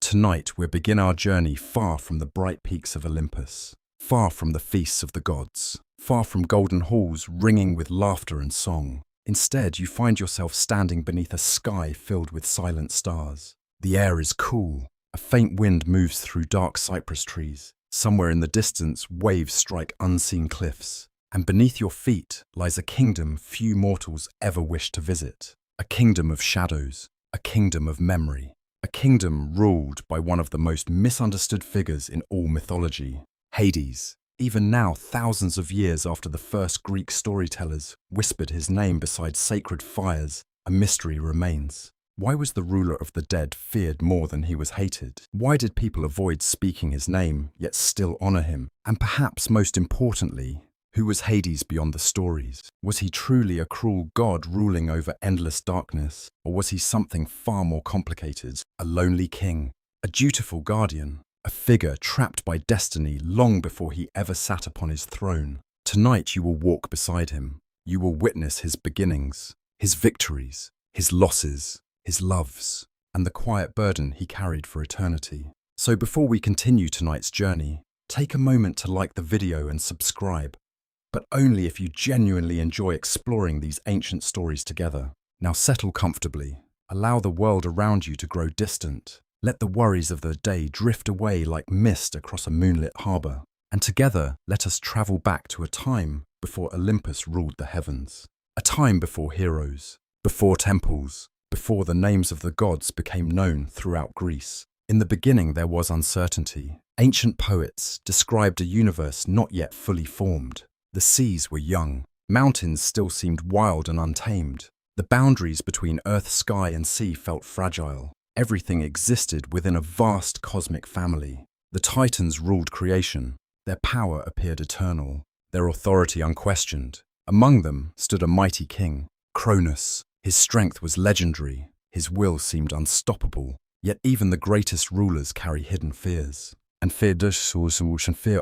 tonight we begin our journey far from the bright peaks of Olympus, far from the feasts of the gods, far from golden halls ringing with laughter and song. Instead, you find yourself standing beneath a sky filled with silent stars. The air is cool. A faint wind moves through dark cypress trees. Somewhere in the distance, waves strike unseen cliffs. And beneath your feet lies a kingdom few mortals ever wish to visit. A kingdom of shadows, a kingdom of memory, a kingdom ruled by one of the most misunderstood figures in all mythology, Hades. Even now, thousands of years after the first Greek storytellers whispered his name beside sacred fires, a mystery remains. Why was the ruler of the dead feared more than he was hated? Why did people avoid speaking his name, yet still honor him? And perhaps most importantly, who was Hades beyond the stories? Was he truly a cruel god ruling over endless darkness? Or was he something far more complicated? A lonely king, a dutiful guardian, a figure trapped by destiny long before he ever sat upon his throne. Tonight you will walk beside him. You will witness his beginnings, his victories, his losses, his loves, and the quiet burden he carried for eternity. So before we continue tonight's journey, take a moment to like the video and subscribe, but only if you genuinely enjoy exploring these ancient stories together. Now settle comfortably. Allow the world around you to grow distant. Let the worries of the day drift away like mist across a moonlit harbour. And together, let us travel back to a time before Olympus ruled the heavens. A time before heroes, before temples, before the names of the gods became known throughout Greece. In the beginning there was uncertainty. Ancient poets described a universe not yet fully formed. The seas were young. Mountains still seemed wild and untamed. The boundaries between earth, sky and sea felt fragile. Everything existed within a vast cosmic family. The Titans ruled creation. Their power appeared eternal, their authority unquestioned. Among them stood a mighty king, Cronus. His strength was legendary, his will seemed unstoppable. Yet even the greatest rulers carry hidden fears. And fear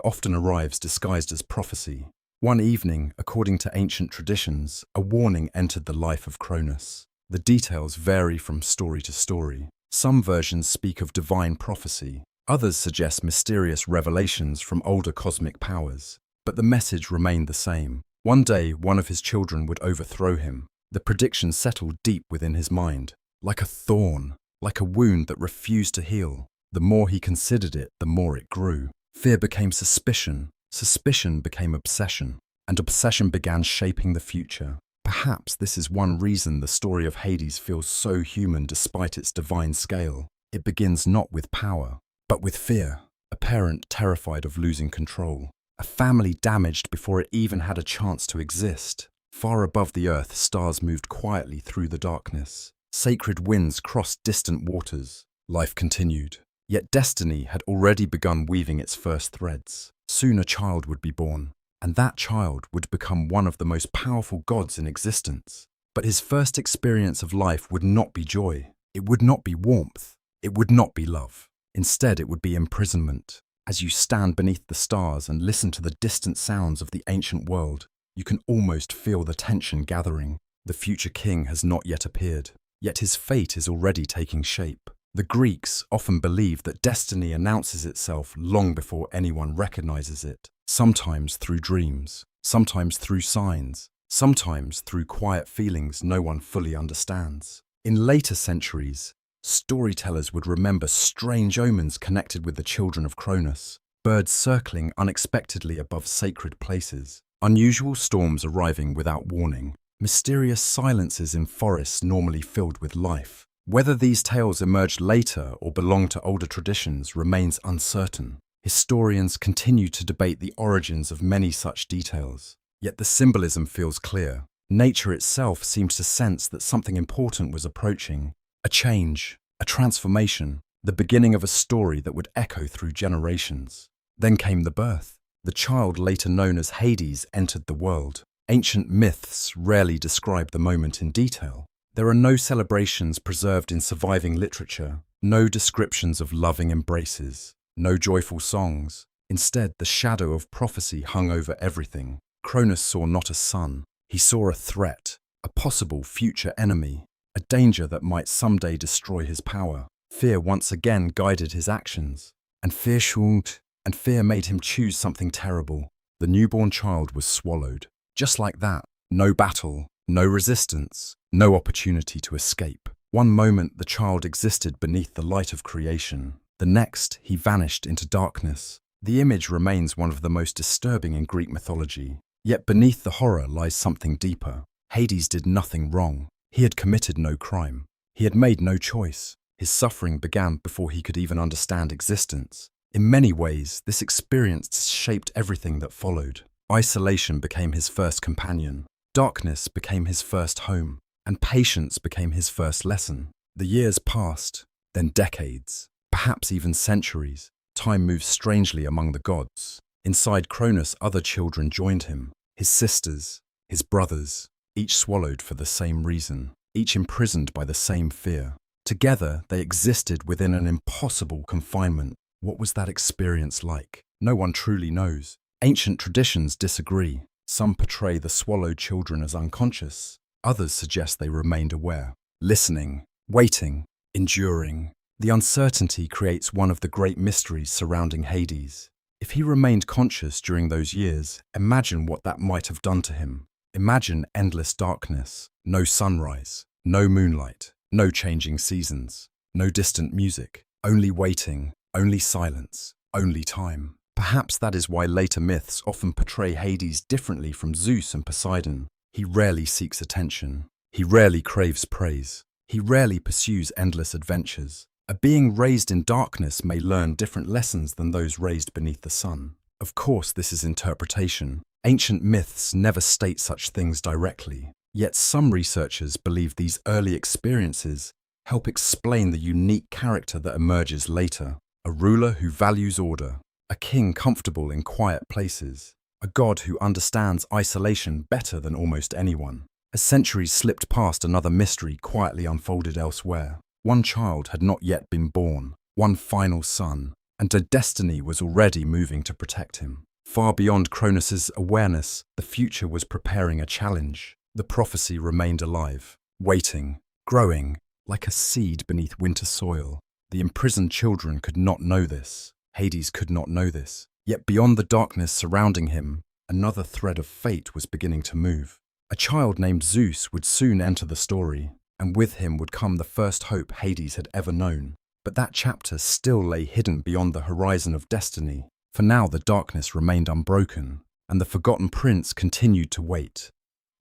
often arrives disguised as prophecy. One evening, according to ancient traditions, a warning entered the life of Cronus. The details vary from story to story. Some versions speak of divine prophecy. Others suggest mysterious revelations from older cosmic powers. But the message remained the same. One day, one of his children would overthrow him. The prediction settled deep within his mind, like a thorn, like a wound that refused to heal. The more he considered it, the more it grew. Fear became suspicion, suspicion became obsession, and obsession began shaping the future. Perhaps this is one reason the story of Hades feels so human despite its divine scale. It begins not with power, but with fear. A parent terrified of losing control. A family damaged before it even had a chance to exist. Far above the earth, stars moved quietly through the darkness. Sacred winds crossed distant waters. Life continued. Yet destiny had already begun weaving its first threads. Soon a child would be born. And that child would become one of the most powerful gods in existence. But his first experience of life would not be joy. It would not be warmth. It would not be love. Instead, it would be imprisonment. As you stand beneath the stars and listen to the distant sounds of the ancient world, you can almost feel the tension gathering. The future king has not yet appeared, yet his fate is already taking shape. The Greeks often believed that destiny announces itself long before anyone recognizes it. Sometimes through dreams, sometimes through signs, sometimes through quiet feelings no one fully understands. In later centuries, storytellers would remember strange omens connected with the children of Cronus, birds circling unexpectedly above sacred places, unusual storms arriving without warning, mysterious silences in forests normally filled with life. Whether these tales emerged later or belong to older traditions remains uncertain. Historians continue to debate the origins of many such details, yet the symbolism feels clear. Nature itself seems to sense that something important was approaching. A change, a transformation, the beginning of a story that would echo through generations. Then came the birth. The child later known as Hades entered the world. Ancient myths rarely describe the moment in detail. There are no celebrations preserved in surviving literature, no descriptions of loving embraces, no joyful songs. Instead, the shadow of prophecy hung over everything. Cronus saw not a son. He saw a threat, a possible future enemy, a danger that might someday destroy his power. Fear once again guided his actions, and fear made him choose something terrible. The newborn child was swallowed. Just like that. No battle, no resistance, no opportunity to escape. One moment the child existed beneath the light of creation. The next, he vanished into darkness. The image remains one of the most disturbing in Greek mythology. Yet beneath the horror lies something deeper. Hades did nothing wrong. He had committed no crime. He had made no choice. His suffering began before he could even understand existence. In many ways, this experience shaped everything that followed. Isolation became his first companion. Darkness became his first home. And patience became his first lesson. The years passed, then decades, perhaps even centuries. Time moved strangely among the gods. Inside Cronus, other children joined him. His sisters, his brothers, each swallowed for the same reason, each imprisoned by the same fear. Together, they existed within an impossible confinement. What was that experience like? No one truly knows. Ancient traditions disagree. Some portray the swallowed children as unconscious. Others suggest they remained aware, listening, waiting, enduring. The uncertainty creates one of the great mysteries surrounding Hades. If he remained conscious during those years, imagine what that might have done to him. Imagine endless darkness, no sunrise, no moonlight, no changing seasons, no distant music, only waiting, only silence, only time. Perhaps that is why later myths often portray Hades differently from Zeus and Poseidon. He rarely seeks attention. He rarely craves praise. He rarely pursues endless adventures. A being raised in darkness may learn different lessons than those raised beneath the sun. Of course, this is interpretation. Ancient myths never state such things directly. Yet some researchers believe these early experiences help explain the unique character that emerges later. A ruler who values order. A king comfortable in quiet places. A god who understands isolation better than almost anyone. As centuries slipped past, another mystery quietly unfolded elsewhere. One child had not yet been born, one final son, and a destiny was already moving to protect him. Far beyond Cronus's awareness, the future was preparing a challenge. The prophecy remained alive, waiting, growing, like a seed beneath winter soil. The imprisoned children could not know this. Hades could not know this. Yet beyond the darkness surrounding him, another thread of fate was beginning to move. A child named Zeus would soon enter the story, and with him would come the first hope Hades had ever known. But that chapter still lay hidden beyond the horizon of destiny. For now the darkness remained unbroken, and the forgotten prince continued to wait.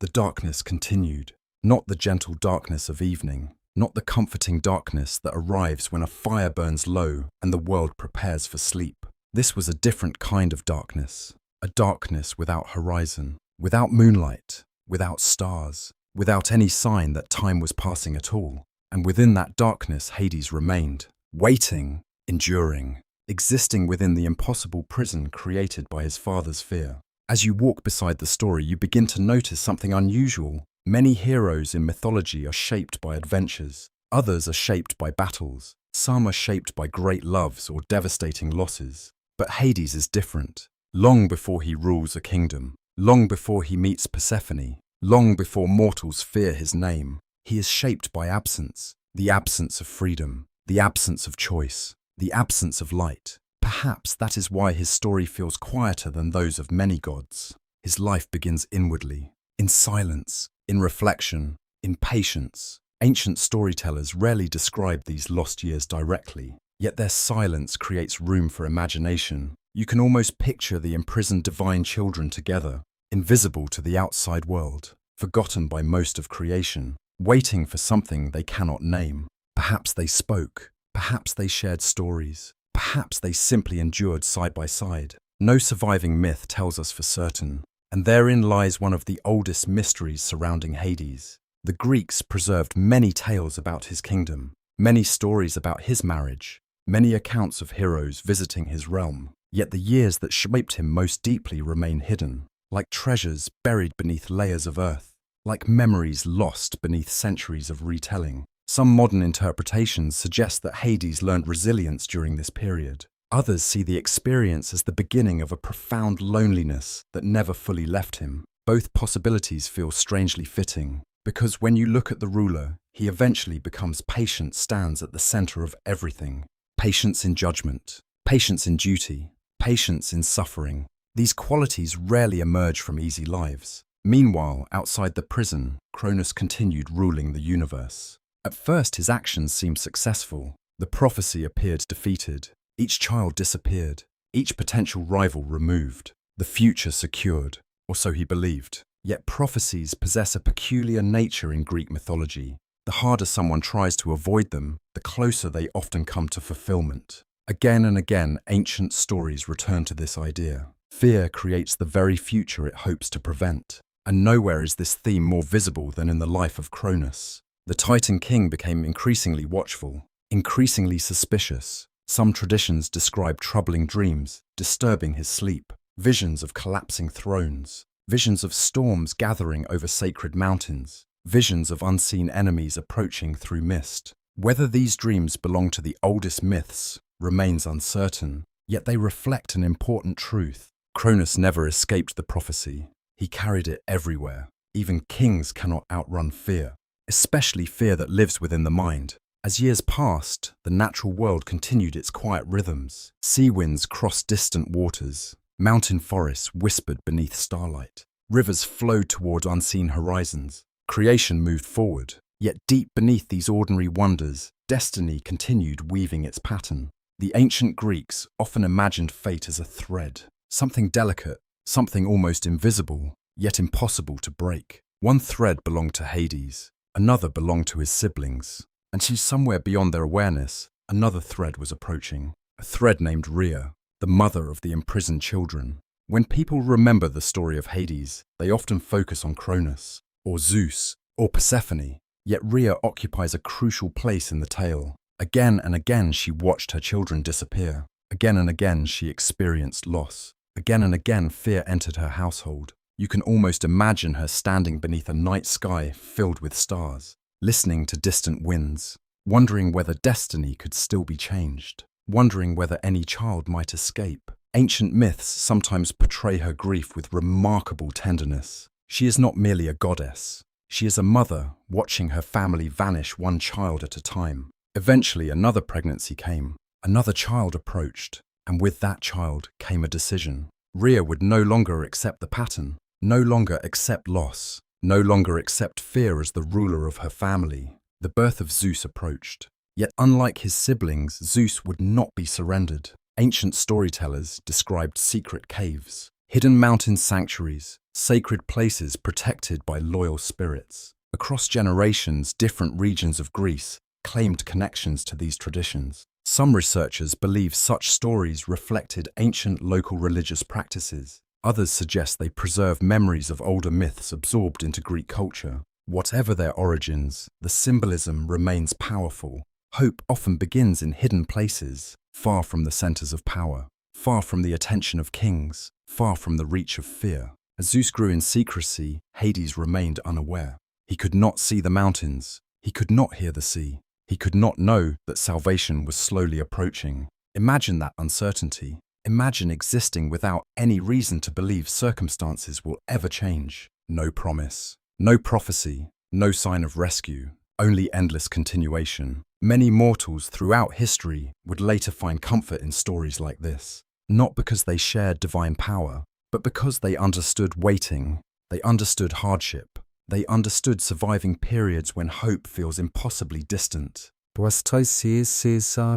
The darkness continued, not the gentle darkness of evening, not the comforting darkness that arrives when a fire burns low and the world prepares for sleep. This was a different kind of darkness, a darkness without horizon, without moonlight, without stars, without any sign that time was passing at all. And within that darkness Hades remained, waiting, enduring, existing within the impossible prison created by his father's fear. As you walk beside the story, you begin to notice something unusual. Many heroes in mythology are shaped by adventures. Others are shaped by battles. Some are shaped by great loves or devastating losses. But Hades is different. Long before he rules a kingdom, long before he meets Persephone, long before mortals fear his name, he is shaped by absence. The absence of freedom, the absence of choice, the absence of light. Perhaps that is why his story feels quieter than those of many gods. His life begins inwardly, in silence, in reflection, in patience. Ancient storytellers rarely describe these lost years directly, yet their silence creates room for imagination. You can almost picture the imprisoned divine children together, invisible to the outside world, forgotten by most of creation, waiting for something they cannot name. Perhaps they spoke, perhaps they shared stories, perhaps they simply endured side by side. No surviving myth tells us for certain, and therein lies one of the oldest mysteries surrounding Hades. The Greeks preserved many tales about his kingdom, many stories about his marriage, many accounts of heroes visiting his realm, yet the years that shaped him most deeply remain hidden, like treasures buried beneath layers of earth, like memories lost beneath centuries of retelling. Some modern interpretations suggest that Hades learned resilience during this period. Others see the experience as the beginning of a profound loneliness that never fully left him. Both possibilities feel strangely fitting. Because when you look at the ruler, he eventually becomes patient, stands at the center of everything. Patience in judgment, patience in duty, patience in suffering. These qualities rarely emerge from easy lives. Meanwhile, outside the prison, Cronus continued ruling the universe. At first, his actions seemed successful. The prophecy appeared defeated. Each child disappeared. Each potential rival removed. The future secured, or so he believed. Yet prophecies possess a peculiar nature in Greek mythology. The harder someone tries to avoid them, the closer they often come to fulfillment. Again and again, ancient stories return to this idea. Fear creates the very future it hopes to prevent. And nowhere is this theme more visible than in the life of Cronus. The Titan king became increasingly watchful, increasingly suspicious. Some traditions describe troubling dreams, disturbing his sleep, visions of collapsing thrones, visions of storms gathering over sacred mountains, visions of unseen enemies approaching through mist. Whether these dreams belong to the oldest myths remains uncertain, yet they reflect an important truth. Cronus never escaped the prophecy. He carried it everywhere. Even kings cannot outrun fear, especially fear that lives within the mind. As years passed, the natural world continued its quiet rhythms. Sea winds crossed distant waters. Mountain forests whispered beneath starlight. Rivers flowed toward unseen horizons. Creation moved forward. Yet deep beneath these ordinary wonders, destiny continued weaving its pattern. The ancient Greeks often imagined fate as a thread, something delicate, something almost invisible, yet impossible to break. One thread belonged to Hades, another belonged to his siblings, and somewhere beyond their awareness, another thread was approaching. A thread named Rhea, the mother of the imprisoned children. When people remember the story of Hades, they often focus on Cronus, or Zeus, or Persephone. Yet Rhea occupies a crucial place in the tale. Again and again she watched her children disappear. Again and again she experienced loss. Again and again fear entered her household. You can almost imagine her standing beneath a night sky filled with stars, listening to distant winds, wondering whether destiny could still be changed, wondering whether any child might escape. Ancient myths sometimes portray her grief with remarkable tenderness. She is not merely a goddess. She is a mother watching her family vanish one child at a time. Eventually, another pregnancy came. Another child approached, and with that child came a decision. Rhea would no longer accept the pattern, no longer accept loss, no longer accept fear as the ruler of her family. The birth of Zeus approached. Yet unlike his siblings, Zeus would not be surrendered. Ancient storytellers described secret caves, hidden mountain sanctuaries, sacred places protected by loyal spirits. Across generations, different regions of Greece claimed connections to these traditions. Some researchers believe such stories reflected ancient local religious practices. Others suggest they preserve memories of older myths absorbed into Greek culture. Whatever their origins, the symbolism remains powerful. Hope often begins in hidden places, far from the centers of power, far from the attention of kings, far from the reach of fear. As Zeus grew in secrecy, Hades remained unaware. He could not see the mountains. He could not hear the sea. He could not know that salvation was slowly approaching. Imagine that uncertainty. Imagine existing without any reason to believe circumstances will ever change. No promise, no prophecy, no sign of rescue, only endless continuation. Many mortals throughout history would later find comfort in stories like this, not because they shared divine power, but because they understood waiting, they understood hardship, they understood surviving periods when hope feels impossibly distant.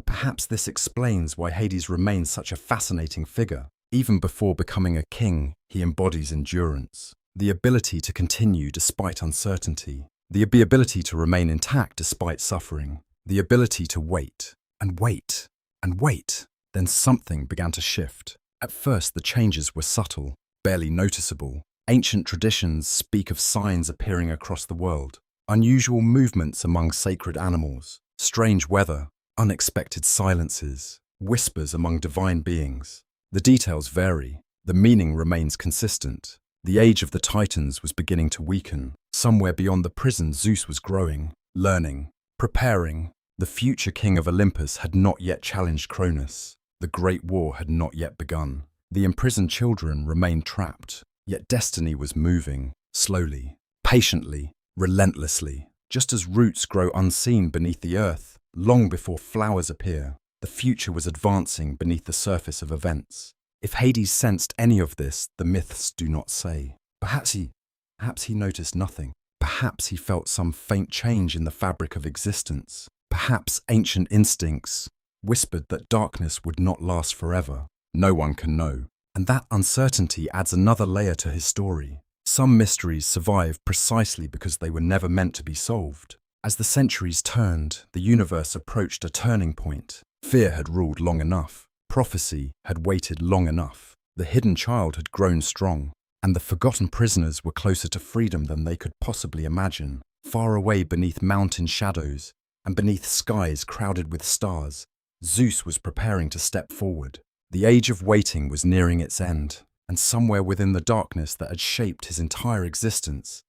Perhaps this explains why Hades remains such a fascinating figure. Even before becoming a king, he embodies endurance, the ability to continue despite uncertainty, the ability to remain intact despite suffering, the ability to wait, and wait, and wait. Then something began to shift. At first, the changes were subtle, barely noticeable. Ancient traditions speak of signs appearing across the world, unusual movements among sacred animals, strange weather, unexpected silences, whispers among divine beings. The details vary. The meaning remains consistent. The age of the Titans was beginning to weaken. Somewhere beyond the prison, Zeus was growing, learning, preparing. The future king of Olympus had not yet challenged Cronus. The great war had not yet begun. The imprisoned children remained trapped, yet destiny was moving, slowly, patiently, relentlessly. Just as roots grow unseen beneath the earth, long before flowers appear, the future was advancing beneath the surface of events. If Hades sensed any of this, the myths do not say. Perhaps he noticed nothing. Perhaps he felt some faint change in the fabric of existence. Perhaps ancient instincts whispered that darkness would not last forever. No one can know. And that uncertainty adds another layer to his story. Some mysteries survive precisely because they were never meant to be solved. As the centuries turned, the universe approached a turning point. Fear had ruled long enough. Prophecy had waited long enough. The hidden child had grown strong, and the forgotten prisoners were closer to freedom than they could possibly imagine. Far away beneath mountain shadows, and beneath skies crowded with stars, Zeus was preparing to step forward. The age of waiting was nearing its end, and somewhere within the darkness that had shaped his entire existence,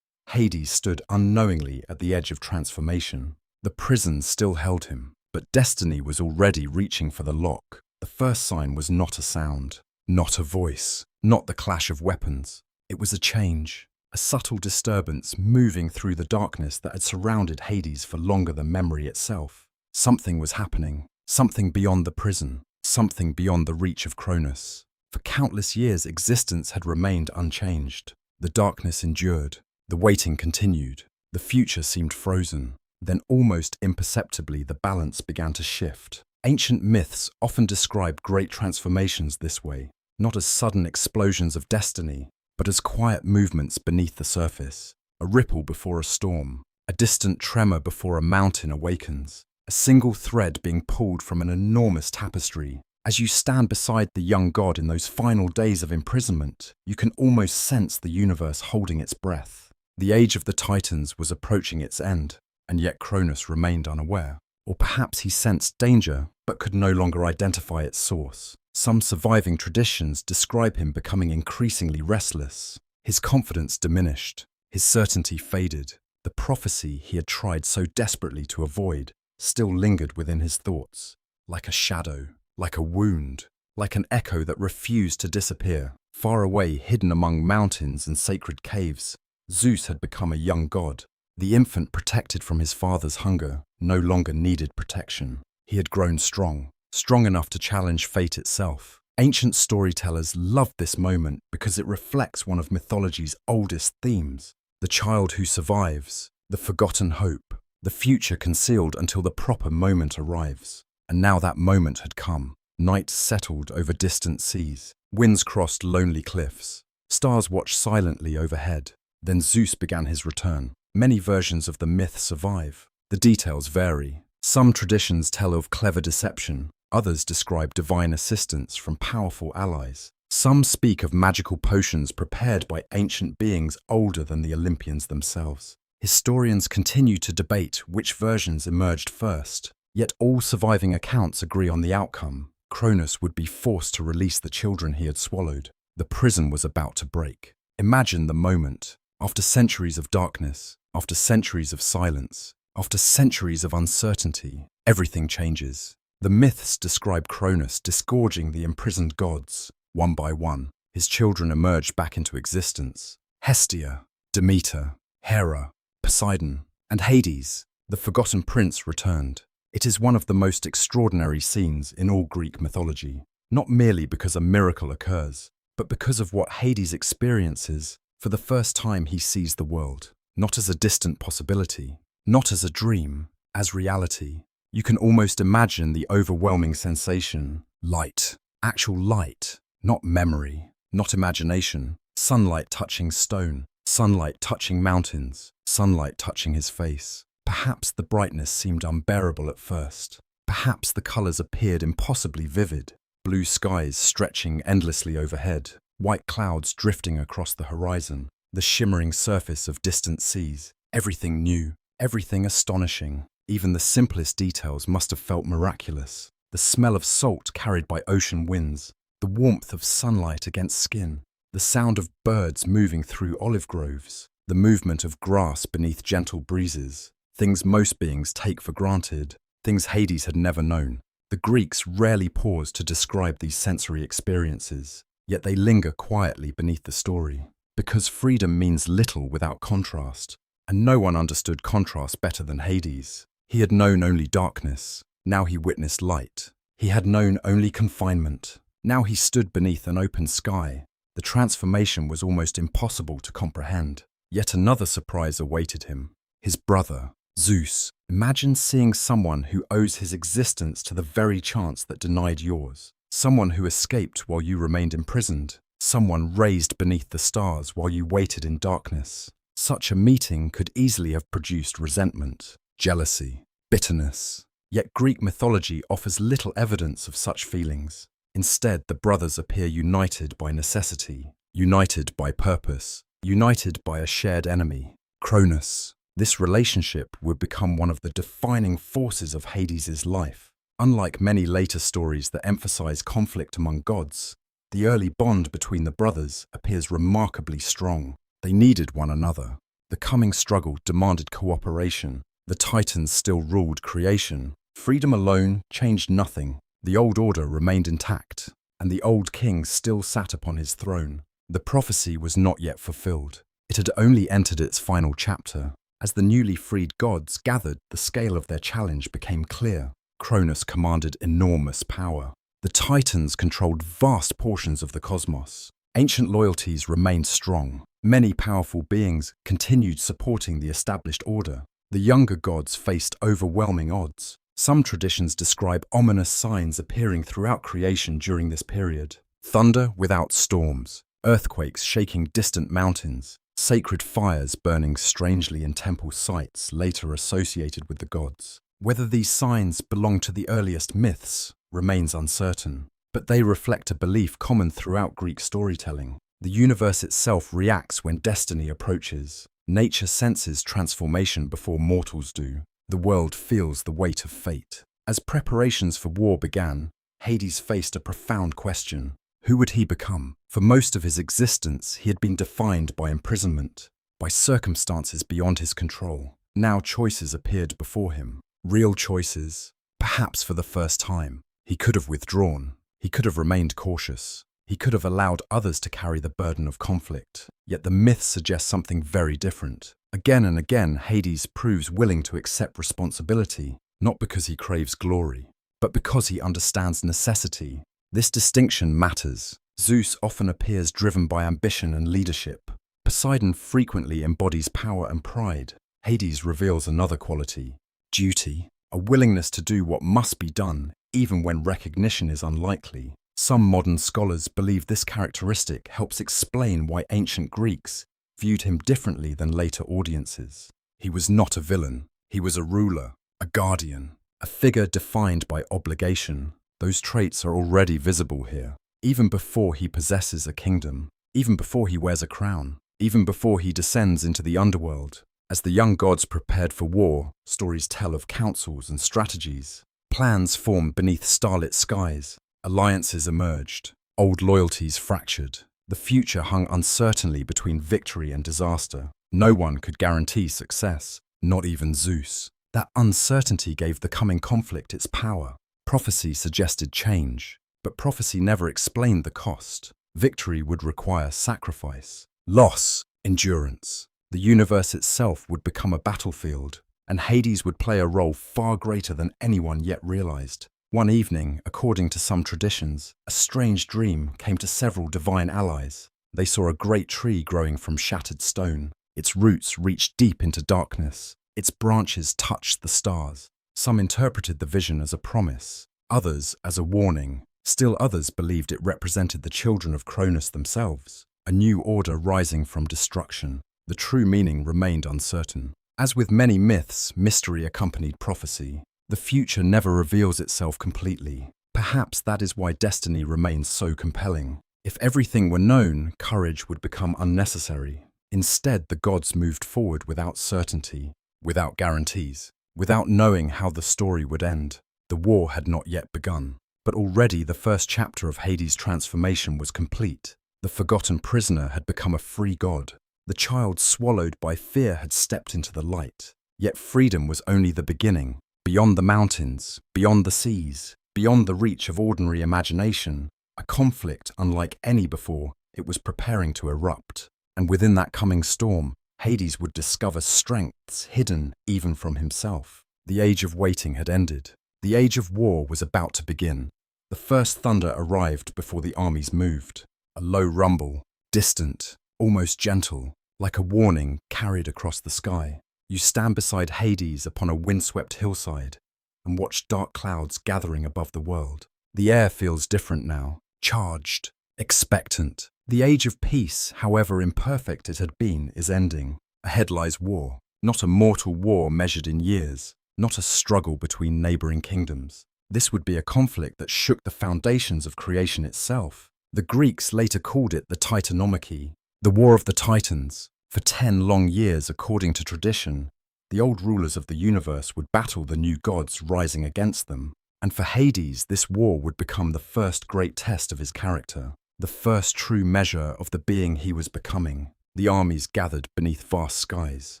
Hades stood unknowingly at the edge of transformation. The prison still held him, but destiny was already reaching for the lock. The first sign was not a sound, not a voice, not the clash of weapons. It was a change, a subtle disturbance moving through the darkness that had surrounded Hades for longer than memory itself. Something was happening, something beyond the prison, something beyond the reach of Cronus. For countless years, existence had remained unchanged. The darkness endured, the waiting continued, the future seemed frozen. Then almost imperceptibly the balance began to shift. Ancient myths often describe great transformations this way, not as sudden explosions of destiny, but as quiet movements beneath the surface, a ripple before a storm, a distant tremor before a mountain awakens, a single thread being pulled from an enormous tapestry. As you stand beside the young god in those final days of imprisonment, you can almost sense the universe holding its breath. The age of the Titans was approaching its end, and yet Cronus remained unaware. Or perhaps he sensed danger, but could no longer identify its source. Some surviving traditions describe him becoming increasingly restless. His confidence diminished, his certainty faded. The prophecy he had tried so desperately to avoid still lingered within his thoughts, like a shadow, like a wound, like an echo that refused to disappear. Far away, hidden among mountains and sacred caves, Zeus had become a young god. The infant protected from his father's hunger no longer needed protection. He had grown strong, strong enough to challenge fate itself. Ancient storytellers loved this moment because it reflects one of mythology's oldest themes: the child who survives, the forgotten hope, the future concealed until the proper moment arrives. And now that moment had come. Night settled over distant seas. Winds crossed lonely cliffs. Stars watched silently overhead. Then Zeus began his return. Many versions of the myth survive. The details vary. Some traditions tell of clever deception. Others describe divine assistance from powerful allies. Some speak of magical potions prepared by ancient beings older than the Olympians themselves. Historians continue to debate which versions emerged first. Yet all surviving accounts agree on the outcome. Cronus would be forced to release the children he had swallowed. The prison was about to break. Imagine the moment. After centuries of darkness, after centuries of silence, after centuries of uncertainty, everything changes. The myths describe Cronus disgorging the imprisoned gods. One by one, his children emerged back into existence. Hestia, Demeter, Hera, Poseidon, and Hades, the forgotten prince, returned. It is one of the most extraordinary scenes in all Greek mythology, not merely because a miracle occurs, but because of what Hades experiences. For the first time he sees the world, not as a distant possibility, not as a dream, as reality. You can almost imagine the overwhelming sensation. Light, actual light, not memory, not imagination. Sunlight touching stone, sunlight touching mountains, sunlight touching his face. Perhaps the brightness seemed unbearable at first. Perhaps the colors appeared impossibly vivid. Blue skies stretching endlessly overhead, white clouds drifting across the horizon, the shimmering surface of distant seas. Everything new, everything astonishing. Even the simplest details must have felt miraculous. The smell of salt carried by ocean winds, the warmth of sunlight against skin, the sound of birds moving through olive groves, the movement of grass beneath gentle breezes. Things most beings take for granted, things Hades had never known. The Greeks rarely paused to describe these sensory experiences, yet they linger quietly beneath the story. Because freedom means little without contrast, And no one understood contrast better than Hades. He had known only darkness. Now he witnessed light. He had known only confinement. Now he stood beneath an open sky. The transformation was almost impossible to comprehend. Yet another surprise awaited him. His brother, Zeus. Imagine seeing someone who owes his existence to the very chance that denied yours. Someone who escaped while you remained imprisoned. Someone raised beneath the stars while you waited in darkness. Such a meeting could easily have produced resentment, jealousy, bitterness. Yet Greek mythology offers little evidence of such feelings. Instead, the brothers appear united by necessity, united by purpose, united by a shared enemy, Cronus. This relationship would become one of the defining forces of Hades' life. Unlike many later stories that emphasize conflict among gods, the early bond between the brothers appears remarkably strong. They needed one another. The coming struggle demanded cooperation. The Titans still ruled creation. Freedom alone changed nothing. The old order remained intact, and the old king still sat upon his throne. The prophecy was not yet fulfilled. It had only entered its final chapter. As the newly freed gods gathered, the scale of their challenge became clear. Cronus commanded enormous power. The Titans controlled vast portions of the cosmos. Ancient loyalties remained strong. Many powerful beings continued supporting the established order. The younger gods faced overwhelming odds. Some traditions describe ominous signs appearing throughout creation during this period. Thunder without storms, earthquakes shaking distant mountains, sacred fires burning strangely in temple sites later associated with the gods. Whether these signs belong to the earliest myths remains uncertain, but they reflect a belief common throughout Greek storytelling. The universe itself reacts when destiny approaches. Nature senses transformation before mortals do. The world feels the weight of fate. As preparations for war began, Hades faced a profound question. Who would he become? For most of his existence, he had been defined by imprisonment, by circumstances beyond his control. Now choices appeared before him. Real choices, perhaps for the first time. He could have withdrawn. He could have remained cautious. He could have allowed others to carry the burden of conflict. Yet the myths suggest something very different. Again and again, Hades proves willing to accept responsibility, not because he craves glory, but because he understands necessity. This distinction matters. Zeus often appears driven by ambition and leadership. Poseidon frequently embodies power and pride. Hades reveals another quality, duty, a willingness to do what must be done, even when recognition is unlikely. Some modern scholars believe this characteristic helps explain why ancient Greeks viewed him differently than later audiences. He was not a villain. He was a ruler, a guardian, a figure defined by obligation. Those traits are already visible here, even before he possesses a kingdom, even before he wears a crown, even before he descends into the underworld. As the young gods prepared for war, stories tell of councils and strategies. Plans formed beneath starlit skies. Alliances emerged. Old loyalties fractured. The future hung uncertainly between victory and disaster. No one could guarantee success, not even Zeus. That uncertainty gave the coming conflict its power. Prophecy suggested change, but prophecy never explained the cost. Victory would require sacrifice, loss, endurance. The universe itself would become a battlefield, and Hades would play a role far greater than anyone yet realized. One evening, according to some traditions, a strange dream came to several divine allies. They saw a great tree growing from shattered stone. Its roots reached deep into darkness. Its branches touched the stars. Some interpreted the vision as a promise, others as a warning. Still others believed it represented the children of Cronus themselves, a new order rising from destruction. The true meaning remained uncertain. As with many myths, mystery accompanied prophecy. The future never reveals itself completely. Perhaps that is why destiny remains so compelling. If everything were known, courage would become unnecessary. Instead, the gods moved forward without certainty, without guarantees, without knowing how the story would end. The war had not yet begun, but already the first chapter of Hades' transformation was complete. The forgotten prisoner had become a free god. The child swallowed by fear had stepped into the light. Yet freedom was only the beginning. Beyond the mountains, beyond the seas, beyond the reach of ordinary imagination, a conflict unlike any before, it was preparing to erupt. And within that coming storm, Hades would discover strengths hidden even from himself. The age of waiting had ended. The age of war was about to begin. The first thunder arrived before the armies moved. A low rumble, distant, almost gentle, like a warning carried across the sky. You stand beside Hades upon a windswept hillside and watch dark clouds gathering above the world. The air feels different now, charged, expectant. The age of peace, however imperfect it had been, is ending. Ahead lies war, not a mortal war measured in years, not a struggle between neighboring kingdoms. This would be a conflict that shook the foundations of creation itself. The Greeks later called it the Titanomachy, the War of the Titans. For 10 long years, according to tradition, the old rulers of the universe would battle the new gods rising against them. And for Hades, this war would become the first great test of his character, the first true measure of the being he was becoming. The armies gathered beneath vast skies.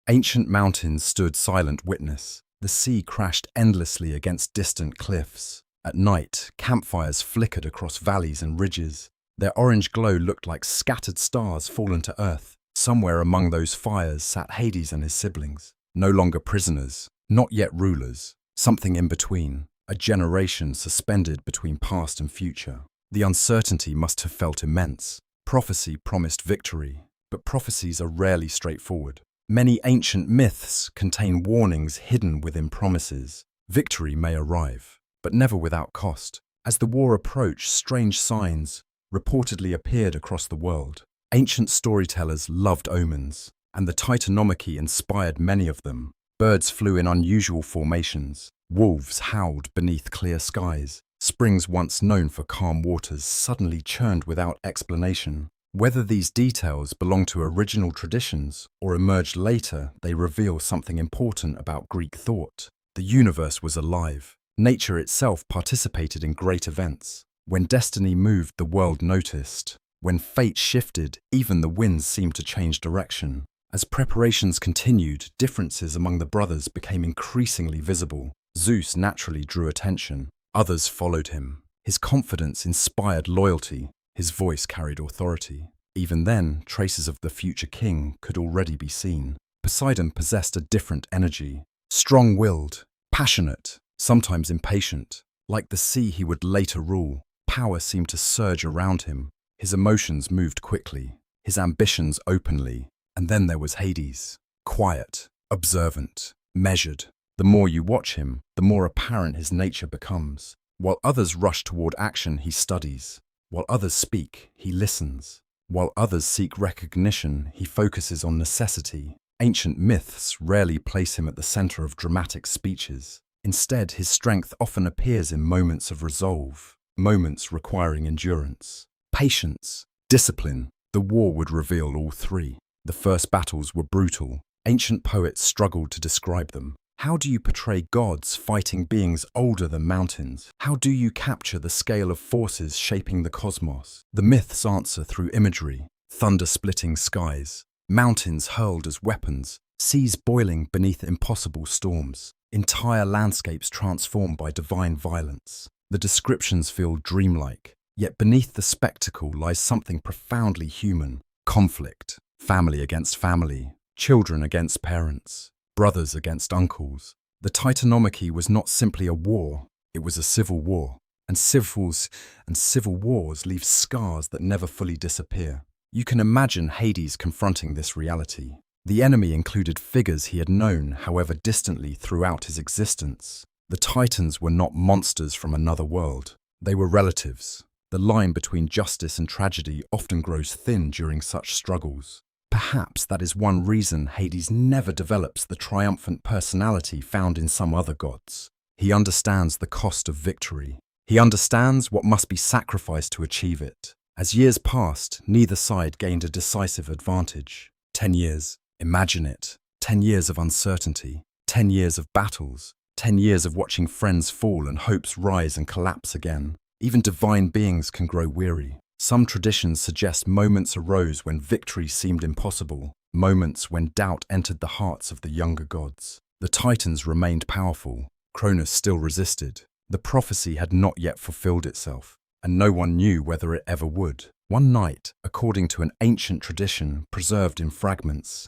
Ancient mountains stood silent witness. The sea crashed endlessly against distant cliffs. At night, campfires flickered across valleys and ridges. Their orange glow looked like scattered stars fallen to earth. Somewhere among those fires sat Hades and his siblings, no longer prisoners, not yet rulers, something in between, a generation suspended between past and future. The uncertainty must have felt immense. Prophecy promised victory, but prophecies are rarely straightforward. Many ancient myths contain warnings hidden within promises. Victory may arrive, but never without cost. As the war approached, strange signs reportedly appeared across the world. Ancient storytellers loved omens, and the Titanomachy inspired many of them. Birds flew in unusual formations. Wolves howled beneath clear skies. Springs once known for calm waters suddenly churned without explanation. Whether these details belong to original traditions or emerged later, they reveal something important about Greek thought. The universe was alive. Nature itself participated in great events. When destiny moved, the world noticed. When fate shifted, even the winds seemed to change direction. As preparations continued, differences among the brothers became increasingly visible. Zeus naturally drew attention. Others followed him. His confidence inspired loyalty. His voice carried authority. Even then, traces of the future king could already be seen. Poseidon possessed a different energy. Strong-willed, passionate, sometimes impatient. Like the sea he would later rule, power seemed to surge around him. His emotions moved quickly, his ambitions openly. And then there was Hades. Quiet, observant, measured. The more you watch him, the more apparent his nature becomes. While others rush toward action, he studies. While others speak, he listens. While others seek recognition, he focuses on necessity. Ancient myths rarely place him at the center of dramatic speeches. Instead, his strength often appears in moments of resolve, moments requiring endurance, patience, discipline. The war would reveal all three. The first battles were brutal. Ancient poets struggled to describe them. How do you portray gods fighting beings older than mountains? How do you capture the scale of forces shaping the cosmos? The myths answer through imagery, thunder-splitting skies, mountains hurled as weapons, seas boiling beneath impossible storms, entire landscapes transformed by divine violence. The descriptions feel dreamlike, yet beneath the spectacle lies something profoundly human: conflict, family against family, children against parents, brothers against uncles. The Titanomachy was not simply a war, it was a civil war. And civil wars leave scars that never fully disappear. You can imagine Hades confronting this reality. The enemy included figures he had known, however distantly, throughout his existence. The Titans were not monsters from another world. They were relatives. The line between justice and tragedy often grows thin during such struggles. Perhaps that is one reason Hades never develops the triumphant personality found in some other gods. He understands the cost of victory. He understands what must be sacrificed to achieve it. As years passed, neither side gained a decisive advantage. 10 years. Imagine it. 10 years of uncertainty. 10 years of battles. 10 years of watching friends fall and hopes rise and collapse again. Even divine beings can grow weary. Some traditions suggest moments arose when victory seemed impossible, moments when doubt entered the hearts of the younger gods. The Titans remained powerful. Cronus still resisted. The prophecy had not yet fulfilled itself, and no one knew whether it ever would. One night, according to an ancient tradition preserved in fragments,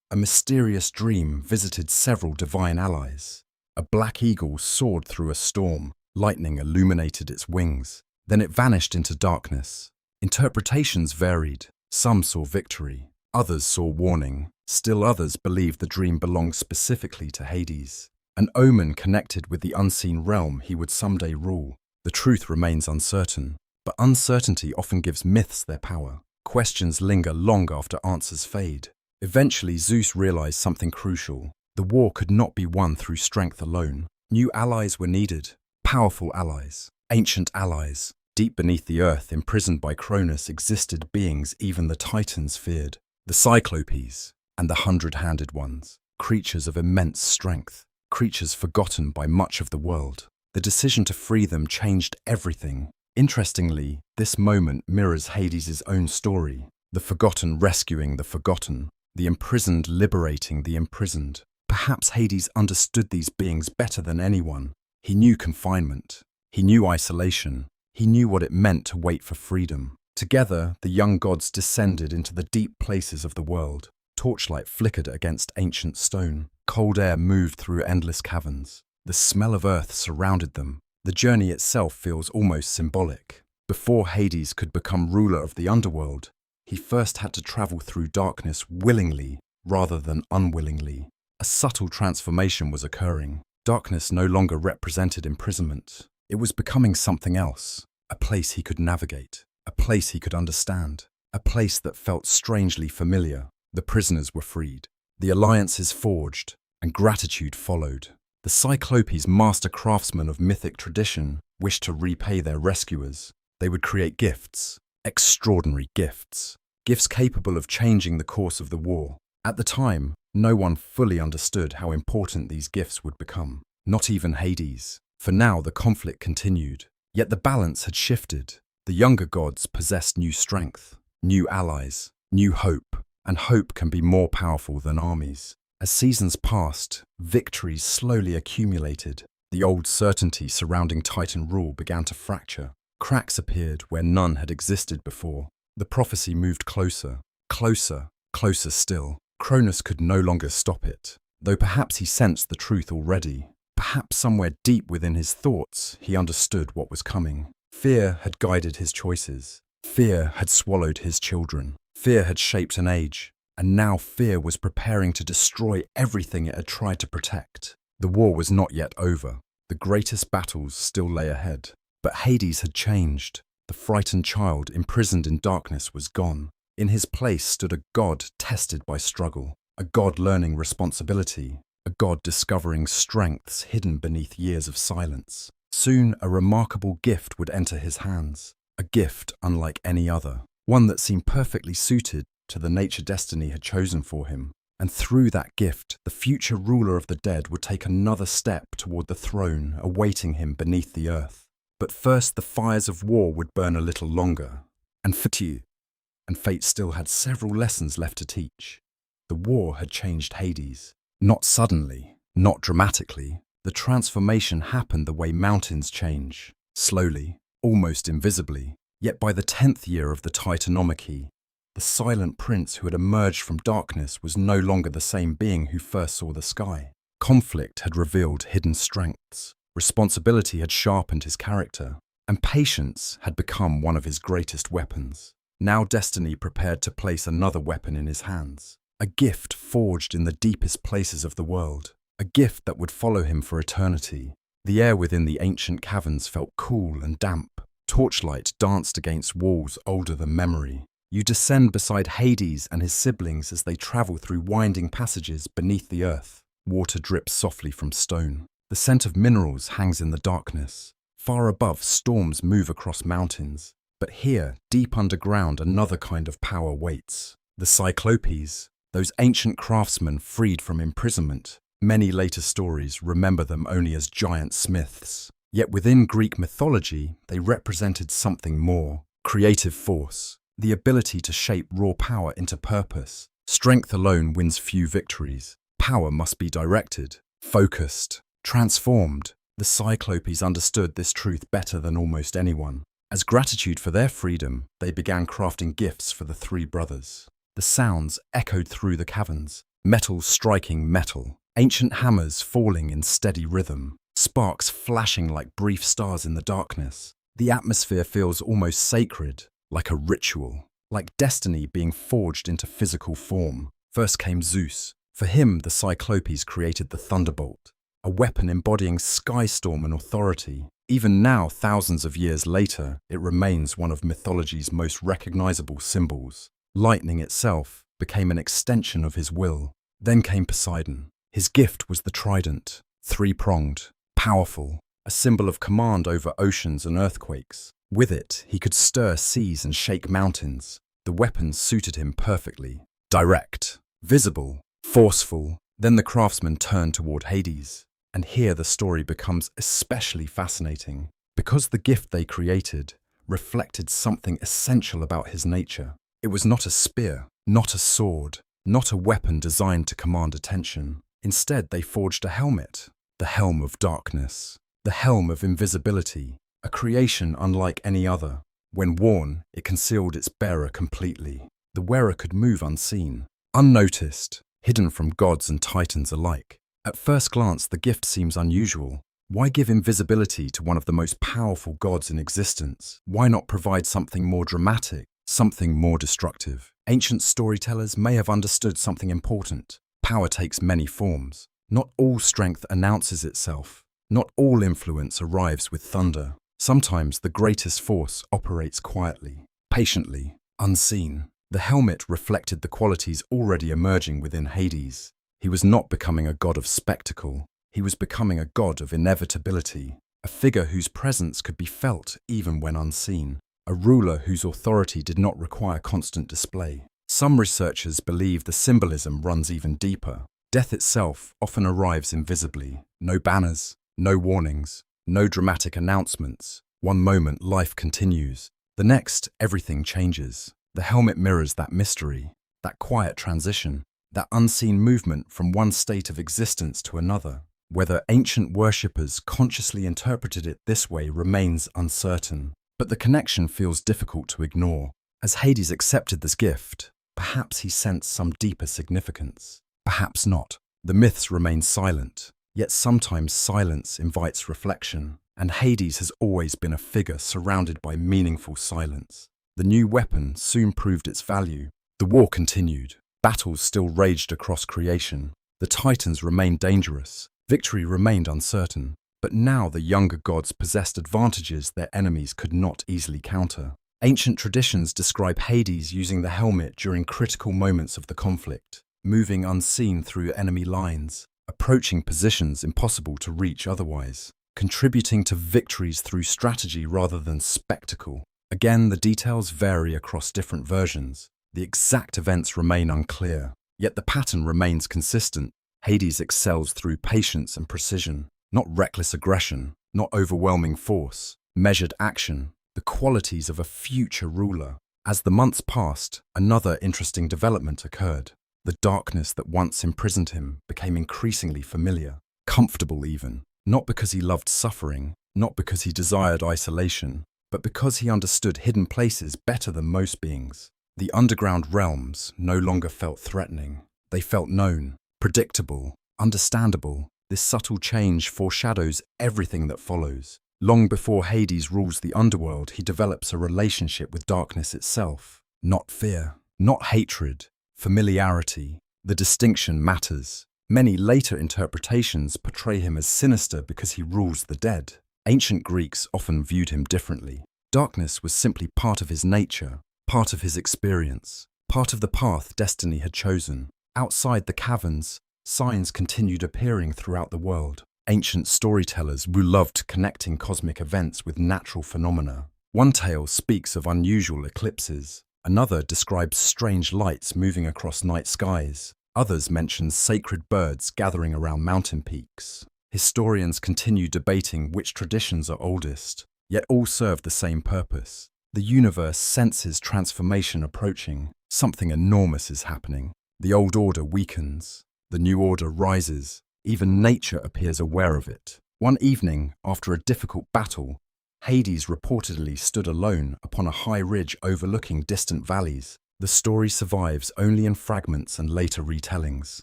A mysterious dream visited several divine allies. A black eagle soared through a storm, lightning illuminated its wings. Then it vanished into darkness. Interpretations varied. Some saw victory, others saw warning. Still others believed the dream belonged specifically to Hades, an omen connected with the unseen realm he would someday rule. The truth remains uncertain, but uncertainty often gives myths their power. Questions linger long after answers fade. Eventually, Zeus realized something crucial. The war could not be won through strength alone. New allies were needed, powerful allies, ancient allies. Deep beneath the earth, imprisoned by Cronus, existed beings even the Titans feared. The Cyclopes and the Hundred-Handed Ones, creatures of immense strength, creatures forgotten by much of the world. The decision to free them changed everything. Interestingly, this moment mirrors Hades' own story. The forgotten rescuing the forgotten, the imprisoned liberating the imprisoned. Perhaps Hades understood these beings better than anyone. He knew confinement. He knew isolation. He knew what it meant to wait for freedom. Together, the young gods descended into the deep places of the world. Torchlight flickered against ancient stone. Cold air moved through endless caverns. The smell of earth surrounded them. The journey itself feels almost symbolic. Before Hades could become ruler of the underworld, he first had to travel through darkness willingly rather than unwillingly. A subtle transformation was occurring. Darkness no longer represented imprisonment. It was becoming something else, a place he could navigate, a place he could understand, a place that felt strangely familiar. The prisoners were freed, the alliances forged, and gratitude followed. The Cyclopes, master craftsmen of mythic tradition, wished to repay their rescuers. They would create gifts, extraordinary gifts, gifts capable of changing the course of the war. At the time, no one fully understood how important these gifts would become, not even Hades. For now, the conflict continued, yet the balance had shifted. The younger gods possessed new strength, new allies, new hope, and hope can be more powerful than armies. As seasons passed, victories slowly accumulated. The old certainty surrounding Titan rule began to fracture. Cracks appeared where none had existed before. The prophecy moved closer, closer, closer still. Cronus could no longer stop it, though perhaps he sensed the truth already. Perhaps somewhere deep within his thoughts, he understood what was coming. Fear had guided his choices. Fear had swallowed his children. Fear had shaped an age, and now fear was preparing to destroy everything it had tried to protect. The war was not yet over. The greatest battles still lay ahead. But Hades had changed. The frightened child imprisoned in darkness was gone. In his place stood a god tested by struggle, a god learning responsibility, a god discovering strengths hidden beneath years of silence. Soon a remarkable gift would enter his hands, a gift unlike any other, one that seemed perfectly suited to the nature destiny had chosen for him. And through that gift, the future ruler of the dead would take another step toward the throne awaiting him beneath the earth. But first the fires of war would burn a little longer, and fate still had several lessons left to teach. The war had changed Hades. Not suddenly, not dramatically. The transformation happened the way mountains change, slowly, almost invisibly. Yet by the 10th year of the Titanomachy, the silent prince who had emerged from darkness was no longer the same being who first saw the sky. Conflict had revealed hidden strengths, responsibility had sharpened his character, and patience had become one of his greatest weapons. Now destiny prepared to place another weapon in his hands, a gift forged in the deepest places of the world, a gift that would follow him for eternity. The air within the ancient caverns felt cool and damp. Torchlight danced against walls older than memory. You descend beside Hades and his siblings as they travel through winding passages beneath the earth. Water drips softly from stone. The scent of minerals hangs in the darkness. Far above, storms move across mountains. But here, deep underground, another kind of power waits. The Cyclopes, those ancient craftsmen freed from imprisonment. Many later stories remember them only as giant smiths. Yet within Greek mythology, they represented something more. Creative force, the ability to shape raw power into purpose. Strength alone wins few victories. Power must be directed, focused, transformed. The Cyclopes understood this truth better than almost anyone. As gratitude for their freedom, they began crafting gifts for the three brothers. The sounds echoed through the caverns, metal striking metal, ancient hammers falling in steady rhythm, sparks flashing like brief stars in the darkness. The atmosphere feels almost sacred, like a ritual, like destiny being forged into physical form. First came Zeus. For him, the Cyclopes created the thunderbolt, a weapon embodying skystorm and authority. Even now, thousands of years later, it remains one of mythology's most recognizable symbols. Lightning itself became an extension of his will. Then came Poseidon. His gift was the trident, three-pronged, powerful, a symbol of command over oceans and earthquakes. With it, he could stir seas and shake mountains. The weapon suited him perfectly. Direct, visible, forceful. Then the craftsman turned toward Hades. And here the story becomes especially fascinating, because the gift they created reflected something essential about his nature. It was not a spear, not a sword, not a weapon designed to command attention. Instead, they forged a helmet, the Helm of Darkness, the Helm of Invisibility, a creation unlike any other. When worn, it concealed its bearer completely. The wearer could move unseen, unnoticed, hidden from gods and titans alike. At first glance, the gift seems unusual. Why give invisibility to one of the most powerful gods in existence? Why not provide something more dramatic, something more destructive? Ancient storytellers may have understood something important. Power takes many forms. Not all strength announces itself. Not all influence arrives with thunder. Sometimes the greatest force operates quietly, patiently, unseen. The helmet reflected the qualities already emerging within Hades. He was not becoming a god of spectacle. He was becoming a god of inevitability, a figure whose presence could be felt even when unseen, a ruler whose authority did not require constant display. Some researchers believe the symbolism runs even deeper. Death itself often arrives invisibly. No banners, no warnings, no dramatic announcements. One moment life continues. The next, everything changes. The helmet mirrors that mystery, that quiet transition, that unseen movement from one state of existence to another. Whether ancient worshippers consciously interpreted it this way remains uncertain, but the connection feels difficult to ignore. As Hades accepted this gift, perhaps he sensed some deeper significance. Perhaps not. The myths remain silent, yet sometimes silence invites reflection, and Hades has always been a figure surrounded by meaningful silence. The new weapon soon proved its value. The war continued. Battles still raged across creation. The Titans remained dangerous. Victory remained uncertain. But now the younger gods possessed advantages their enemies could not easily counter. Ancient traditions describe Hades using the helmet during critical moments of the conflict, moving unseen through enemy lines, approaching positions impossible to reach otherwise, contributing to victories through strategy rather than spectacle. Again, the details vary across different versions. The exact events remain unclear, yet the pattern remains consistent. Hades excels through patience and precision, not reckless aggression, not overwhelming force, measured action, the qualities of a future ruler. As the months passed, another interesting development occurred. The darkness that once imprisoned him became increasingly familiar, comfortable even, not because he loved suffering, not because he desired isolation, but because he understood hidden places better than most beings. The underground realms no longer felt threatening. They felt known, predictable, understandable. This subtle change foreshadows everything that follows. Long before Hades rules the underworld, he develops a relationship with darkness itself. Not fear, not hatred, familiarity. The distinction matters. Many later interpretations portray him as sinister because he rules the dead. Ancient Greeks often viewed him differently. Darkness was simply part of his nature, part of his experience, part of the path destiny had chosen. Outside the caverns, signs continued appearing throughout the world. Ancient storytellers who loved connecting cosmic events with natural phenomena. One tale speaks of unusual eclipses. Another describes strange lights moving across night skies. Others mention sacred birds gathering around mountain peaks. Historians continue debating which traditions are oldest, yet all serve the same purpose. The universe senses transformation approaching. Something enormous is happening. The old order weakens. The new order rises. Even nature appears aware of it. One evening, after a difficult battle, Hades reportedly stood alone upon a high ridge overlooking distant valleys. The story survives only in fragments and later retellings.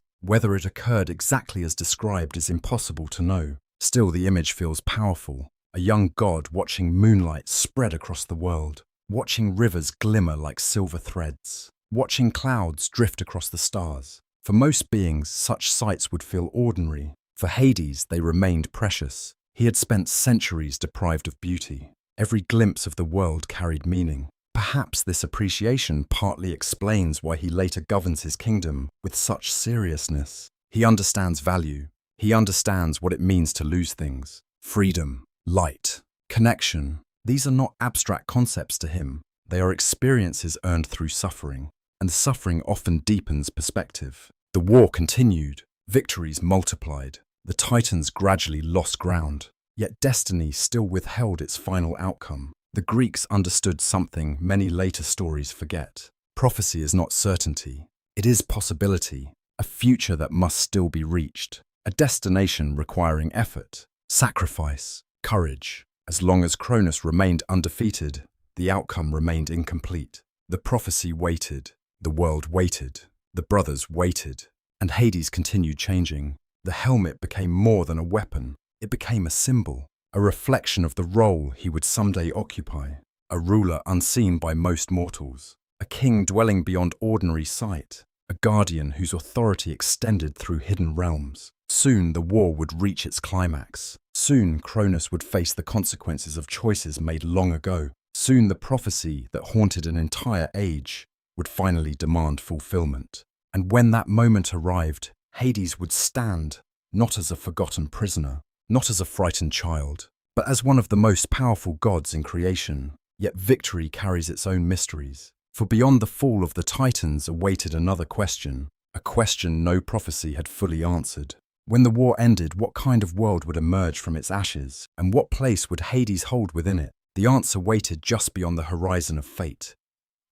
Whether it occurred exactly as described is impossible to know. Still, the image feels powerful. A young god watching moonlight spread across the world, watching rivers glimmer like silver threads, watching clouds drift across the stars. For most beings, such sights would feel ordinary. For Hades, they remained precious. He had spent centuries deprived of beauty. Every glimpse of the world carried meaning. Perhaps this appreciation partly explains why he later governs his kingdom with such seriousness. He understands value. He understands what it means to lose things. Freedom, light, connection. These are not abstract concepts to him. They are experiences earned through suffering. And suffering often deepens perspective. The war continued. Victories multiplied. The Titans gradually lost ground. Yet destiny still withheld its final outcome. The Greeks understood something many later stories forget. Prophecy is not certainty. It is possibility, a future that must still be reached, a destination requiring effort, sacrifice, courage. As long as Cronus remained undefeated, the outcome remained incomplete. The prophecy waited, the world waited, the brothers waited, and Hades continued changing. The helmet became more than a weapon. It became a symbol, a reflection of the role he would someday occupy, a ruler unseen by most mortals, a king dwelling beyond ordinary sight, a guardian whose authority extended through hidden realms. Soon the war would reach its climax. Soon Cronus would face the consequences of choices made long ago. Soon the prophecy that haunted an entire age would finally demand fulfillment. And when that moment arrived, Hades would stand, not as a forgotten prisoner, not as a frightened child, but as one of the most powerful gods in creation. Yet victory carries its own mysteries. For beyond the fall of the Titans awaited another question, a question no prophecy had fully answered. When the war ended, what kind of world would emerge from its ashes, and what place would Hades hold within it? The answer waited just beyond the horizon of fate.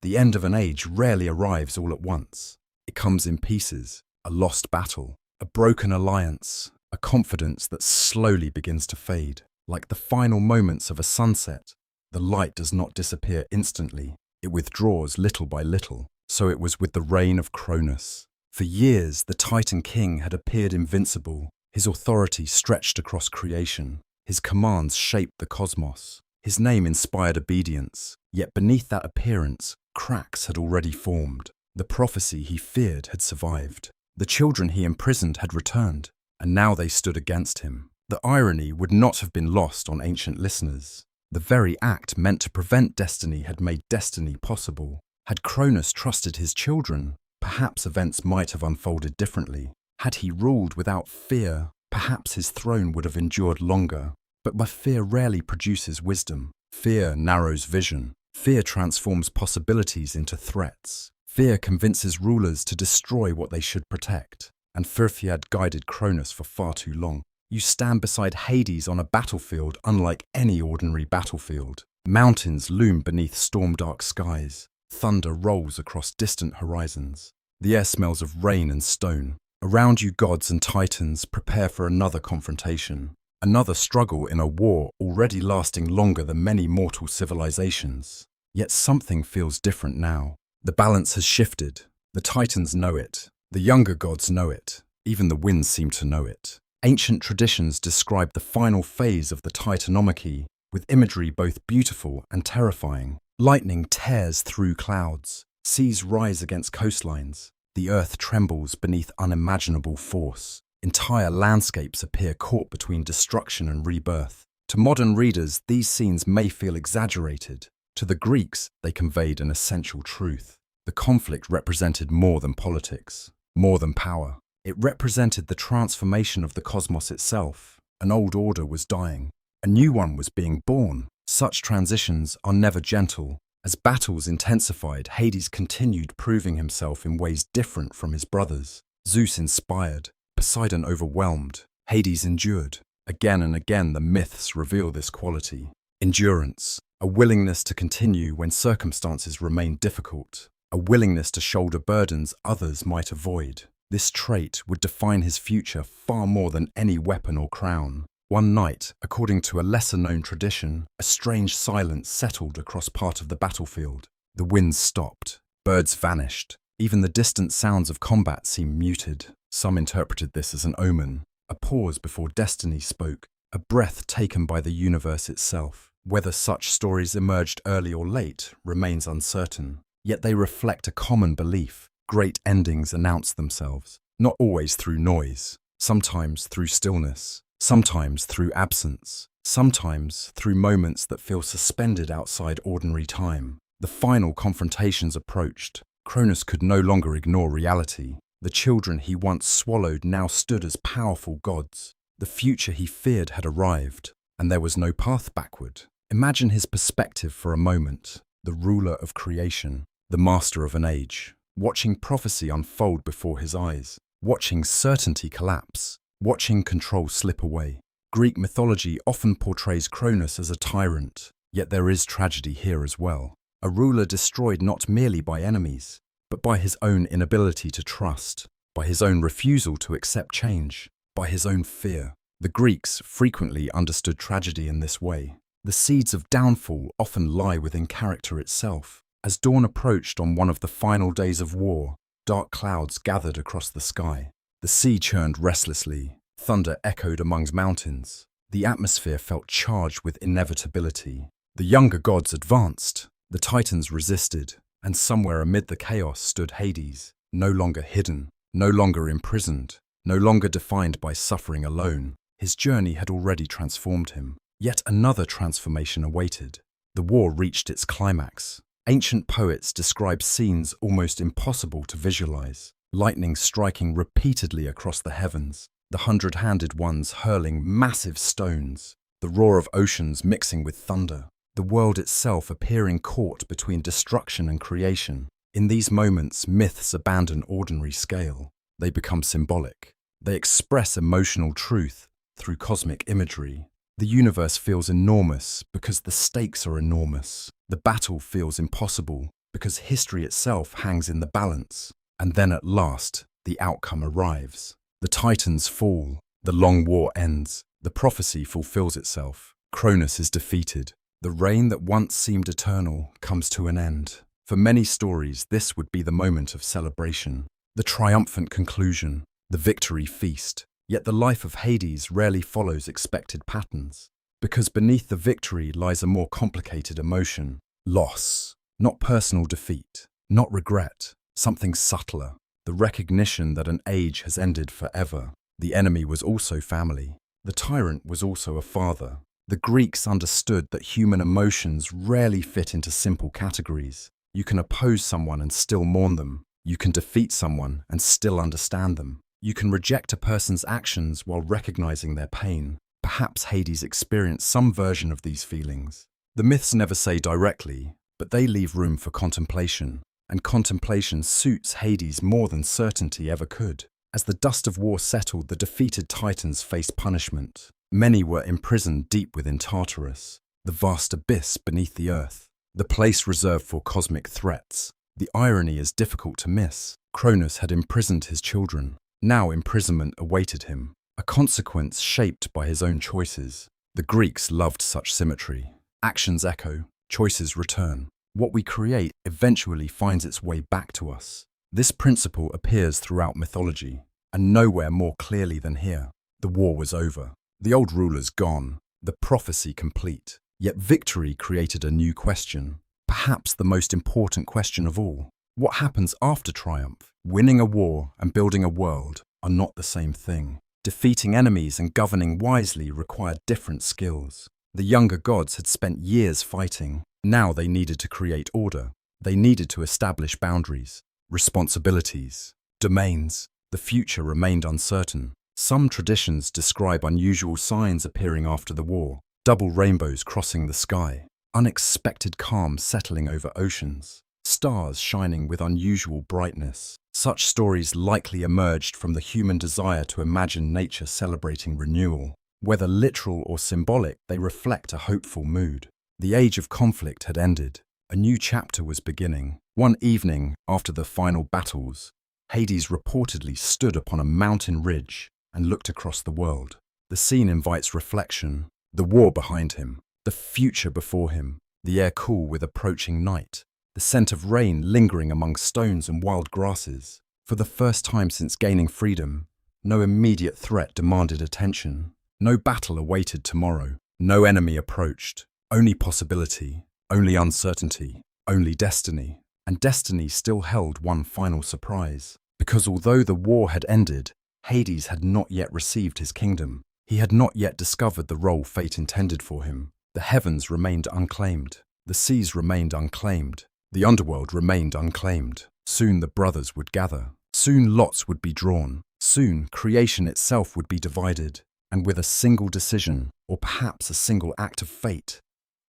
The end of an age rarely arrives all at once. It comes in pieces, a lost battle, a broken alliance, a confidence that slowly begins to fade. Like the final moments of a sunset, the light does not disappear instantly. It withdraws little by little. So it was with the reign of Cronus. For years, the Titan king had appeared invincible. His authority stretched across creation. His commands shaped the cosmos. His name inspired obedience. Yet beneath that appearance, cracks had already formed. The prophecy he feared had survived. The children he imprisoned had returned, and now they stood against him. The irony would not have been lost on ancient listeners. The very act meant to prevent destiny had made destiny possible. Had Cronus trusted his children, perhaps events might have unfolded differently. Had he ruled without fear, perhaps his throne would have endured longer. But fear rarely produces wisdom. Fear narrows vision. Fear transforms possibilities into threats. Fear convinces rulers to destroy what they should protect. And fear had guided Cronus for far too long. You stand beside Hades on a battlefield unlike any ordinary battlefield. Mountains loom beneath storm-dark skies. Thunder rolls across distant horizons. The air smells of rain and stone. Around you, gods and titans prepare for another confrontation. Another struggle in a war already lasting longer than many mortal civilizations. Yet something feels different now. The balance has shifted. The titans know it. The younger gods know it. Even the winds seem to know it. Ancient traditions describe the final phase of the Titanomachy with imagery both beautiful and terrifying. Lightning tears through clouds. Seas rise against coastlines. The earth trembles beneath unimaginable force. Entire landscapes appear caught between destruction and rebirth. To modern readers, these scenes may feel exaggerated. To the Greeks, they conveyed an essential truth. The conflict represented more than politics, more than power. It represented the transformation of the cosmos itself. An old order was dying. A new one was being born. Such transitions are never gentle. As battles intensified, Hades continued proving himself in ways different from his brothers. Zeus inspired, Poseidon overwhelmed, Hades endured. Again and again the myths reveal this quality. Endurance, a willingness to continue when circumstances remain difficult, a willingness to shoulder burdens others might avoid. This trait would define his future far more than any weapon or crown. One night, according to a lesser-known tradition, a strange silence settled across part of the battlefield. The winds stopped, birds vanished, even the distant sounds of combat seemed muted. Some interpreted this as an omen, a pause before destiny spoke, a breath taken by the universe itself. Whether such stories emerged early or late remains uncertain, yet they reflect a common belief. Great endings announce themselves, not always through noise, sometimes through stillness, sometimes through absence, sometimes through moments that feel suspended outside ordinary time. The final confrontations approached. Cronus could no longer ignore reality. The children he once swallowed now stood as powerful gods. The future he feared had arrived, and there was no path backward. Imagine his perspective for a moment, the ruler of creation, the master of an age, watching prophecy unfold before his eyes, watching certainty collapse, watching control slip away. Greek mythology often portrays Cronus as a tyrant, yet there is tragedy here as well. A ruler destroyed not merely by enemies, but by his own inability to trust, by his own refusal to accept change, by his own fear. The Greeks frequently understood tragedy in this way. The seeds of downfall often lie within character itself. As dawn approached on one of the final days of war, dark clouds gathered across the sky. The sea churned restlessly, thunder echoed amongst mountains. The atmosphere felt charged with inevitability. The younger gods advanced, the Titans resisted, and somewhere amid the chaos stood Hades, no longer hidden, no longer imprisoned, no longer defined by suffering alone. His journey had already transformed him. Yet another transformation awaited. The war reached its climax. Ancient poets describe scenes almost impossible to visualize. Lightning striking repeatedly across the heavens, the hundred-handed ones hurling massive stones, the roar of oceans mixing with thunder, the world itself appearing caught between destruction and creation. In these moments, myths abandon ordinary scale. They become symbolic. They express emotional truth through cosmic imagery. The universe feels enormous because the stakes are enormous. The battle feels impossible because history itself hangs in the balance. And then at last, the outcome arrives. The Titans fall. The long war ends. The prophecy fulfills itself. Cronus is defeated. The reign that once seemed eternal comes to an end. For many stories, this would be the moment of celebration, the triumphant conclusion, the victory feast. Yet the life of Hades rarely follows expected patterns, because beneath the victory lies a more complicated emotion. Loss, not personal defeat, not regret, something subtler, the recognition that an age has ended forever. The enemy was also family. The tyrant was also a father. The Greeks understood that human emotions rarely fit into simple categories. You can oppose someone and still mourn them. You can defeat someone and still understand them. You can reject a person's actions while recognizing their pain. Perhaps Hades experienced some version of these feelings. The myths never say directly, but they leave room for contemplation. And contemplation suits Hades more than certainty ever could. As the dust of war settled, the defeated Titans faced punishment. Many were imprisoned deep within Tartarus, the vast abyss beneath the earth, the place reserved for cosmic threats. The irony is difficult to miss. Cronus had imprisoned his children. Now imprisonment awaited him, a consequence shaped by his own choices. The Greeks loved such symmetry. Actions echo, choices return. What we create eventually finds its way back to us. This principle appears throughout mythology, and nowhere more clearly than here. The war was over. The old rulers gone, the prophecy complete. Yet victory created a new question, perhaps the most important question of all. What happens after triumph? Winning a war and building a world are not the same thing. Defeating enemies and governing wisely required different skills. The younger gods had spent years fighting. Now they needed to create order. They needed to establish boundaries, responsibilities, domains. The future remained uncertain. Some traditions describe unusual signs appearing after the war, double rainbows crossing the sky, unexpected calm settling over oceans, stars shining with unusual brightness. Such stories likely emerged from the human desire to imagine nature celebrating renewal. Whether literal or symbolic, they reflect a hopeful mood. The age of conflict had ended. A new chapter was beginning. One evening, after the final battles, Hades reportedly stood upon a mountain ridge and looked across the world. The scene invites reflection. The war behind him, the future before him, the air cool with approaching night, the scent of rain lingering among stones and wild grasses. For the first time since gaining freedom, no immediate threat demanded attention. No battle awaited tomorrow. No enemy approached. Only possibility, only uncertainty, only destiny. And destiny still held one final surprise. Because although the war had ended, Hades had not yet received his kingdom. He had not yet discovered the role fate intended for him. The heavens remained unclaimed. The seas remained unclaimed. The underworld remained unclaimed. Soon the brothers would gather. Soon lots would be drawn. Soon creation itself would be divided. And with a single decision, or perhaps a single act of fate,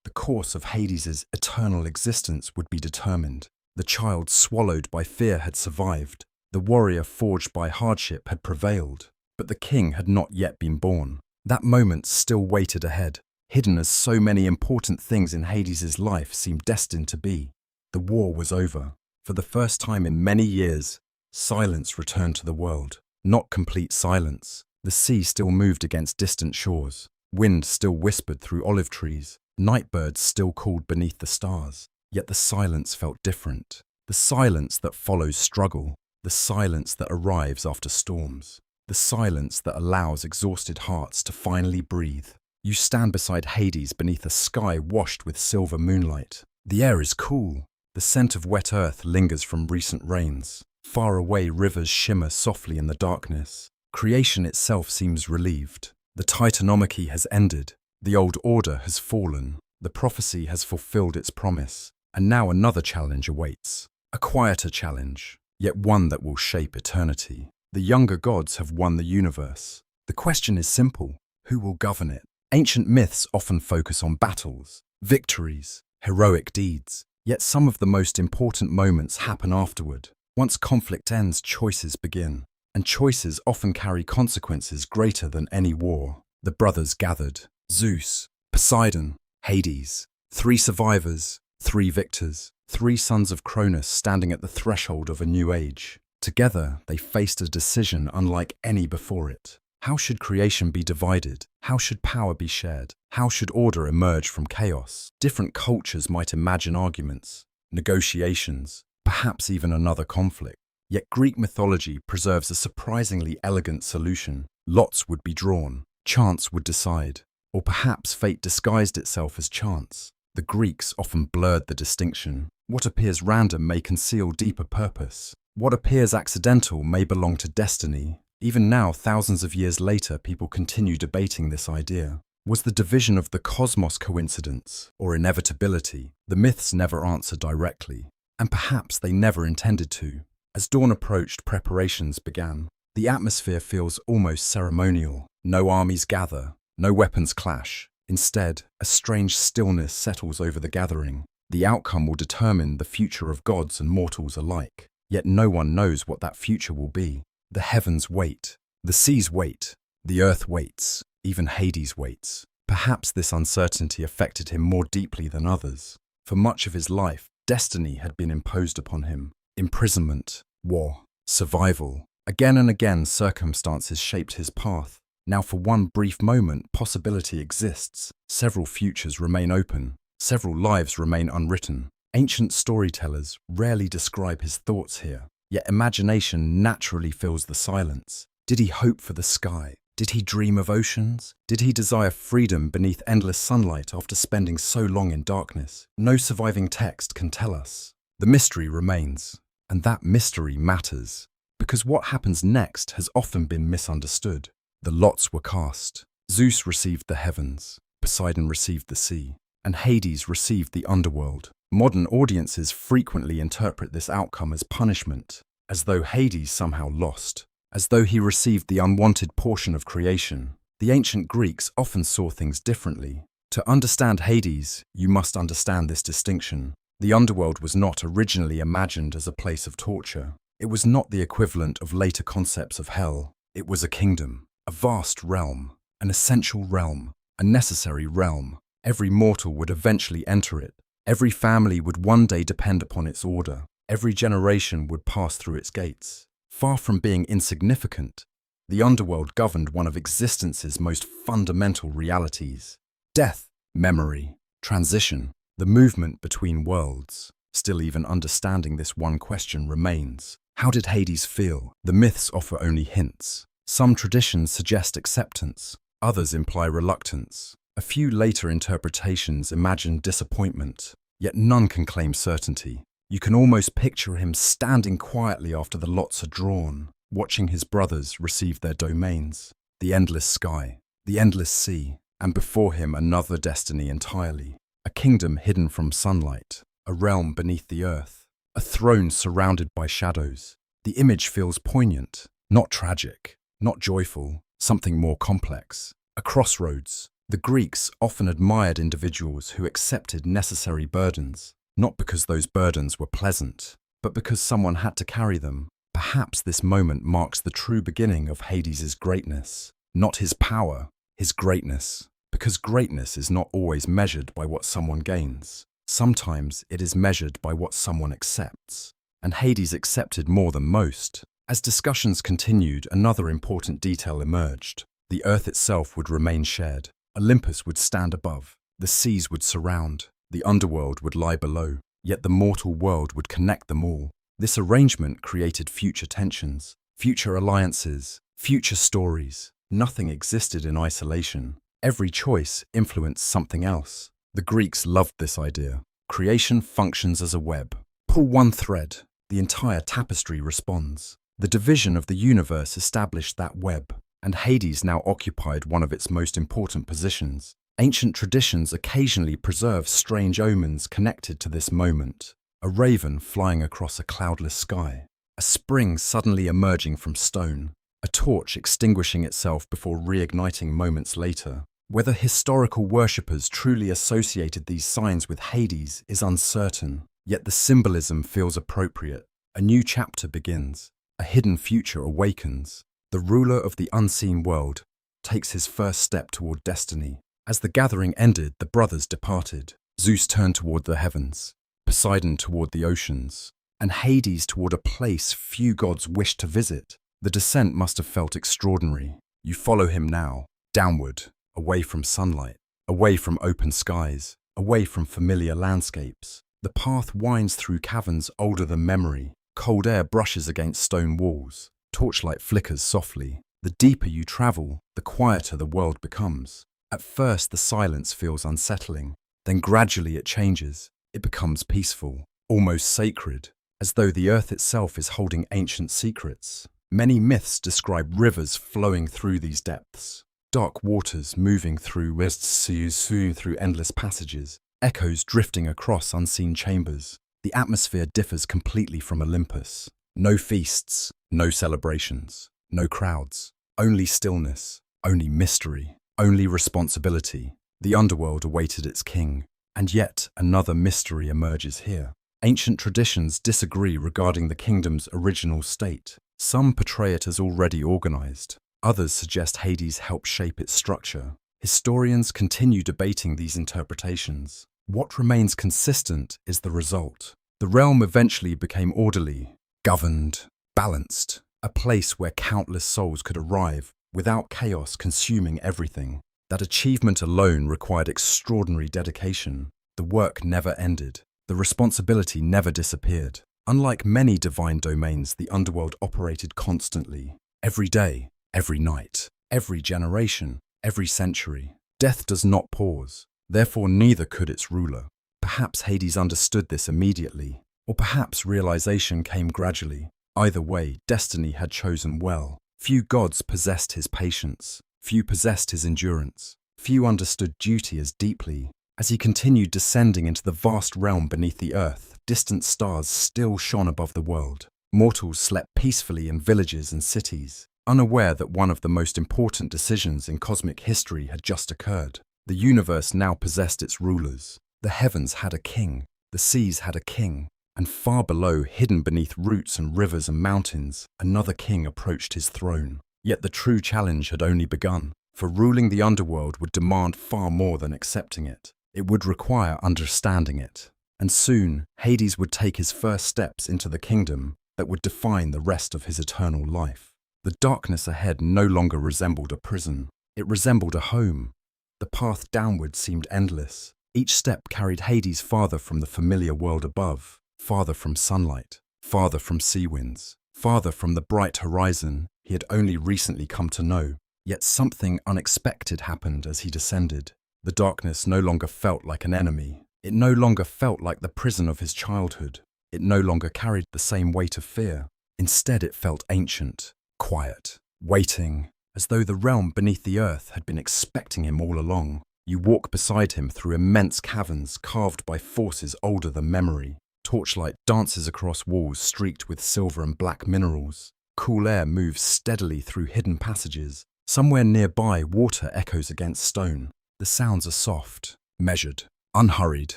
the course of Hades's eternal existence would be determined. The child swallowed by fear had survived. The warrior forged by hardship had prevailed. But the king had not yet been born. That moment still waited ahead, hidden as so many important things in Hades's life seemed destined to be. The war was over. For the first time in many years, silence returned to the world. Not complete silence. The sea still moved against distant shores. Wind still whispered through olive trees. Night birds still called beneath the stars. Yet the silence felt different. The silence that follows struggle. The silence that arrives after storms. The silence that allows exhausted hearts to finally breathe. You stand beside Hades beneath a sky washed with silver moonlight. The air is cool. The scent of wet earth lingers from recent rains. Far away rivers shimmer softly in the darkness. Creation itself seems relieved. The Titanomachy has ended. The old order has fallen. The prophecy has fulfilled its promise. And now another challenge awaits. A quieter challenge, yet one that will shape eternity. The younger gods have won the universe. The question is simple: who will govern it? Ancient myths often focus on battles, victories, heroic deeds. Yet some of the most important moments happen afterward. Once conflict ends, choices begin. And choices often carry consequences greater than any war. The brothers gathered. Zeus, Poseidon, Hades. 3 survivors, 3 victors. 3 sons of Cronus standing at the threshold of a new age. Together, they faced a decision unlike any before it. How should creation be divided? How should power be shared? How should order emerge from chaos? Different cultures might imagine arguments, negotiations, perhaps even another conflict. Yet Greek mythology preserves a surprisingly elegant solution. Lots would be drawn, chance would decide, or perhaps fate disguised itself as chance. The Greeks often blurred the distinction. What appears random may conceal deeper purpose. What appears accidental may belong to destiny. Even now, thousands of years later, people continue debating this idea. Was the division of the cosmos coincidence or inevitability? The myths never answer directly, and perhaps they never intended to. As dawn approached, preparations began. The atmosphere feels almost ceremonial. No armies gather, no weapons clash. Instead, a strange stillness settles over the gathering. The outcome will determine the future of gods and mortals alike. Yet no one knows what that future will be. The heavens wait. The seas wait. The earth waits. Even Hades waits. Perhaps this uncertainty affected him more deeply than others. For much of his life, destiny had been imposed upon him. Imprisonment, war, survival. Again and again, circumstances shaped his path. Now for one brief moment, possibility exists. Several futures remain open. Several lives remain unwritten. Ancient storytellers rarely describe his thoughts here, yet imagination naturally fills the silence. Did he hope for the sky? Did he dream of oceans? Did he desire freedom beneath endless sunlight after spending so long in darkness? No surviving text can tell us. The mystery remains, and that mystery matters, because what happens next has often been misunderstood. The lots were cast. Zeus received the heavens, Poseidon received the sea, and Hades received the underworld. Modern audiences frequently interpret this outcome as punishment, as though Hades somehow lost, as though he received the unwanted portion of creation. The ancient Greeks often saw things differently. To understand Hades, you must understand this distinction. The underworld was not originally imagined as a place of torture. It was not the equivalent of later concepts of hell. It was a kingdom, a vast realm, an essential realm, a necessary realm. Every mortal would eventually enter it. Every family would one day depend upon its order. Every generation would pass through its gates. Far from being insignificant, the underworld governed one of existence's most fundamental realities: death, memory, transition, the movement between worlds. Still, even understanding this one question remains: How did Hades feel? The myths offer only hints. Some traditions suggest acceptance, others imply reluctance. A few later interpretations imagine disappointment, yet none can claim certainty. You can almost picture him standing quietly after the lots are drawn, watching his brothers receive their domains. The endless sky, the endless sea, and before him another destiny entirely. A kingdom hidden from sunlight, a realm beneath the earth, a throne surrounded by shadows. The image feels poignant, not tragic, not joyful, something more complex. A crossroads. The Greeks often admired individuals who accepted necessary burdens, not because those burdens were pleasant, but because someone had to carry them. Perhaps this moment marks the true beginning of Hades's greatness, not his power, his greatness. Because greatness is not always measured by what someone gains. Sometimes it is measured by what someone accepts. And Hades accepted more than most. As discussions continued, another important detail emerged. The earth itself would remain shared. Olympus would stand above. The seas would surround. The underworld would lie below. Yet the mortal world would connect them all. This arrangement created future tensions, future alliances, future stories. Nothing existed in isolation. Every choice influenced something else. The Greeks loved this idea. Creation functions as a web. Pull one thread, the entire tapestry responds. The division of the universe established that web, and Hades now occupied one of its most important positions. Ancient traditions occasionally preserve strange omens connected to this moment. A raven flying across a cloudless sky, a spring suddenly emerging from stone, a torch extinguishing itself before reigniting moments later. Whether historical worshippers truly associated these signs with Hades is uncertain, yet the symbolism feels appropriate. A new chapter begins. A hidden future awakens. The ruler of the unseen world takes his first step toward destiny. As the gathering ended, the brothers departed. Zeus turned toward the heavens, Poseidon toward the oceans, and Hades toward a place few gods wished to visit. The descent must have felt extraordinary. You follow him now, downward, away from sunlight, away from open skies, away from familiar landscapes. The path winds through caverns older than memory. Cold air brushes against stone walls. Torchlight flickers softly. The deeper you travel, the quieter the world becomes. At first, the silence feels unsettling. Then gradually it changes. It becomes peaceful, almost sacred, as though the earth itself is holding ancient secrets. Many myths describe rivers flowing through these depths. Dark waters moving through through endless passages, echoes drifting across unseen chambers. The atmosphere differs completely from Olympus. No feasts, no celebrations, no crowds, only stillness, only mystery, only responsibility. The underworld awaited its king, and yet another mystery emerges here. Ancient traditions disagree regarding the kingdom's original state. Some portray it as already organized. Others suggest Hades helped shape its structure. Historians continue debating these interpretations. What remains consistent is the result. The realm eventually became orderly, governed, balanced, a place where countless souls could arrive without chaos consuming everything. That achievement alone required extraordinary dedication. The work never ended. The responsibility never disappeared. Unlike many divine domains, the underworld operated constantly, every day, every night, every generation, every century. Death does not pause, therefore neither could its ruler. Perhaps Hades understood this immediately, or perhaps realization came gradually. Either way, destiny had chosen well. Few gods possessed his patience, few possessed his endurance, few understood duty as deeply. As he continued descending into the vast realm beneath the earth, distant stars still shone above the world. Mortals slept peacefully in villages and cities, unaware that one of the most important decisions in cosmic history had just occurred. The universe now possessed its rulers. The heavens had a king, the seas had a king, and far below, hidden beneath roots and rivers and mountains, another king approached his throne. Yet the true challenge had only begun, for ruling the underworld would demand far more than accepting it. It would require understanding it. And soon, Hades would take his first steps into the kingdom that would define the rest of his eternal life. The darkness ahead no longer resembled a prison. It resembled a home. The path downward seemed endless. Each step carried Hades farther from the familiar world above, farther from sunlight, farther from sea winds. farther from the bright horizon he had only recently come to know. Yet something unexpected happened as he descended. The darkness no longer felt like an enemy. It no longer felt like the prison of his childhood. It no longer carried the same weight of fear. Instead, it felt ancient, quiet, waiting, as though the realm beneath the earth had been expecting him all along. You walk beside him through immense caverns carved by forces older than memory. Torchlight dances across walls streaked with silver and black minerals. Cool air moves steadily through hidden passages. Somewhere nearby, water echoes against stone. The sounds are soft, measured, unhurried.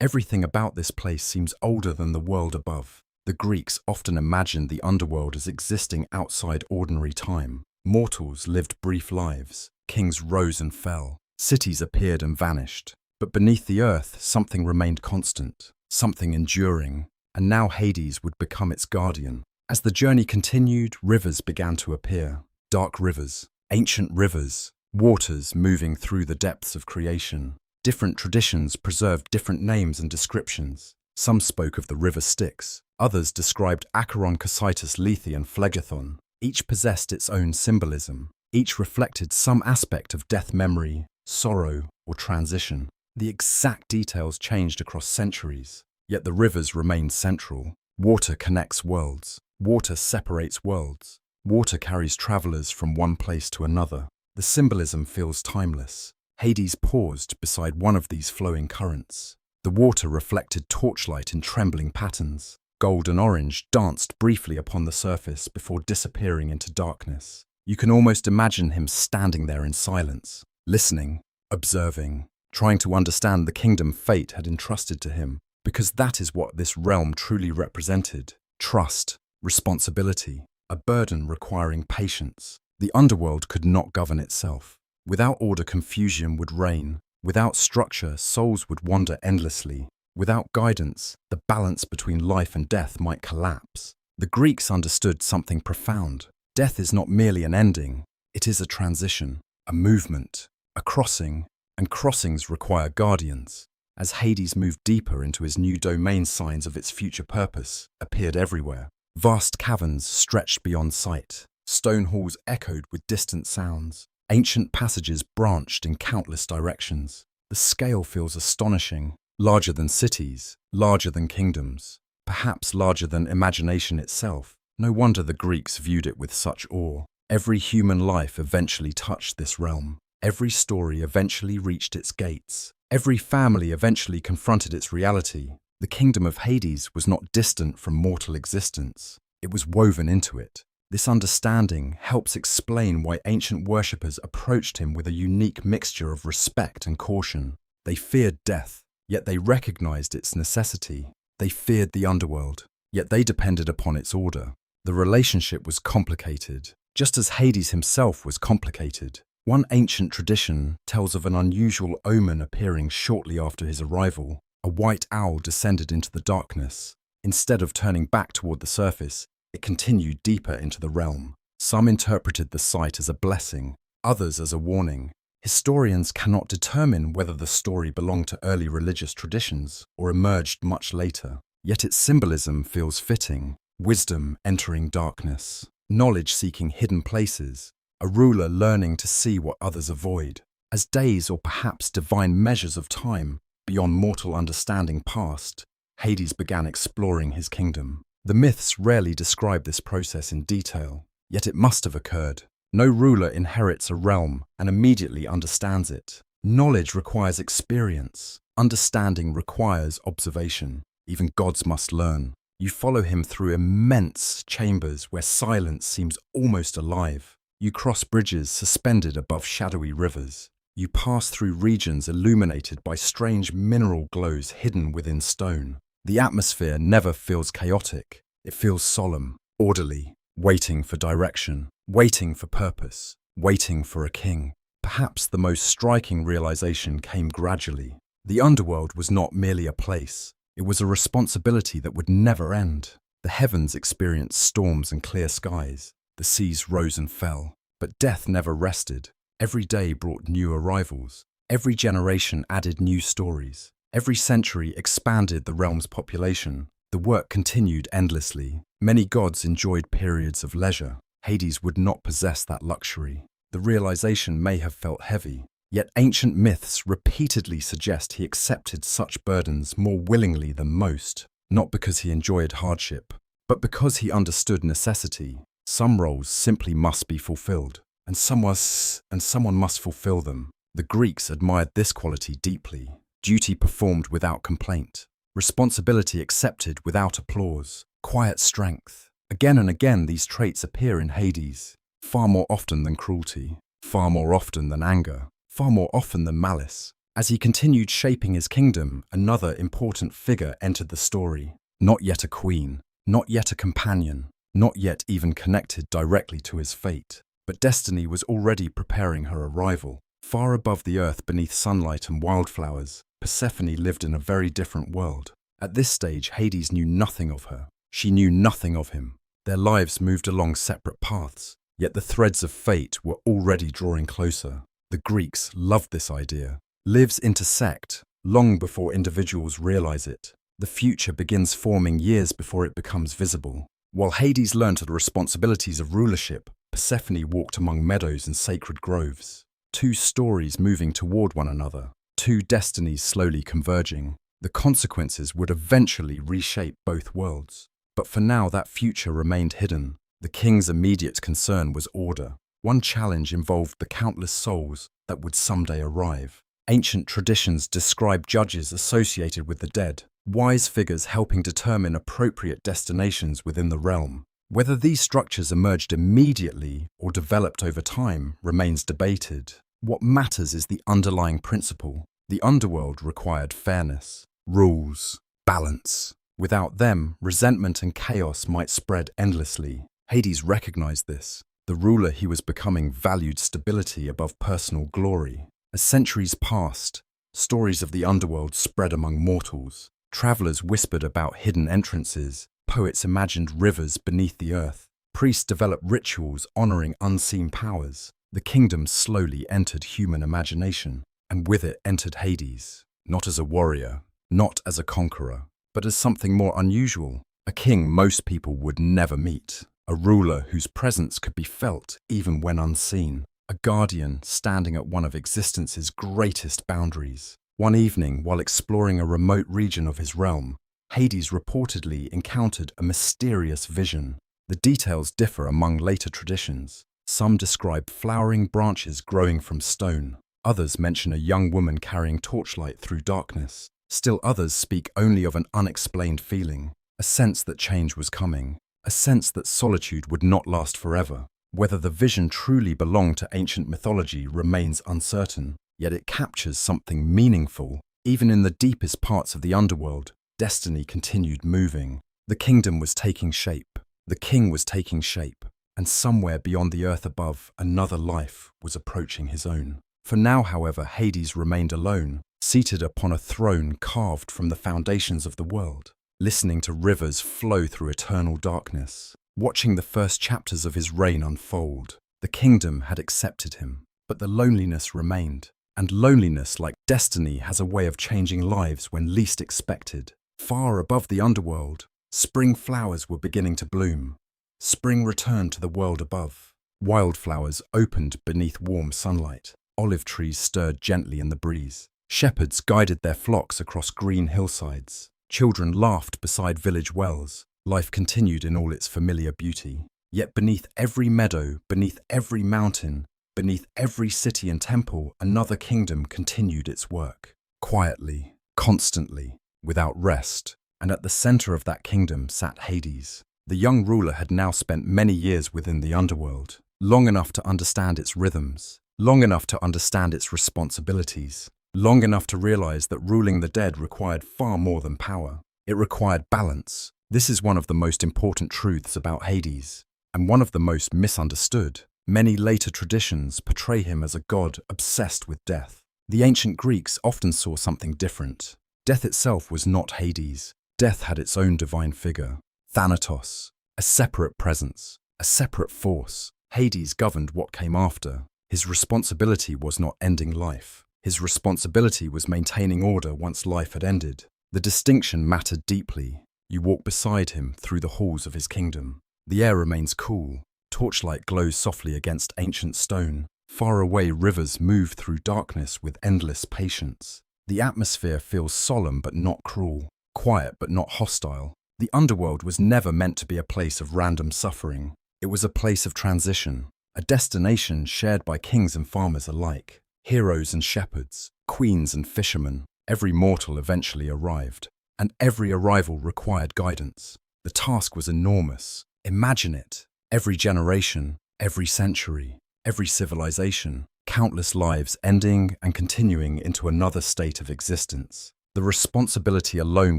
Everything about this place seems older than the world above. The Greeks often imagined the underworld as existing outside ordinary time. Mortals lived brief lives. Kings rose and fell. Cities appeared and vanished. But beneath the earth, something remained constant, something enduring, and now Hades would become its guardian. As the journey continued, rivers began to appear. Dark rivers, ancient rivers, waters moving through the depths of creation. Different traditions preserved different names and descriptions. Some spoke of the river Styx. Others described Acheron, Cocytus, Lethe, and Phlegethon. Each possessed its own symbolism. Each reflected some aspect of death memory, sorrow, or transition. The exact details changed across centuries, yet the rivers remained central. Water connects worlds. Water separates worlds. Water carries travelers from one place to another. The symbolism feels timeless. Hades paused beside one of these flowing currents. The water reflected torchlight in trembling patterns. Gold and orange danced briefly upon the surface before disappearing into darkness. You can almost imagine him standing there in silence, listening, observing, trying to understand the kingdom fate had entrusted to him, because that is what this realm truly represented. Trust, responsibility, a burden requiring patience. The underworld could not govern itself. Without order, confusion would reign. Without structure, souls would wander endlessly. Without guidance, the balance between life and death might collapse. The Greeks understood something profound. Death is not merely an ending, it is a transition, a movement, a crossing, and crossings require guardians. As Hades moved deeper into his new domain, signs of its future purpose appeared everywhere. Vast caverns stretched beyond sight. Stone halls echoed with distant sounds. Ancient passages branched in countless directions. The scale feels astonishing. Larger than cities, larger than kingdoms, perhaps larger than imagination itself. No wonder the Greeks viewed it with such awe. Every human life eventually touched this realm. Every story eventually reached its gates. Every family eventually confronted its reality. The kingdom of Hades was not distant from mortal existence. It was woven into it. This understanding helps explain why ancient worshippers approached him with a unique mixture of respect and caution. They feared death, yet they recognized its necessity. They feared the underworld, yet they depended upon its order. The relationship was complicated, just as Hades himself was complicated. One ancient tradition tells of an unusual omen appearing shortly after his arrival. A white owl descended into the darkness. Instead of turning back toward the surface, it continued deeper into the realm. Some interpreted the sight as a blessing, others as a warning. Historians cannot determine whether the story belonged to early religious traditions or emerged much later. Yet its symbolism feels fitting. Wisdom entering darkness, knowledge seeking hidden places, a ruler learning to see what others avoid. As days or perhaps divine measures of time beyond mortal understanding passed, Hades began exploring his kingdom. The myths rarely describe this process in detail, yet it must have occurred. No ruler inherits a realm and immediately understands it. Knowledge requires experience. Understanding requires observation. Even gods must learn. You follow him through immense chambers where silence seems almost alive. You cross bridges suspended above shadowy rivers. You pass through regions illuminated by strange mineral glows hidden within stone. The atmosphere never feels chaotic. It feels solemn, orderly, waiting for direction, waiting for purpose, waiting for a king. Perhaps the most striking realization came gradually. The underworld was not merely a place. It was a responsibility that would never end. The heavens experienced storms and clear skies. The seas rose and fell. But death never rested. Every day brought new arrivals. Every generation added new stories. Every century expanded the realm's population. The work continued endlessly. Many gods enjoyed periods of leisure. Hades would not possess that luxury. The realization may have felt heavy, yet ancient myths repeatedly suggest he accepted such burdens more willingly than most, not because he enjoyed hardship, but because he understood necessity. Some roles simply must be fulfilled, and someone must fulfill them. The Greeks admired this quality deeply. Duty performed without complaint, responsibility accepted without applause, quiet strength. Again and again these traits appear in Hades, far more often than cruelty, far more often than anger, far more often than malice. As he continued shaping his kingdom, another important figure entered the story. Not yet a queen, not yet a companion, not yet even connected directly to his fate, but destiny was already preparing her arrival. Far above the earth, beneath sunlight and wildflowers, Persephone lived in a very different world. At this stage, Hades knew nothing of her. She knew nothing of him. Their lives moved along separate paths, yet the threads of fate were already drawing closer. The Greeks loved this idea. Lives intersect long before individuals realize it. The future begins forming years before it becomes visible. While Hades learned the responsibilities of rulership, Persephone walked among meadows and sacred groves. Two stories moving toward one another, two destinies slowly converging. The consequences would eventually reshape both worlds. But for now, that future remained hidden. The king's immediate concern was order. One challenge involved the countless souls that would someday arrive. Ancient traditions describe judges associated with the dead, wise figures helping determine appropriate destinations within the realm. Whether these structures emerged immediately or developed over time remains debated. What matters is the underlying principle. The underworld required fairness, rules, balance. Without them, resentment and chaos might spread endlessly. Hades recognized this. The ruler he was becoming valued stability above personal glory. As centuries passed, stories of the underworld spread among mortals. Travelers whispered about hidden entrances. Poets imagined rivers beneath the earth. Priests developed rituals honoring unseen powers. The kingdom slowly entered human imagination, and with it entered Hades. Not as a warrior, not as a conqueror, but as something more unusual. A king most people would never meet. A ruler whose presence could be felt even when unseen. A guardian standing at one of existence's greatest boundaries. One evening, while exploring a remote region of his realm, Hades reportedly encountered a mysterious vision. The details differ among later traditions. Some describe flowering branches growing from stone. Others mention a young woman carrying torchlight through darkness. Still others speak only of an unexplained feeling, a sense that change was coming, a sense that solitude would not last forever. Whether the vision truly belonged to ancient mythology remains uncertain, yet it captures something meaningful. Even in the deepest parts of the underworld, destiny continued moving. The kingdom was taking shape. The king was taking shape. And somewhere beyond the earth above, another life was approaching his own. For now, however, Hades remained alone, seated upon a throne carved from the foundations of the world, listening to rivers flow through eternal darkness, watching the first chapters of his reign unfold. The kingdom had accepted him, but the loneliness remained. And loneliness, like destiny, has a way of changing lives when least expected. Far above the underworld, spring flowers were beginning to bloom. Spring returned to the world above. Wildflowers opened beneath warm sunlight. Olive trees stirred gently in the breeze. Shepherds guided their flocks across green hillsides. Children laughed beside village wells. Life continued in all its familiar beauty. Yet beneath every meadow, beneath every mountain, beneath every city and temple, another kingdom continued its work. Quietly, constantly, without rest. And at the center of that kingdom sat Hades. The young ruler had now spent many years within the underworld, long enough to understand its rhythms, long enough to understand its responsibilities, long enough to realize that ruling the dead required far more than power. It required balance. This is one of the most important truths about Hades, and one of the most misunderstood. Many later traditions portray him as a god obsessed with death. The ancient Greeks often saw something different. Death itself was not Hades. Death had its own divine figure. Thanatos, a separate presence, a separate force. Hades governed what came after. His responsibility was not ending life. His responsibility was maintaining order once life had ended. The distinction mattered deeply. You walk beside him through the halls of his kingdom. The air remains cool. Torchlight glows softly against ancient stone. Far away rivers move through darkness with endless patience. The atmosphere feels solemn but not cruel, quiet but not hostile. The underworld was never meant to be a place of random suffering. It was a place of transition, a destination shared by kings and farmers alike, heroes and shepherds, queens and fishermen. Every mortal eventually arrived, and every arrival required guidance. The task was enormous. Imagine it. Every generation, every century, every civilization, countless lives ending and continuing into another state of existence. The responsibility alone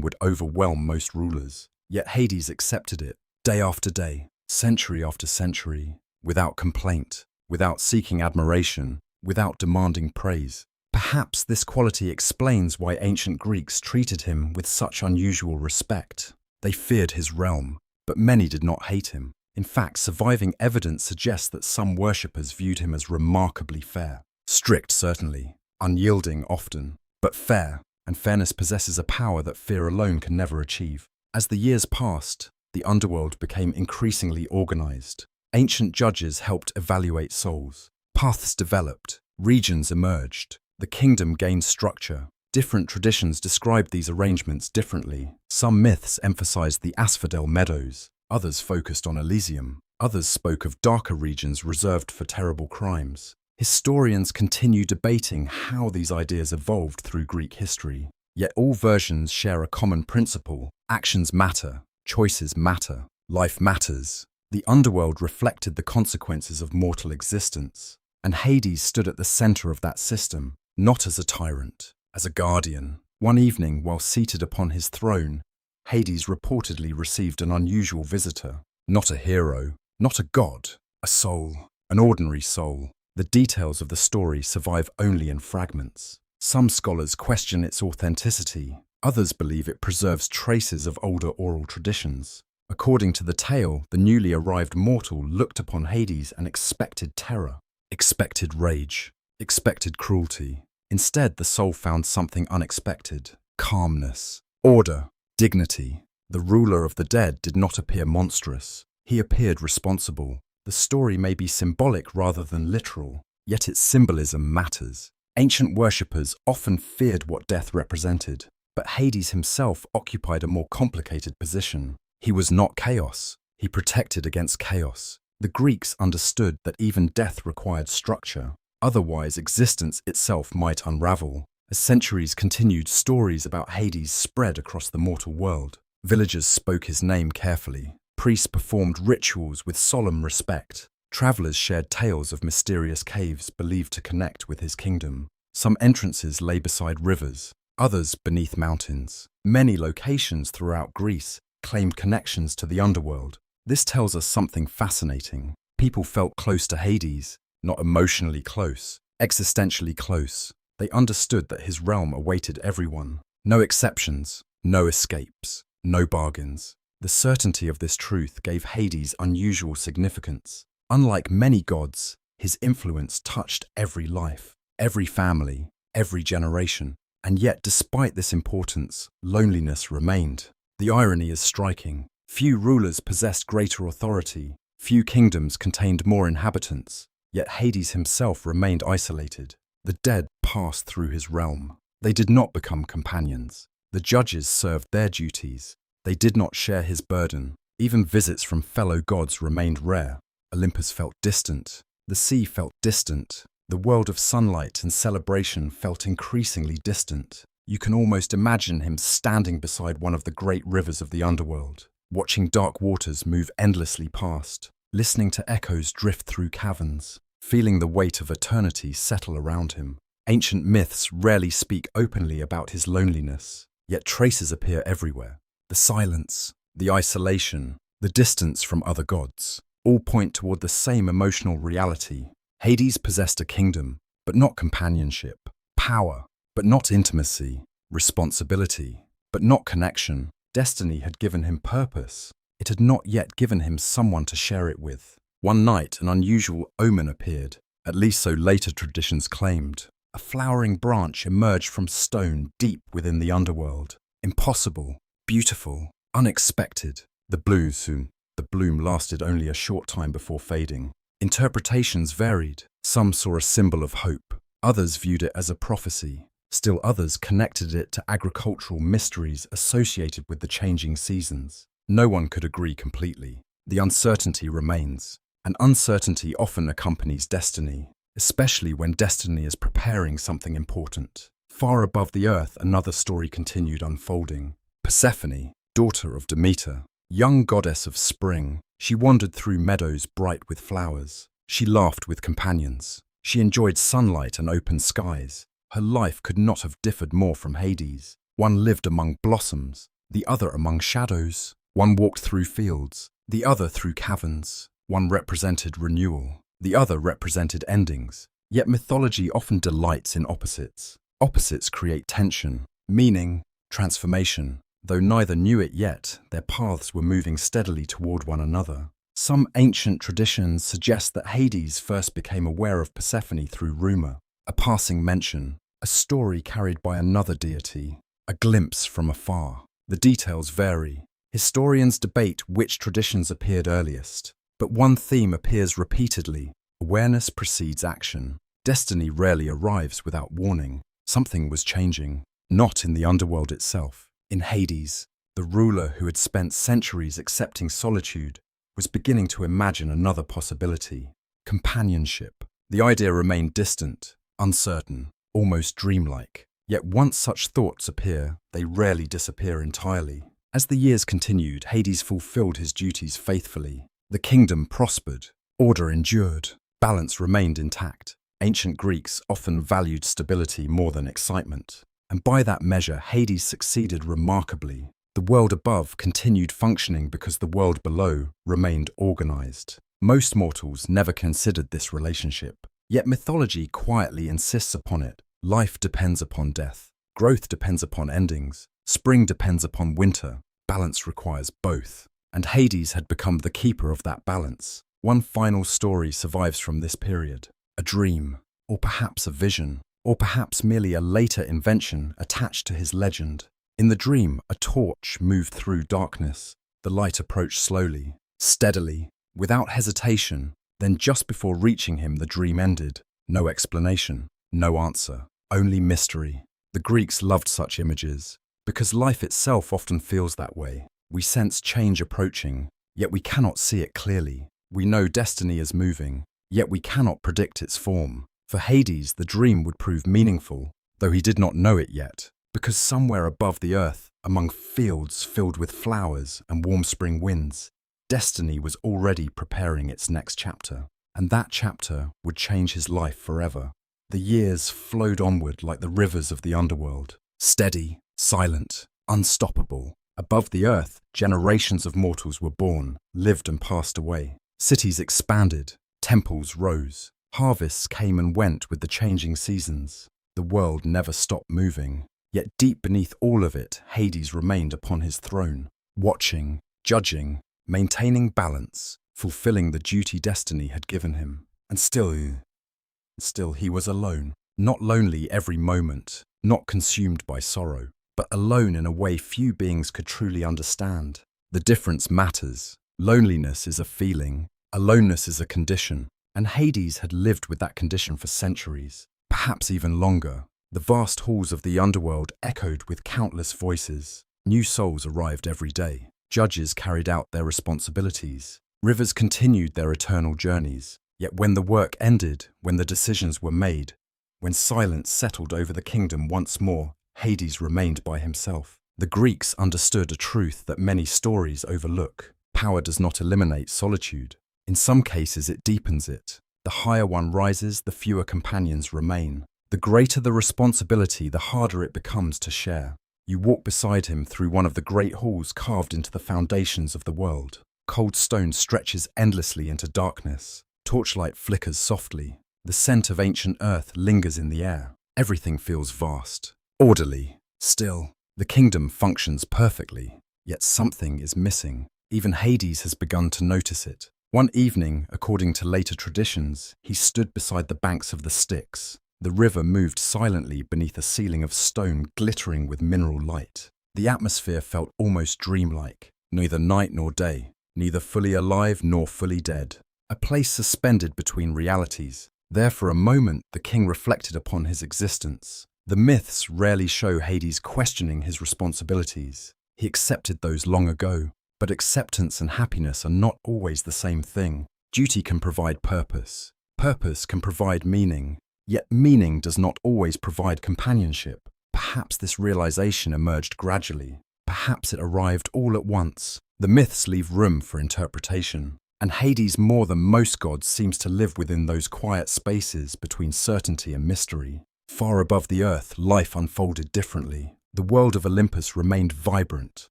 would overwhelm most rulers. Yet Hades accepted it, day after day, century after century, without complaint, without seeking admiration, without demanding praise. Perhaps this quality explains why ancient Greeks treated him with such unusual respect. They feared his realm, but many did not hate him. In fact, surviving evidence suggests that some worshippers viewed him as remarkably fair. Strict, certainly, unyielding often, but fair, and fairness possesses a power that fear alone can never achieve. As the years passed, the underworld became increasingly organized. Ancient judges helped evaluate souls. Paths developed, regions emerged. The kingdom gained structure. Different traditions described these arrangements differently. Some myths emphasized the asphodel meadows. Others focused on Elysium. Others spoke of darker regions reserved for terrible crimes. Historians continue debating how these ideas evolved through Greek history. Yet all versions share a common principle. Actions matter. Choices matter. Life matters. The underworld reflected the consequences of mortal existence. And Hades stood at the center of that system, not as a tyrant, as a guardian. One evening, while seated upon his throne, Hades reportedly received an unusual visitor. Not a hero, not a god, a soul, an ordinary soul. The details of the story survive only in fragments. Some scholars question its authenticity. Others believe it preserves traces of older oral traditions. According to the tale, the newly arrived mortal looked upon Hades and expected terror, expected rage, expected cruelty. Instead, the soul found something unexpected: calmness, order, dignity. The ruler of the dead did not appear monstrous. He appeared responsible. The story may be symbolic rather than literal, yet its symbolism matters. Ancient worshippers often feared what death represented, but Hades himself occupied a more complicated position. He was not chaos. He protected against chaos. The Greeks understood that even death required structure. Otherwise, existence itself might unravel. As centuries continued, stories about Hades spread across the mortal world. Villagers spoke his name carefully. Priests performed rituals with solemn respect. Travelers shared tales of mysterious caves believed to connect with his kingdom. Some entrances lay beside rivers, others beneath mountains. Many locations throughout Greece claimed connections to the underworld. This tells us something fascinating. People felt close to Hades, not emotionally close, existentially close. They understood that his realm awaited everyone. No exceptions, no escapes, no bargains. The certainty of this truth gave Hades unusual significance. Unlike many gods, his influence touched every life, every family, every generation. And yet, despite this importance, loneliness remained. The irony is striking. Few rulers possessed greater authority. Few kingdoms contained more inhabitants. Yet Hades himself remained isolated. The dead passed through his realm. They did not become companions. The judges served their duties. They did not share his burden. Even visits from fellow gods remained rare. Olympus felt distant. The sea felt distant. The world of sunlight and celebration felt increasingly distant. You can almost imagine him standing beside one of the great rivers of the underworld, watching dark waters move endlessly past, listening to echoes drift through caverns, feeling the weight of eternity settle around him. Ancient myths rarely speak openly about his loneliness, yet traces appear everywhere. The silence, the isolation, the distance from other gods, all point toward the same emotional reality. Hades possessed a kingdom, but not companionship, power, but not intimacy, responsibility, but not connection. Destiny had given him purpose. It had not yet given him someone to share it with. One night, an unusual omen appeared, at least so later traditions claimed. A flowering branch emerged from stone deep within the underworld. Impossible, beautiful, Unexpected. The bloom lasted only a short time before fading. Interpretations varied. Some saw a symbol of hope. Others viewed it as a prophecy. Still others connected it to agricultural mysteries associated with the changing seasons. No one could agree completely. The uncertainty remains. And uncertainty often accompanies destiny, especially when destiny is preparing something important. Far above the earth, another story continued unfolding. Persephone, daughter of Demeter, young goddess of spring, she wandered through meadows bright with flowers. She laughed with companions. She enjoyed sunlight and open skies. Her life could not have differed more from Hades. One lived among blossoms, the other among shadows. One walked through fields, the other through caverns. One represented renewal, the other represented endings. Yet mythology often delights in opposites. Opposites create tension, meaning, transformation. Though neither knew it yet, their paths were moving steadily toward one another. Some ancient traditions suggest that Hades first became aware of Persephone through rumor, a passing mention, a story carried by another deity, a glimpse from afar. The details vary. Historians debate which traditions appeared earliest, but one theme appears repeatedly: awareness precedes action. Destiny rarely arrives without warning. Something was changing, not in the underworld itself. In Hades, the ruler who had spent centuries accepting solitude was beginning to imagine another possibility: companionship. The idea remained distant, uncertain, almost dreamlike. Yet once such thoughts appear, they rarely disappear entirely. As the years continued, Hades fulfilled his duties faithfully. The kingdom prospered, order endured, balance remained intact. Ancient Greeks often valued stability more than excitement, and by that measure Hades succeeded remarkably. The world above continued functioning because the world below remained organized. Most mortals never considered this relationship, yet mythology quietly insists upon it. Life depends upon death, growth depends upon endings, spring depends upon winter. Balance requires both, and Hades had become the keeper of that balance. One final story survives from this period: a dream, or perhaps a vision, or perhaps merely a later invention attached to his legend. In the dream, a torch moved through darkness. The light approached slowly, steadily, without hesitation. Then just before reaching him, the dream ended. No explanation, no answer, only mystery. The Greeks loved such images, because life itself often feels that way. We sense change approaching, yet we cannot see it clearly. We know destiny is moving, yet we cannot predict its form. For Hades, the dream would prove meaningful, though he did not know it yet, because somewhere above the earth, among fields filled with flowers and warm spring winds, destiny was already preparing its next chapter, and that chapter would change his life forever. The years flowed onward like the rivers of the underworld, steady, silent, unstoppable. Above the earth, generations of mortals were born, lived and passed away. Cities expanded, temples rose. Harvests came and went with the changing seasons. The world never stopped moving. Yet deep beneath all of it, Hades remained upon his throne, watching, judging, maintaining balance, fulfilling the duty destiny had given him. And still he was alone, not lonely every moment, not consumed by sorrow, but alone in a way few beings could truly understand. The difference matters. Loneliness is a feeling, aloneness is a condition, and Hades had lived with that condition for centuries, perhaps even longer. The vast halls of the underworld echoed with countless voices. New souls arrived every day. Judges carried out their responsibilities. Rivers continued their eternal journeys. Yet when the work ended, when the decisions were made, when silence settled over the kingdom once more, Hades remained by himself. The Greeks understood a truth that many stories overlook. Power does not eliminate solitude. In some cases, it deepens it. The higher one rises, the fewer companions remain. The greater the responsibility, the harder it becomes to share. You walk beside him through one of the great halls carved into the foundations of the world. Cold stone stretches endlessly into darkness. Torchlight flickers softly. The scent of ancient earth lingers in the air. Everything feels vast, orderly, still. The kingdom functions perfectly, yet something is missing. Even Hades has begun to notice it. One evening, according to later traditions, he stood beside the banks of the Styx. The river moved silently beneath a ceiling of stone glittering with mineral light. The atmosphere felt almost dreamlike, neither night nor day, neither fully alive nor fully dead. A place suspended between realities. There for a moment the king reflected upon his existence. The myths rarely show Hades questioning his responsibilities. He accepted those long ago. But acceptance and happiness are not always the same thing. Duty can provide purpose. Purpose can provide meaning. Yet meaning does not always provide companionship. Perhaps this realization emerged gradually. Perhaps it arrived all at once. The myths leave room for interpretation. And Hades, more than most gods, seems to live within those quiet spaces between certainty and mystery. Far above the earth, life unfolded differently. The world of Olympus remained vibrant.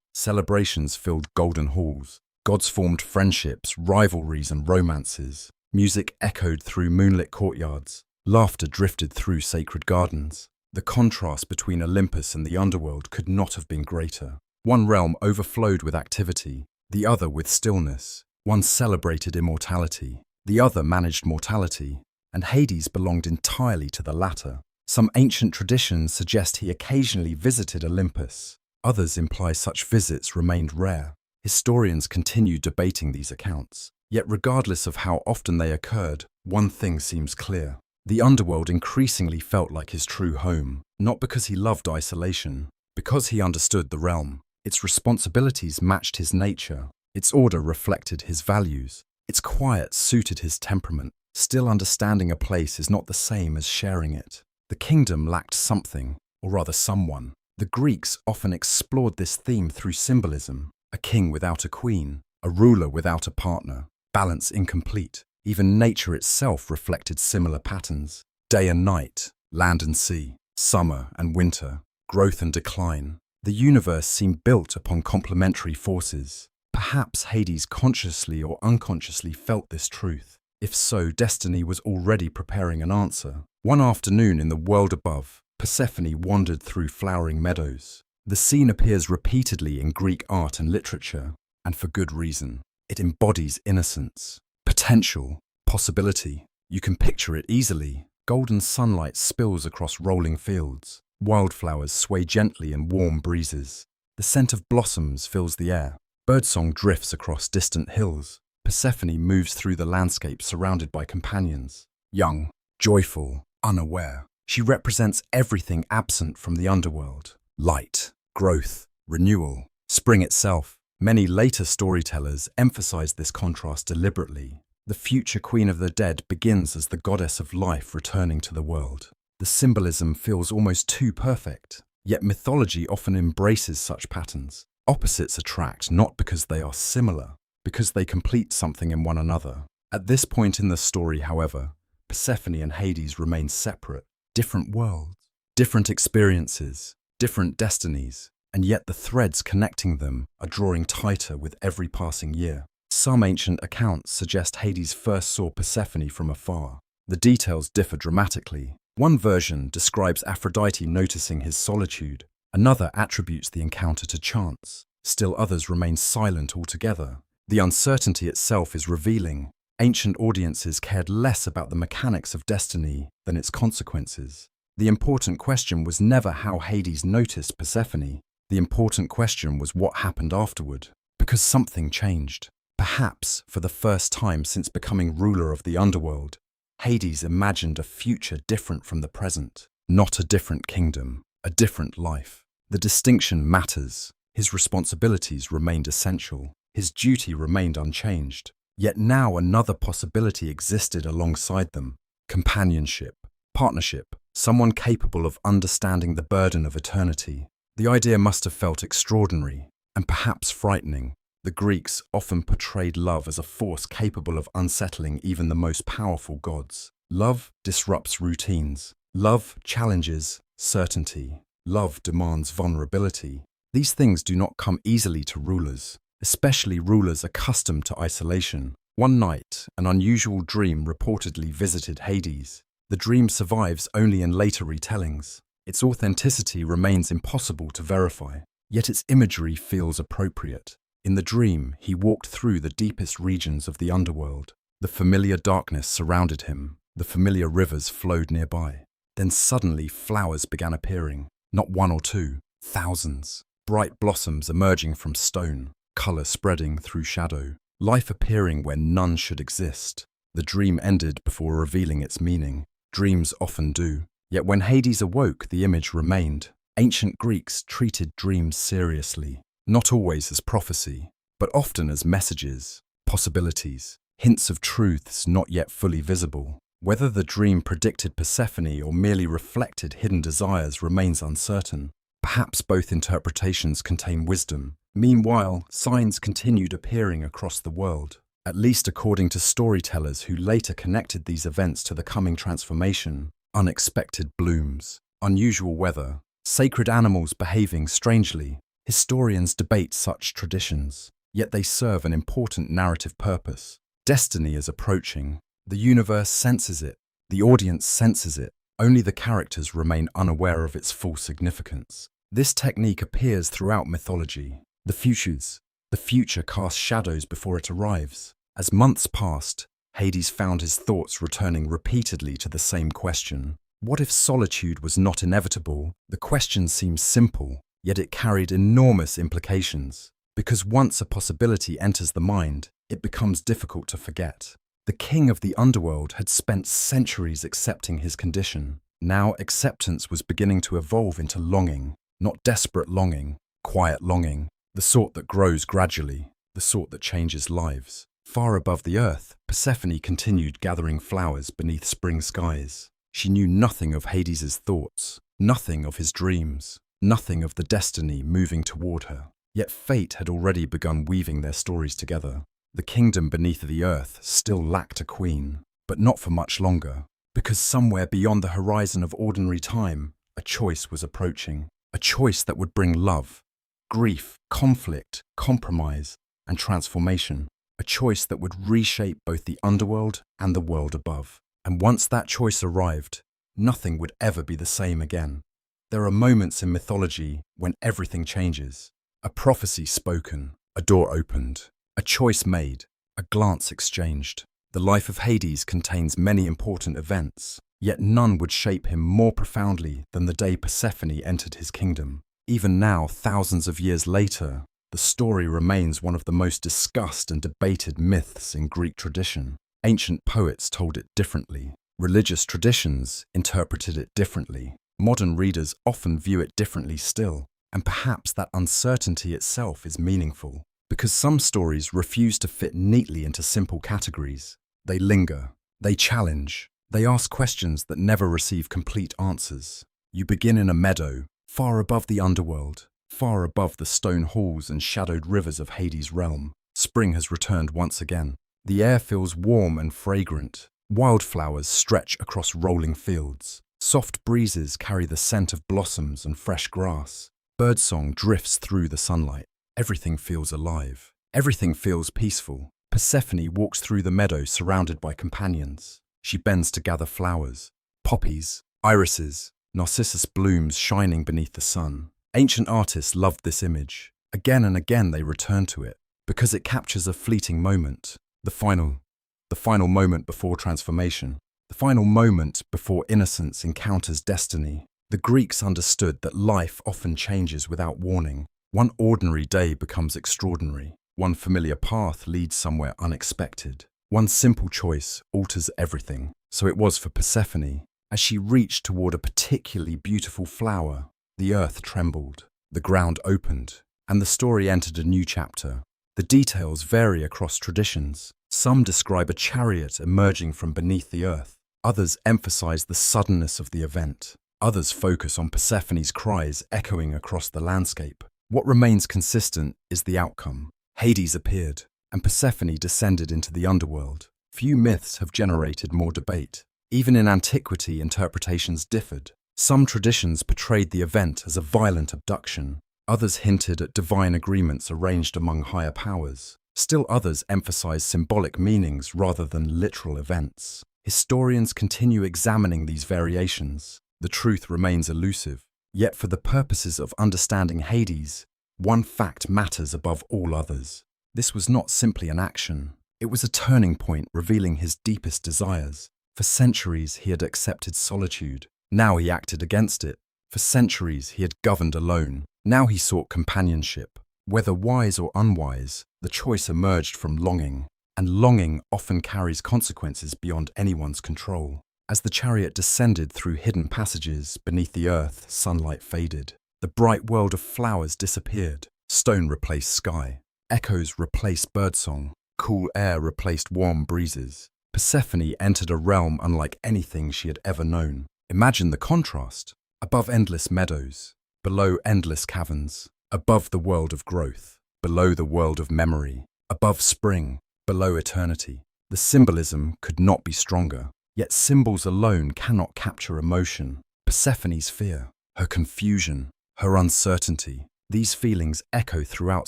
Celebrations filled golden halls. Gods formed friendships, rivalries, and romances. Music echoed through moonlit courtyards. Laughter drifted through sacred gardens. The contrast between Olympus and the underworld could not have been greater. One realm overflowed with activity, the other with stillness. One celebrated immortality, the other managed mortality, and Hades belonged entirely to the latter. Some ancient traditions suggest he occasionally visited Olympus. Others imply such visits remained rare. Historians continue debating these accounts. Yet regardless of how often they occurred, one thing seems clear. The underworld increasingly felt like his true home, not because he loved isolation, because he understood the realm. Its responsibilities matched his nature. Its order reflected his values. Its quiet suited his temperament. Still, understanding a place is not the same as sharing it. The kingdom lacked something, or rather someone. The Greeks often explored this theme through symbolism. A king without a queen, a ruler without a partner, balance incomplete. Even nature itself reflected similar patterns. Day and night, land and sea, summer and winter, growth and decline. The universe seemed built upon complementary forces. Perhaps Hades consciously or unconsciously felt this truth. If so, destiny was already preparing an answer. One afternoon in the world above, Persephone wandered through flowering meadows. The scene appears repeatedly in Greek art and literature, and for good reason. It embodies innocence, potential, possibility. You can picture it easily. Golden sunlight spills across rolling fields. Wildflowers sway gently in warm breezes. The scent of blossoms fills the air. Birdsong drifts across distant hills. Persephone moves through the landscape surrounded by companions. Young, joyful, unaware. She represents everything absent from the underworld. Light, growth, renewal, spring itself. Many later storytellers emphasize this contrast deliberately. The future queen of the dead begins as the goddess of life returning to the world. The symbolism feels almost too perfect. Yet mythology often embraces such patterns. Opposites attract not because they are similar, because they complete something in one another. At this point in the story, however, Persephone and Hades remain separate. Different worlds, different experiences, different destinies, and yet the threads connecting them are drawing tighter with every passing year. Some ancient accounts suggest Hades first saw Persephone from afar. The details differ dramatically. One version describes Aphrodite noticing his solitude. Another attributes the encounter to chance. Still others remain silent altogether. The uncertainty itself is revealing. Ancient audiences cared less about the mechanics of destiny than its consequences. The important question was never how Hades noticed Persephone. The important question was what happened afterward, because something changed. Perhaps, for the first time since becoming ruler of the underworld, Hades imagined a future different from the present. Not a different kingdom, a different life. The distinction matters. His responsibilities remained essential. His duty remained unchanged. Yet now another possibility existed alongside them. Companionship, partnership, someone capable of understanding the burden of eternity. The idea must have felt extraordinary, and perhaps frightening. The Greeks often portrayed love as a force capable of unsettling even the most powerful gods. Love disrupts routines. Love challenges certainty. Love demands vulnerability. These things do not come easily to rulers, especially rulers accustomed to isolation. One night, an unusual dream reportedly visited Hades. The dream survives only in later retellings. Its authenticity remains impossible to verify, yet its imagery feels appropriate. In the dream, he walked through the deepest regions of the underworld. The familiar darkness surrounded him. The familiar rivers flowed nearby. Then suddenly flowers began appearing. Not one or two, thousands. bright blossoms emerging from stone, color spreading through shadow, life appearing where none should exist. The dream ended before revealing its meaning. Dreams often do. Yet when Hades awoke, the image remained. Ancient Greeks treated dreams seriously, not always as prophecy, but often as messages, possibilities, hints of truths not yet fully visible. Whether the dream predicted Persephone or merely reflected hidden desires remains uncertain. Perhaps both interpretations contain wisdom. Meanwhile, signs continued appearing across the world, at least according to storytellers who later connected these events to the coming transformation. Unexpected blooms, unusual weather, sacred animals behaving strangely. Historians debate such traditions, yet they serve an important narrative purpose. Destiny is approaching. The universe senses it. The audience senses it. Only the characters remain unaware of its full significance. This technique appears throughout mythology. The future casts shadows before it arrives. As months passed, Hades found his thoughts returning repeatedly to the same question. What if solitude was not inevitable? The question seems simple, yet it carried enormous implications. Because once a possibility enters the mind, it becomes difficult to forget. The king of the underworld had spent centuries accepting his condition. Now acceptance was beginning to evolve into longing, not desperate longing, quiet longing, the sort that grows gradually, the sort that changes lives. Far above the earth, Persephone continued gathering flowers beneath spring skies. She knew nothing of Hades's thoughts, nothing of his dreams, nothing of the destiny moving toward her. Yet fate had already begun weaving their stories together. The kingdom beneath the earth still lacked a queen, but not for much longer, because somewhere beyond the horizon of ordinary time, a choice was approaching, a choice that would bring love, grief, conflict, compromise, and transformation, a choice that would reshape both the underworld and the world above. And once that choice arrived, nothing would ever be the same again. There are moments in mythology when everything changes. A prophecy spoken, a door opened, a choice made, a glance exchanged. The life of Hades contains many important events, yet none would shape him more profoundly than the day Persephone entered his kingdom. Even now, thousands of years later, the story remains one of the most discussed and debated myths in Greek tradition. Ancient poets told it differently. Religious traditions interpreted it differently. Modern readers often view it differently still, and perhaps that uncertainty itself is meaningful. Because some stories refuse to fit neatly into simple categories. They linger, they challenge, they ask questions that never receive complete answers. You begin in a meadow, far above the underworld, far above the stone halls and shadowed rivers of Hades' realm. Spring has returned once again. The air feels warm and fragrant. Wildflowers stretch across rolling fields. Soft breezes carry the scent of blossoms and fresh grass. Birdsong drifts through the sunlight. Everything feels alive. Everything feels peaceful. Persephone walks through the meadow surrounded by companions. She bends to gather flowers. Poppies, irises, narcissus blooms shining beneath the sun. Ancient artists loved this image. Again and again they return to it, because it captures a fleeting moment. The final moment before transformation. The final moment before innocence encounters destiny. The Greeks understood that life often changes without warning. One ordinary day becomes extraordinary. One familiar path leads somewhere unexpected. One simple choice alters everything. So it was for Persephone. As she reached toward a particularly beautiful flower, the earth trembled, the ground opened, and the story entered a new chapter. The details vary across traditions. Some describe a chariot emerging from beneath the earth. Others emphasize the suddenness of the event. Others focus on Persephone's cries echoing across the landscape. What remains consistent is the outcome. Hades appeared, and Persephone descended into the underworld. Few myths have generated more debate. Even in antiquity, interpretations differed. Some traditions portrayed the event as a violent abduction. Others hinted at divine agreements arranged among higher powers. Still others emphasize symbolic meanings rather than literal events. Historians continue examining these variations. The truth remains elusive. Yet for the purposes of understanding Hades, one fact matters above all others. This was not simply an action. It was a turning point revealing his deepest desires. For centuries he had accepted solitude. Now he acted against it. For centuries he had governed alone. Now he sought companionship. Whether wise or unwise, the choice emerged from longing, and longing often carries consequences beyond anyone's control. As the chariot descended through hidden passages beneath the earth, sunlight faded. The bright world of flowers disappeared. Stone replaced sky. Echoes replaced birdsong. Cool air replaced warm breezes. Persephone entered a realm unlike anything she had ever known. Imagine the contrast. Above endless meadows, below endless caverns, above the world of growth, below the world of memory, above spring, below eternity. The symbolism could not be stronger, yet symbols alone cannot capture emotion. Persephone's fear, her confusion, her uncertainty, these feelings echo throughout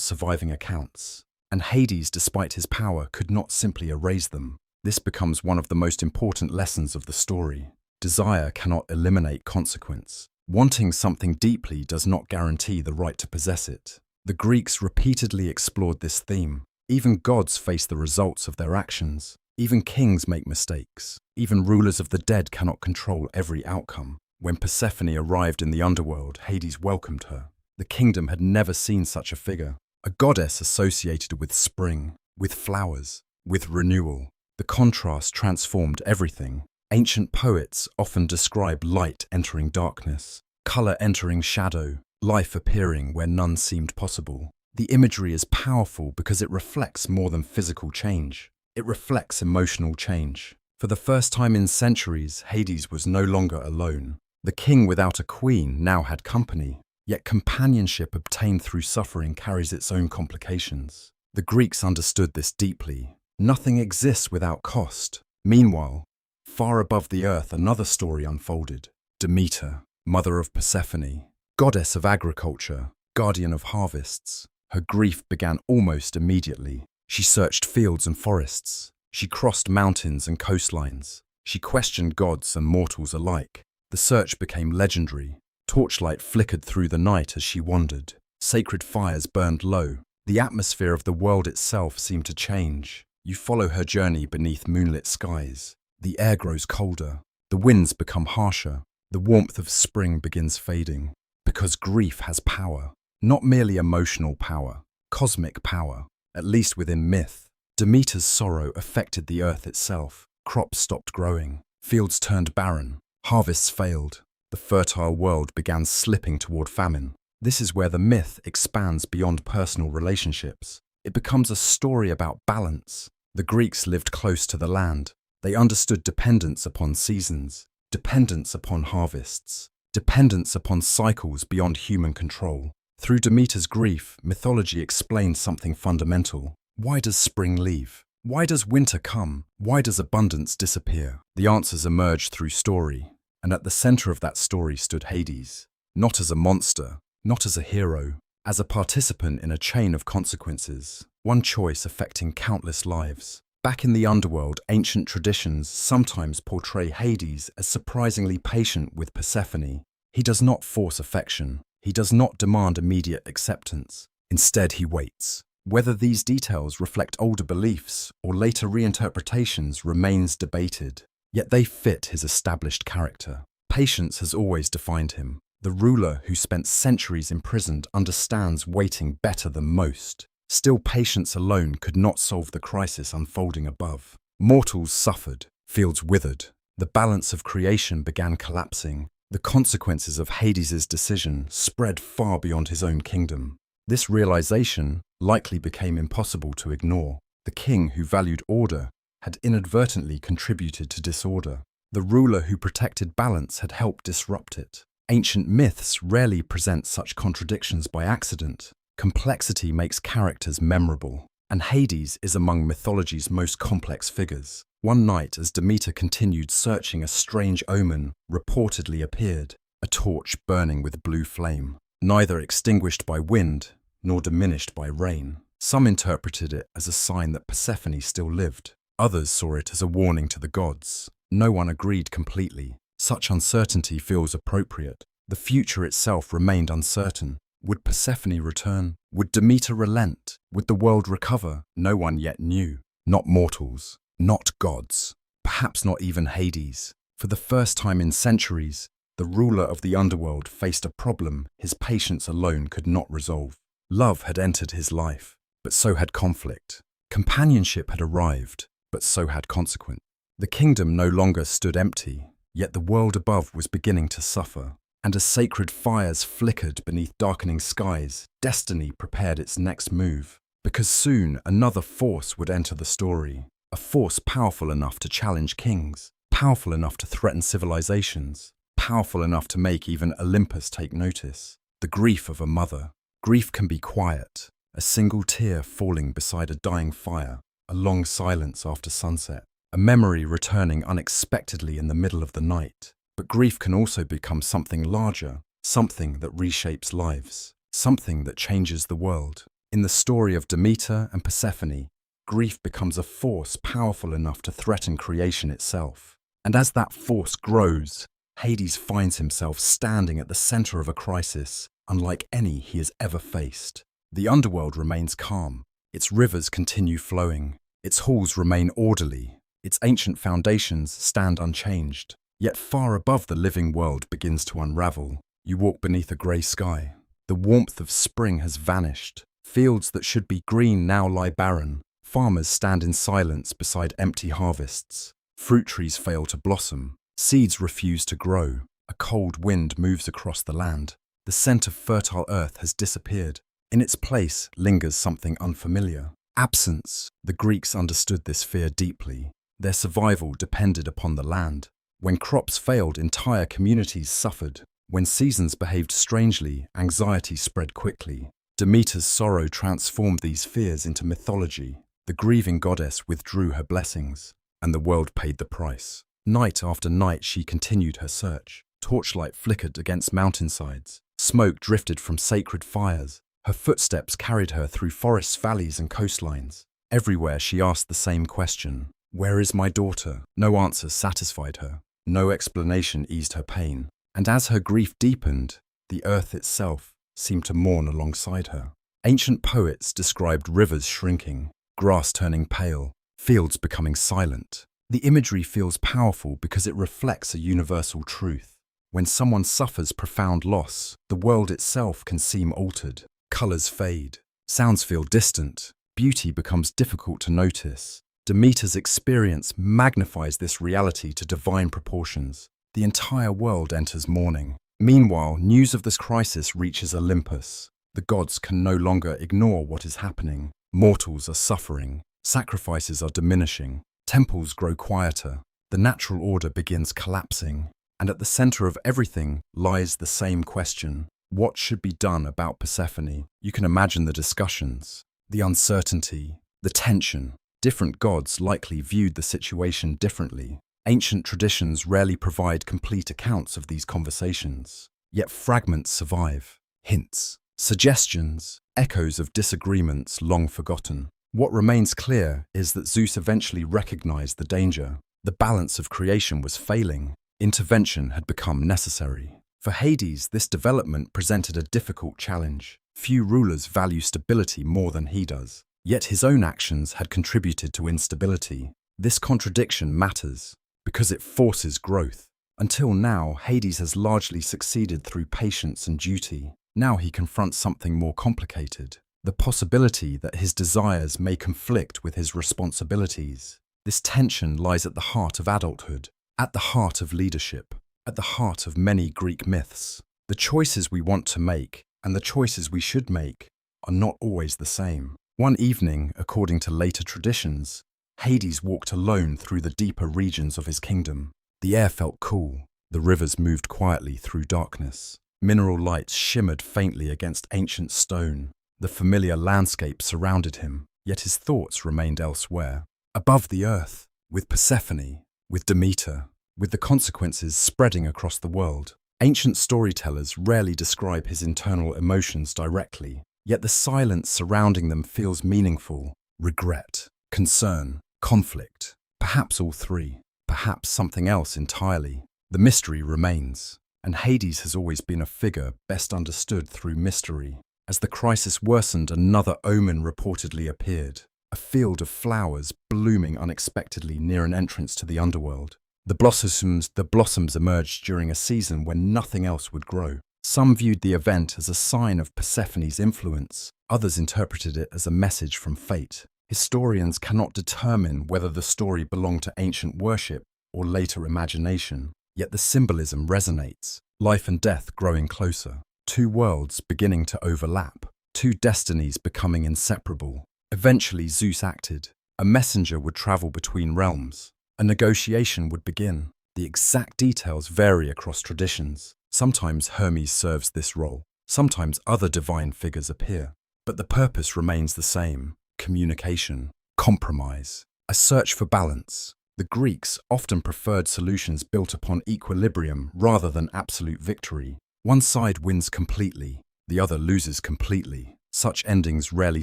surviving accounts, and Hades, despite his power, could not simply erase them. This becomes one of the most important lessons of the story. Desire cannot eliminate consequence. Wanting something deeply does not guarantee the right to possess it. The Greeks repeatedly explored this theme. Even gods face the results of their actions. Even kings make mistakes. Even rulers of the dead cannot control every outcome. When Persephone arrived in the underworld, Hades welcomed her. The kingdom had never seen such a figure. A goddess associated with spring, with flowers, with renewal. The contrast transformed everything. Ancient poets often describe light entering darkness, color entering shadow, life appearing where none seemed possible. The imagery is powerful because it reflects more than physical change. It reflects emotional change. For the first time in centuries, Hades was no longer alone. The king without a queen now had company. Yet companionship obtained through suffering carries its own complications. The Greeks understood this deeply. Nothing exists without cost. Meanwhile, far above the earth, another story unfolded. Demeter, mother of Persephone, goddess of agriculture, guardian of harvests. Her grief began almost immediately. She searched fields and forests. She crossed mountains and coastlines. She questioned gods and mortals alike. The search became legendary. Torchlight flickered through the night as she wandered. Sacred fires burned low. The atmosphere of the world itself seemed to change. You follow her journey beneath moonlit skies. The air grows colder. The winds become harsher. The warmth of spring begins fading. Because grief has power. Not merely emotional power, cosmic power, at least within myth. Demeter's sorrow affected the earth itself. Crops stopped growing. Fields turned barren. Harvests failed. The fertile world began slipping toward famine. This is where the myth expands beyond personal relationships. It becomes a story about balance. The Greeks lived close to the land. They understood dependence upon seasons, dependence upon harvests, dependence upon cycles beyond human control. Through Demeter's grief, mythology explains something fundamental. Why does spring leave? Why does winter come? Why does abundance disappear? The answers emerge through story. And at the center of that story stood Hades, not as a monster, not as a hero, as a participant in a chain of consequences, one choice affecting countless lives. Back in the underworld, ancient traditions sometimes portray Hades as surprisingly patient with Persephone. He does not force affection. He does not demand immediate acceptance. Instead, he waits. Whether these details reflect older beliefs or later reinterpretations remains debated. Yet they fit his established character. Patience has always defined him. The ruler who spent centuries imprisoned understands waiting better than most. Still, patience alone could not solve the crisis unfolding above. Mortals suffered, fields withered. The balance of creation began collapsing. The consequences of Hades' decision spread far beyond his own kingdom. This realization likely became impossible to ignore. The king who valued order had inadvertently contributed to disorder. The ruler who protected balance had helped disrupt it. Ancient myths rarely present such contradictions by accident. Complexity makes characters memorable, and Hades is among mythology's most complex figures. One night, as Demeter continued searching, a strange omen reportedly appeared, a torch burning with blue flame, neither extinguished by wind nor diminished by rain. Some interpreted it as a sign that Persephone still lived. Others saw it as a warning to the gods. No one agreed completely. Such uncertainty feels appropriate. The future itself remained uncertain. Would Persephone return? Would Demeter relent? Would the world recover? No one yet knew. Not mortals. Not gods. Perhaps not even Hades. For the first time in centuries, The ruler of the underworld faced a problem his patience alone could not resolve. Love had entered his life, but so had conflict. Companionship had arrived, but so had consequence. The kingdom no longer stood empty, yet the world above was beginning to suffer. And as sacred fires flickered beneath darkening skies, destiny prepared its next move. Because soon another force would enter the story, a force powerful enough to challenge kings, powerful enough to threaten civilizations, powerful enough to make even Olympus take notice. The grief of a mother. Grief can be quiet, a single tear falling beside a dying fire, a long silence after sunset, a memory returning unexpectedly in the middle of the night. But grief can also become something larger, something that reshapes lives, something that changes the world. In the story of Demeter and Persephone, grief becomes a force powerful enough to threaten creation itself. And as that force grows, Hades finds himself standing at the center of a crisis unlike any he has ever faced. The underworld remains calm, its rivers continue flowing, its halls remain orderly, its ancient foundations stand unchanged. Yet far above the living world begins to unravel. You walk beneath a grey sky. The warmth of spring has vanished. Fields that should be green now lie barren. Farmers stand in silence beside empty harvests. Fruit trees fail to blossom. Seeds refuse to grow. A cold wind moves across the land. The scent of fertile earth has disappeared. In its place lingers something unfamiliar. Absence. The Greeks understood this fear deeply. Their survival depended upon the land. When crops failed, entire communities suffered. When seasons behaved strangely, anxiety spread quickly. Demeter's sorrow transformed these fears into mythology. The grieving goddess withdrew her blessings, and the world paid the price. Night after night she continued her search. Torchlight flickered against mountainsides. Smoke drifted from sacred fires. Her footsteps carried her through forests, valleys, and coastlines. Everywhere she asked the same question: "Where is my daughter?" No answer satisfied her. No explanation eased her pain. And as her grief deepened, the earth itself seemed to mourn alongside her. Ancient poets described rivers shrinking, grass turning pale, fields becoming silent. The imagery feels powerful because it reflects a universal truth. When someone suffers profound loss, the world itself can seem altered. Colors fade, sounds feel distant, beauty becomes difficult to notice. Demeter's experience magnifies this reality to divine proportions. The entire world enters mourning. Meanwhile, news of this crisis reaches Olympus. The gods can no longer ignore what is happening. Mortals are suffering. Sacrifices are diminishing. Temples grow quieter. The natural order begins collapsing. And at the center of everything lies the same question: what should be done about Persephone? You can imagine the discussions, the uncertainty, the tension. Different gods likely viewed the situation differently. Ancient traditions rarely provide complete accounts of these conversations. Yet fragments survive. Hints, suggestions, echoes of disagreements long forgotten. What remains clear is that Zeus eventually recognized the danger. The balance of creation was failing. Intervention had become necessary. For Hades, this development presented a difficult challenge. Few rulers value stability more than he does. Yet his own actions had contributed to instability. This contradiction matters because it forces growth. Until now, Hades has largely succeeded through patience and duty. Now he confronts something more complicated: the possibility that his desires may conflict with his responsibilities. This tension lies at the heart of adulthood, at the heart of leadership, at the heart of many Greek myths. The choices we want to make and the choices we should make are not always the same. One evening, according to later traditions, Hades walked alone through the deeper regions of his kingdom. The air felt cool. The rivers moved quietly through darkness. Mineral lights shimmered faintly against ancient stone. The familiar landscape surrounded him, yet his thoughts remained elsewhere. Above the earth, with Persephone, with Demeter, with the consequences spreading across the world. Ancient storytellers rarely describe his internal emotions directly, yet the silence surrounding them feels meaningful. Regret, concern, conflict, perhaps all three, perhaps something else entirely. The mystery remains, and Hades has always been a figure best understood through mystery. As the crisis worsened, another omen reportedly appeared, a field of flowers blooming unexpectedly near an entrance to the underworld. The blossoms emerged during a season when nothing else would grow. Some viewed the event as a sign of Persephone's influence. Others interpreted it as a message from fate. Historians cannot determine whether the story belonged to ancient worship or later imagination, yet the symbolism resonates. Life and death growing closer. Two worlds beginning to overlap. Two destinies becoming inseparable. Eventually Zeus acted. A messenger would travel between realms. A negotiation would begin. The exact details vary across traditions. Sometimes Hermes serves this role. Sometimes other divine figures appear. But the purpose remains the same: communication, compromise, a search for balance. The Greeks often preferred solutions built upon equilibrium rather than absolute victory. One side wins completely, the other loses completely. Such endings rarely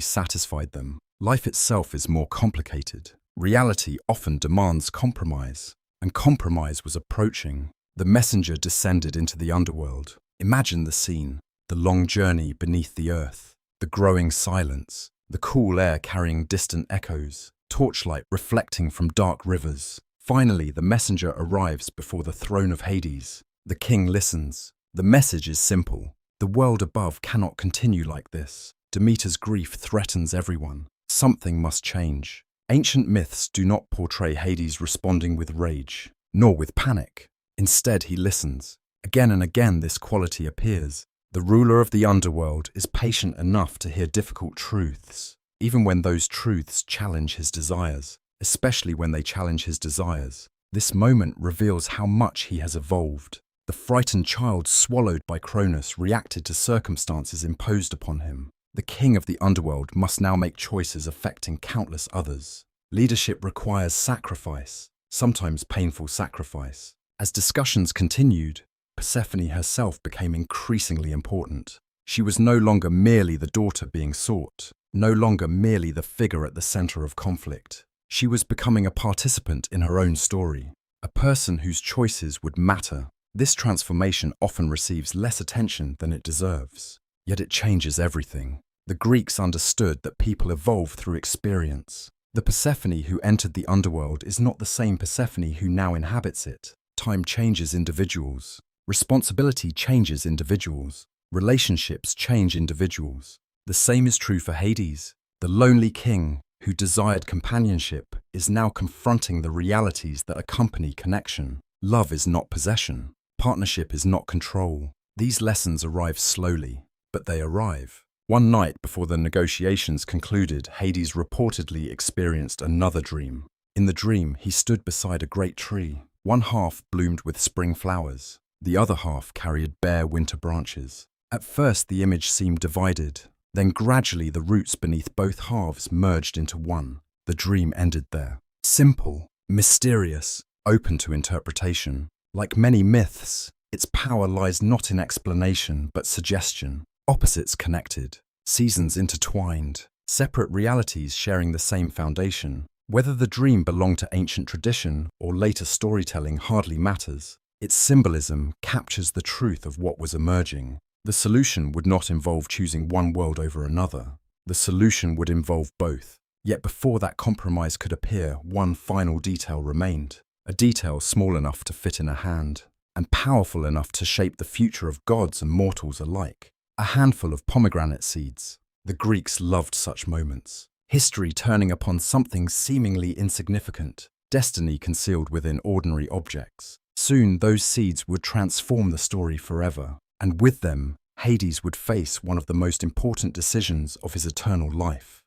satisfied them. Life itself is more complicated. Reality often demands compromise, and compromise was approaching. The messenger descended into the underworld. Imagine the scene: the long journey beneath the earth, the growing silence, the cool air carrying distant echoes, torchlight reflecting from dark rivers. Finally, the messenger arrives before the throne of Hades. The king listens. The message is simple: the world above cannot continue like this. Demeter's grief threatens everyone. Something must change. Ancient myths do not portray Hades responding with rage, nor with panic. Instead, he listens. Again and again this quality appears. The ruler of the underworld is patient enough to hear difficult truths, even when those truths challenge his desires, especially when they challenge his desires. This moment reveals how much he has evolved. The frightened child swallowed by Cronus reacted to circumstances imposed upon him. The king of the underworld must now make choices affecting countless others. Leadership requires sacrifice, sometimes painful sacrifice. As discussions continued, Persephone herself became increasingly important. She was no longer merely the daughter being sought, no longer merely the figure at the center of conflict. She was becoming a participant in her own story, a person whose choices would matter. This transformation often receives less attention than it deserves, yet it changes everything. The Greeks understood that people evolve through experience. The Persephone who entered the underworld is not the same Persephone who now inhabits it. Time changes individuals. Responsibility changes individuals. Relationships change individuals. The same is true for Hades. The lonely king who desired companionship is now confronting the realities that accompany connection. Love is not possession. Partnership is not control. These lessons arrive slowly, but they arrive. One night before the negotiations concluded, Hades reportedly experienced another dream. In the dream, he stood beside a great tree. One half bloomed with spring flowers. The other half carried bare winter branches. At first, the image seemed divided. Then gradually the roots beneath both halves merged into one. The dream ended there. Simple, mysterious, open to interpretation. Like many myths, its power lies not in explanation but suggestion. Opposites connected, seasons intertwined, separate realities sharing the same foundation. Whether the dream belonged to ancient tradition or later storytelling hardly matters. Its symbolism captures the truth of what was emerging. The solution would not involve choosing one world over another. The solution would involve both. Yet before that compromise could appear, one final detail remained. A detail small enough to fit in a hand, and powerful enough to shape the future of gods and mortals alike. A handful of pomegranate seeds. The Greeks loved such moments. History turning upon something seemingly insignificant. Destiny concealed within ordinary objects. Soon those seeds would transform the story forever. And with them, Hades would face one of the most important decisions of his eternal life.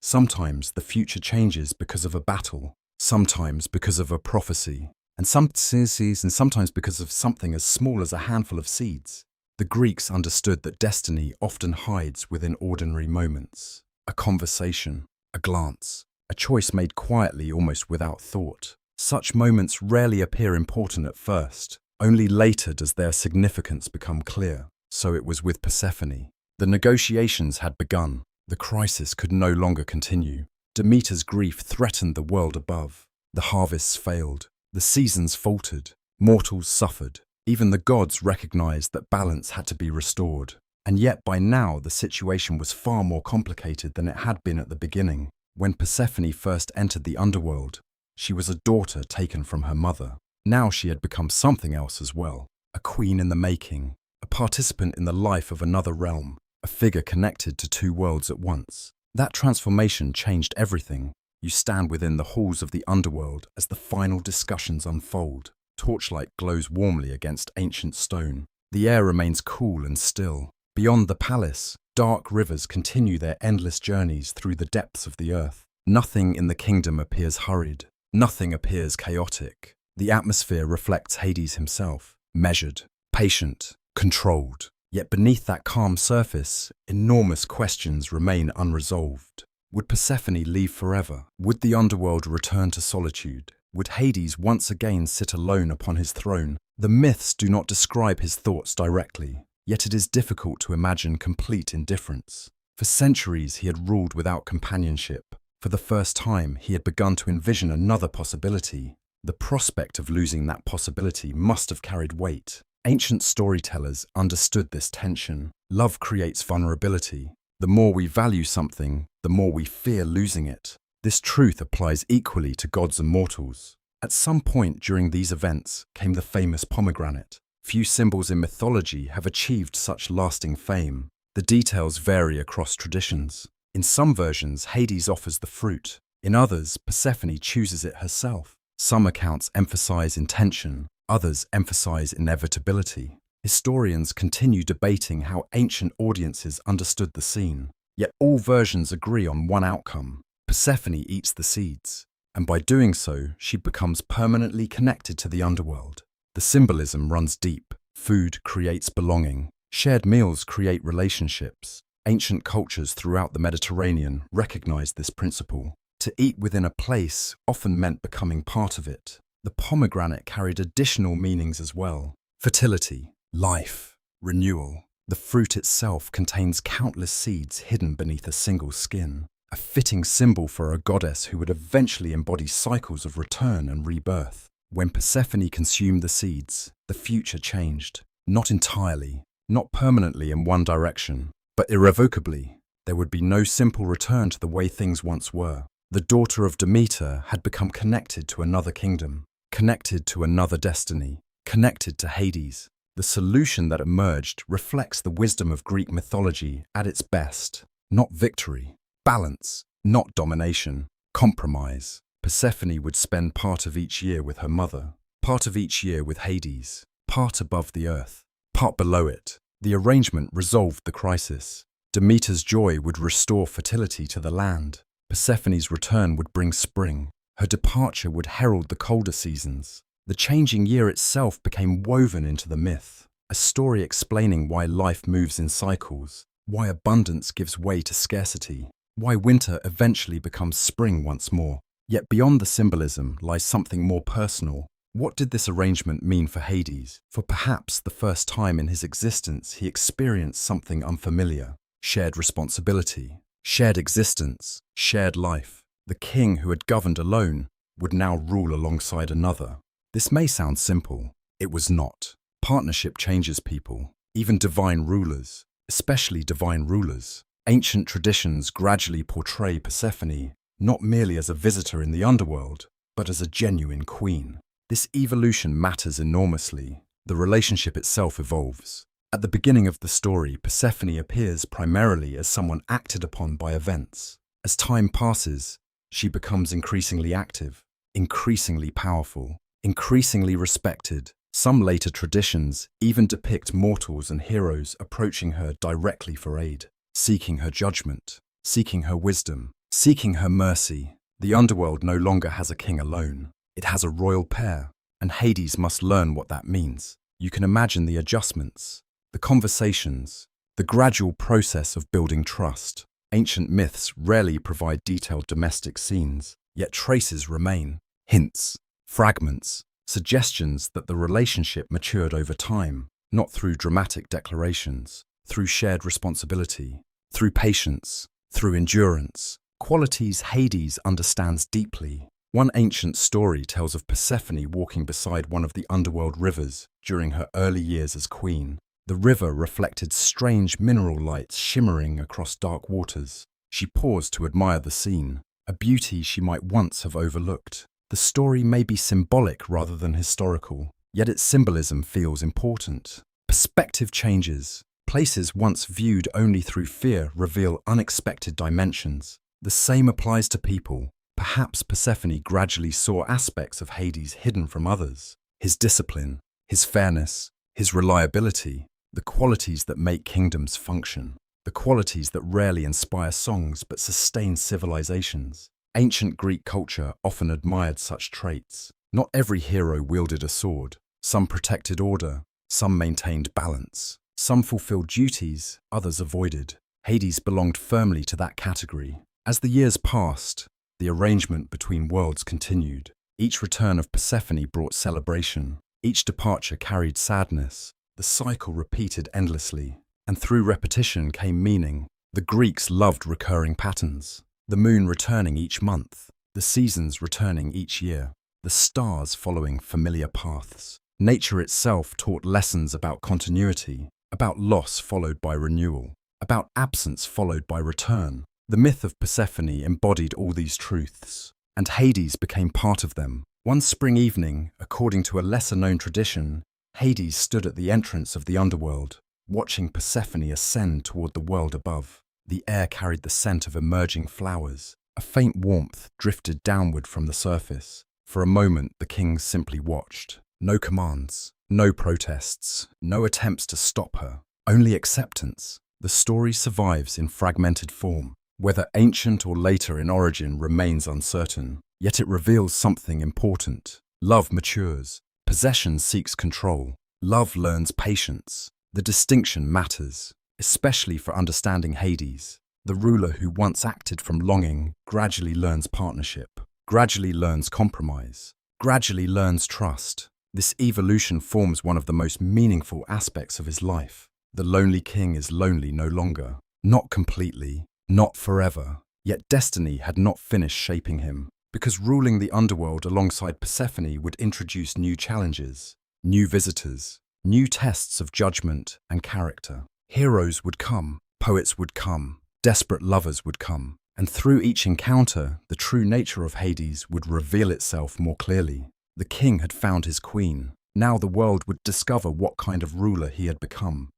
Sometimes the future changes because of a battle, sometimes because of a prophecy, and sometimes because of something as small as a handful of seeds. The Greeks understood that destiny often hides within ordinary moments. A conversation, a glance, a choice made quietly, almost without thought. Such moments rarely appear important at first. Only later does their significance become clear. So it was with Persephone. The negotiations had begun. The crisis could no longer continue. Demeter's grief threatened the world above. The harvests failed. The seasons faltered. Mortals suffered. Even the gods recognized that balance had to be restored. And yet by now the situation was far more complicated than it had been at the beginning. When Persephone first entered the underworld, she was a daughter taken from her mother. Now she had become something else as well, a queen in the making, a participant in the life of another realm, a figure connected to two worlds at once. That transformation changed everything. You stand within the halls of the Underworld as the final discussions unfold. Torchlight glows warmly against ancient stone. The air remains cool and still. Beyond the palace, dark rivers continue their endless journeys through the depths of the earth. Nothing in the kingdom appears hurried. Nothing appears chaotic. The atmosphere reflects Hades himself, measured, patient, controlled. Yet beneath that calm surface, enormous questions remain unresolved. Would Persephone leave forever? Would the underworld return to solitude? Would Hades once again sit alone upon his throne? The myths do not describe his thoughts directly, yet it is difficult to imagine complete indifference. For centuries he had ruled without companionship. For the first time he had begun to envision another possibility. The prospect of losing that possibility must have carried weight. Ancient storytellers understood this tension. Love creates vulnerability. The more we value something, the more we fear losing it. This truth applies equally to gods and mortals. At some point during these events came the famous pomegranate. Few symbols in mythology have achieved such lasting fame. The details vary across traditions. In some versions, Hades offers the fruit. In others, Persephone chooses it herself. Some accounts emphasize intention. Others emphasize inevitability. Historians continue debating how ancient audiences understood the scene. Yet all versions agree on one outcome. Persephone eats the seeds, and by doing so, she becomes permanently connected to the underworld. The symbolism runs deep. Food creates belonging. Shared meals create relationships. Ancient cultures throughout the Mediterranean recognized this principle. To eat within a place often meant becoming part of it. The pomegranate carried additional meanings as well. Fertility, life, renewal. The fruit itself contains countless seeds hidden beneath a single skin, a fitting symbol for a goddess who would eventually embody cycles of return and rebirth. When Persephone consumed the seeds, the future changed. Not entirely, not permanently in one direction, but irrevocably. There would be no simple return to the way things once were. The daughter of Demeter had become connected to another kingdom, connected to another destiny, connected to Hades. The solution that emerged reflects the wisdom of Greek mythology at its best. Not victory, balance, not domination, compromise. Persephone would spend part of each year with her mother, part of each year with Hades, part above the earth, part below it. The arrangement resolved the crisis. Demeter's joy would restore fertility to the land. Persephone's return would bring spring. Her departure would herald the colder seasons. The changing year itself became woven into the myth, a story explaining why life moves in cycles, why abundance gives way to scarcity, why winter eventually becomes spring once more. Yet beyond the symbolism lies something more personal. What did this arrangement mean for Hades? For perhaps the first time in his existence, he experienced something unfamiliar. Shared responsibility, shared existence, shared life. The king who had governed alone would now rule alongside another. This may sound simple. It was not. Partnership changes people, even divine rulers, especially divine rulers. Ancient traditions gradually portray Persephone not merely as a visitor in the underworld, but as a genuine queen. This evolution matters enormously. The relationship itself evolves. At the beginning of the story, Persephone appears primarily as someone acted upon by events. As time passes, she becomes increasingly active, increasingly powerful, increasingly respected. Some later traditions even depict mortals and heroes approaching her directly for aid, seeking her judgment, seeking her wisdom, seeking her mercy. The underworld no longer has a king alone. It has a royal pair, and Hades must learn what that means. You can imagine the adjustments, the conversations, the gradual process of building trust. Ancient myths rarely provide detailed domestic scenes, yet traces remain. Hints, fragments, suggestions that the relationship matured over time, not through dramatic declarations, through shared responsibility, through patience, through endurance, qualities Hades understands deeply. One ancient story tells of Persephone walking beside one of the underworld rivers during her early years as queen. The river reflected strange mineral lights shimmering across dark waters. She paused to admire the scene, a beauty she might once have overlooked. The story may be symbolic rather than historical, yet its symbolism feels important. Perspective changes. Places once viewed only through fear reveal unexpected dimensions. The same applies to people. Perhaps Persephone gradually saw aspects of Hades hidden from others. His discipline, his fairness, his reliability, the qualities that make kingdoms function, the qualities that rarely inspire songs but sustain civilizations. Ancient Greek culture often admired such traits. Not every hero wielded a sword. Some protected order, some maintained balance. Some fulfilled duties, others avoided. Hades belonged firmly to that category. As the years passed, the arrangement between worlds continued. Each return of Persephone brought celebration. Each departure carried sadness. The cycle repeated endlessly, and through repetition came meaning. The Greeks loved recurring patterns. The moon returning each month, the seasons returning each year, the stars following familiar paths. Nature itself taught lessons about continuity, about loss followed by renewal, about absence followed by return. The myth of Persephone embodied all these truths, and Hades became part of them. One spring evening, according to a lesser-known tradition, Hades stood at the entrance of the underworld, watching Persephone ascend toward the world above. The air carried the scent of emerging flowers. A faint warmth drifted downward from the surface. For a moment, the king simply watched. No commands, no protests, no attempts to stop her, only acceptance. The story survives in fragmented form. Whether ancient or later in origin remains uncertain, yet it reveals something important. Love matures. Possession seeks control. Love learns patience. The distinction matters, especially for understanding Hades. The ruler who once acted from longing gradually learns partnership, gradually learns compromise, gradually learns trust. This evolution forms one of the most meaningful aspects of his life. The lonely king is lonely no longer, not completely, not forever. Yet destiny had not finished shaping him, because ruling the underworld alongside Persephone would introduce new challenges, new visitors, new tests of judgment and character. Heroes would come, poets would come, desperate lovers would come, and through each encounter, the true nature of Hades would reveal itself more clearly. The king had found his queen. Now the world would discover what kind of ruler he had become.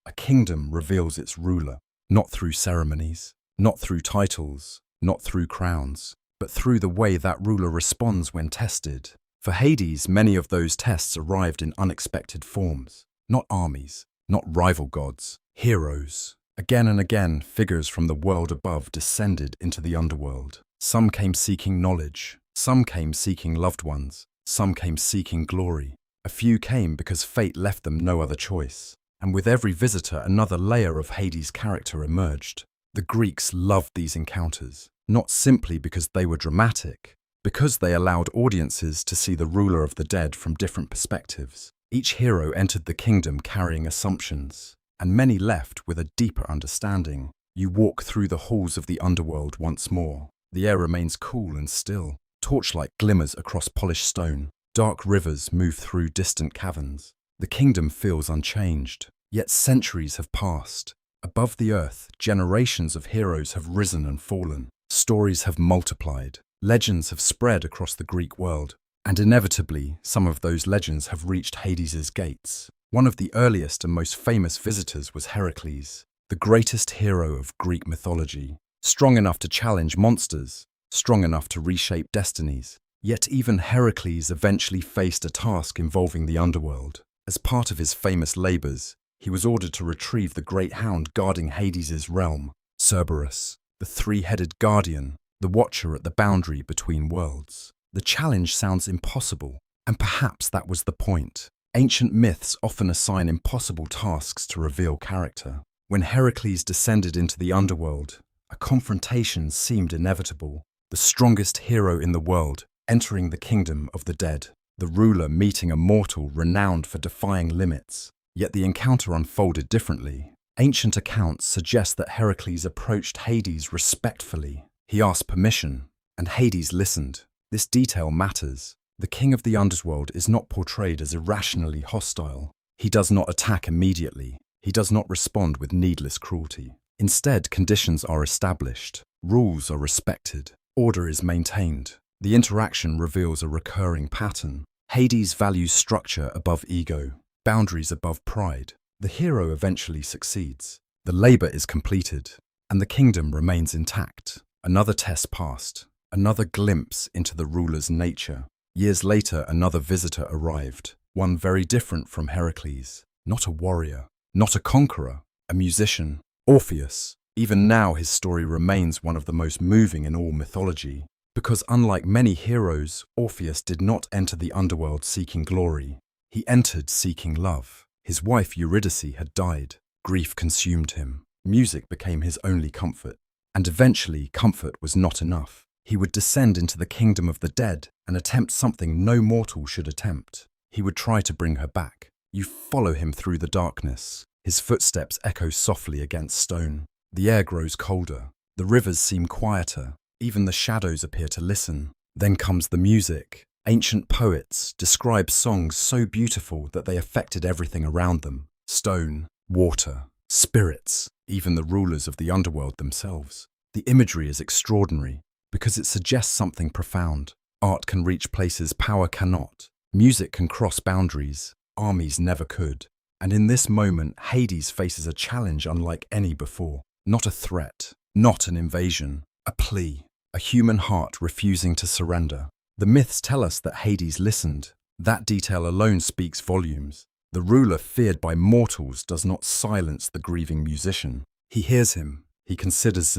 A kingdom reveals its ruler, not through ceremonies, not through titles, not through crowns, but through the way that ruler responds when tested. For Hades, many of those tests arrived in unexpected forms. Not armies, not rival gods, heroes. Again and again, figures from the world above descended into the underworld. Some came seeking knowledge, some came seeking loved ones, some came seeking glory. A few came because fate left them no other choice. And with every visitor, another layer of Hades' character emerged. The Greeks loved these encounters, not simply because they were dramatic, because they allowed audiences to see the ruler of the dead from different perspectives. Each hero entered the kingdom carrying assumptions, and many left with a deeper understanding. You walk through the halls of the underworld once more. The air remains cool and still. Torchlight glimmers across polished stone. Dark rivers move through distant caverns. The kingdom feels unchanged, yet centuries have passed. Above the earth, generations of heroes have risen and fallen. Stories have multiplied. Legends have spread across the Greek world. And inevitably, some of those legends have reached Hades' gates. One of the earliest and most famous visitors was Heracles, the greatest hero of Greek mythology. Strong enough to challenge monsters, strong enough to reshape destinies. Yet even Heracles eventually faced a task involving the underworld. As part of his famous labors, he was ordered to retrieve the great hound guarding Hades' realm, Cerberus, the three-headed guardian, the watcher at the boundary between worlds. The challenge sounds impossible, and perhaps that was the point. Ancient myths often assign impossible tasks to reveal character. When Heracles descended into the underworld, a confrontation seemed inevitable. The strongest hero in the world entering the kingdom of the dead, the ruler meeting a mortal renowned for defying limits. Yet the encounter unfolded differently. Ancient accounts suggest that Heracles approached Hades respectfully. He asked permission, and Hades listened. This detail matters. The king of the underworld is not portrayed as irrationally hostile. He does not attack immediately. He does not respond with needless cruelty. Instead, conditions are established. Rules are respected. Order is maintained. The interaction reveals a recurring pattern. Hades values structure above ego, boundaries above pride. The hero eventually succeeds. The labor is completed, and the kingdom remains intact. Another test passed, another glimpse into the ruler's nature. Years later, another visitor arrived, one very different from Heracles. Not a warrior, not a conqueror, a musician, Orpheus. Even now, his story remains one of the most moving in all mythology, because unlike many heroes, Orpheus did not enter the underworld seeking glory. He entered seeking love. His wife Eurydice had died. Grief consumed him. Music became his only comfort. And eventually, comfort was not enough. He would descend into the kingdom of the dead and attempt something no mortal should attempt. He would try to bring her back. You follow him through the darkness. His footsteps echo softly against stone. The air grows colder. The rivers seem quieter. Even the shadows appear to listen. Then comes the music. Ancient poets describe songs so beautiful that they affected everything around them. Stone, water, spirits, even the rulers of the underworld themselves. The imagery is extraordinary because it suggests something profound. Art can reach places power cannot. Music can cross boundaries. Armies never could. And in this moment, Hades faces a challenge unlike any before. Not a threat, not an invasion, a plea, a human heart refusing to surrender. The myths tell us that Hades listened. That detail alone speaks volumes. The ruler feared by mortals does not silence the grieving musician. He hears him. He considers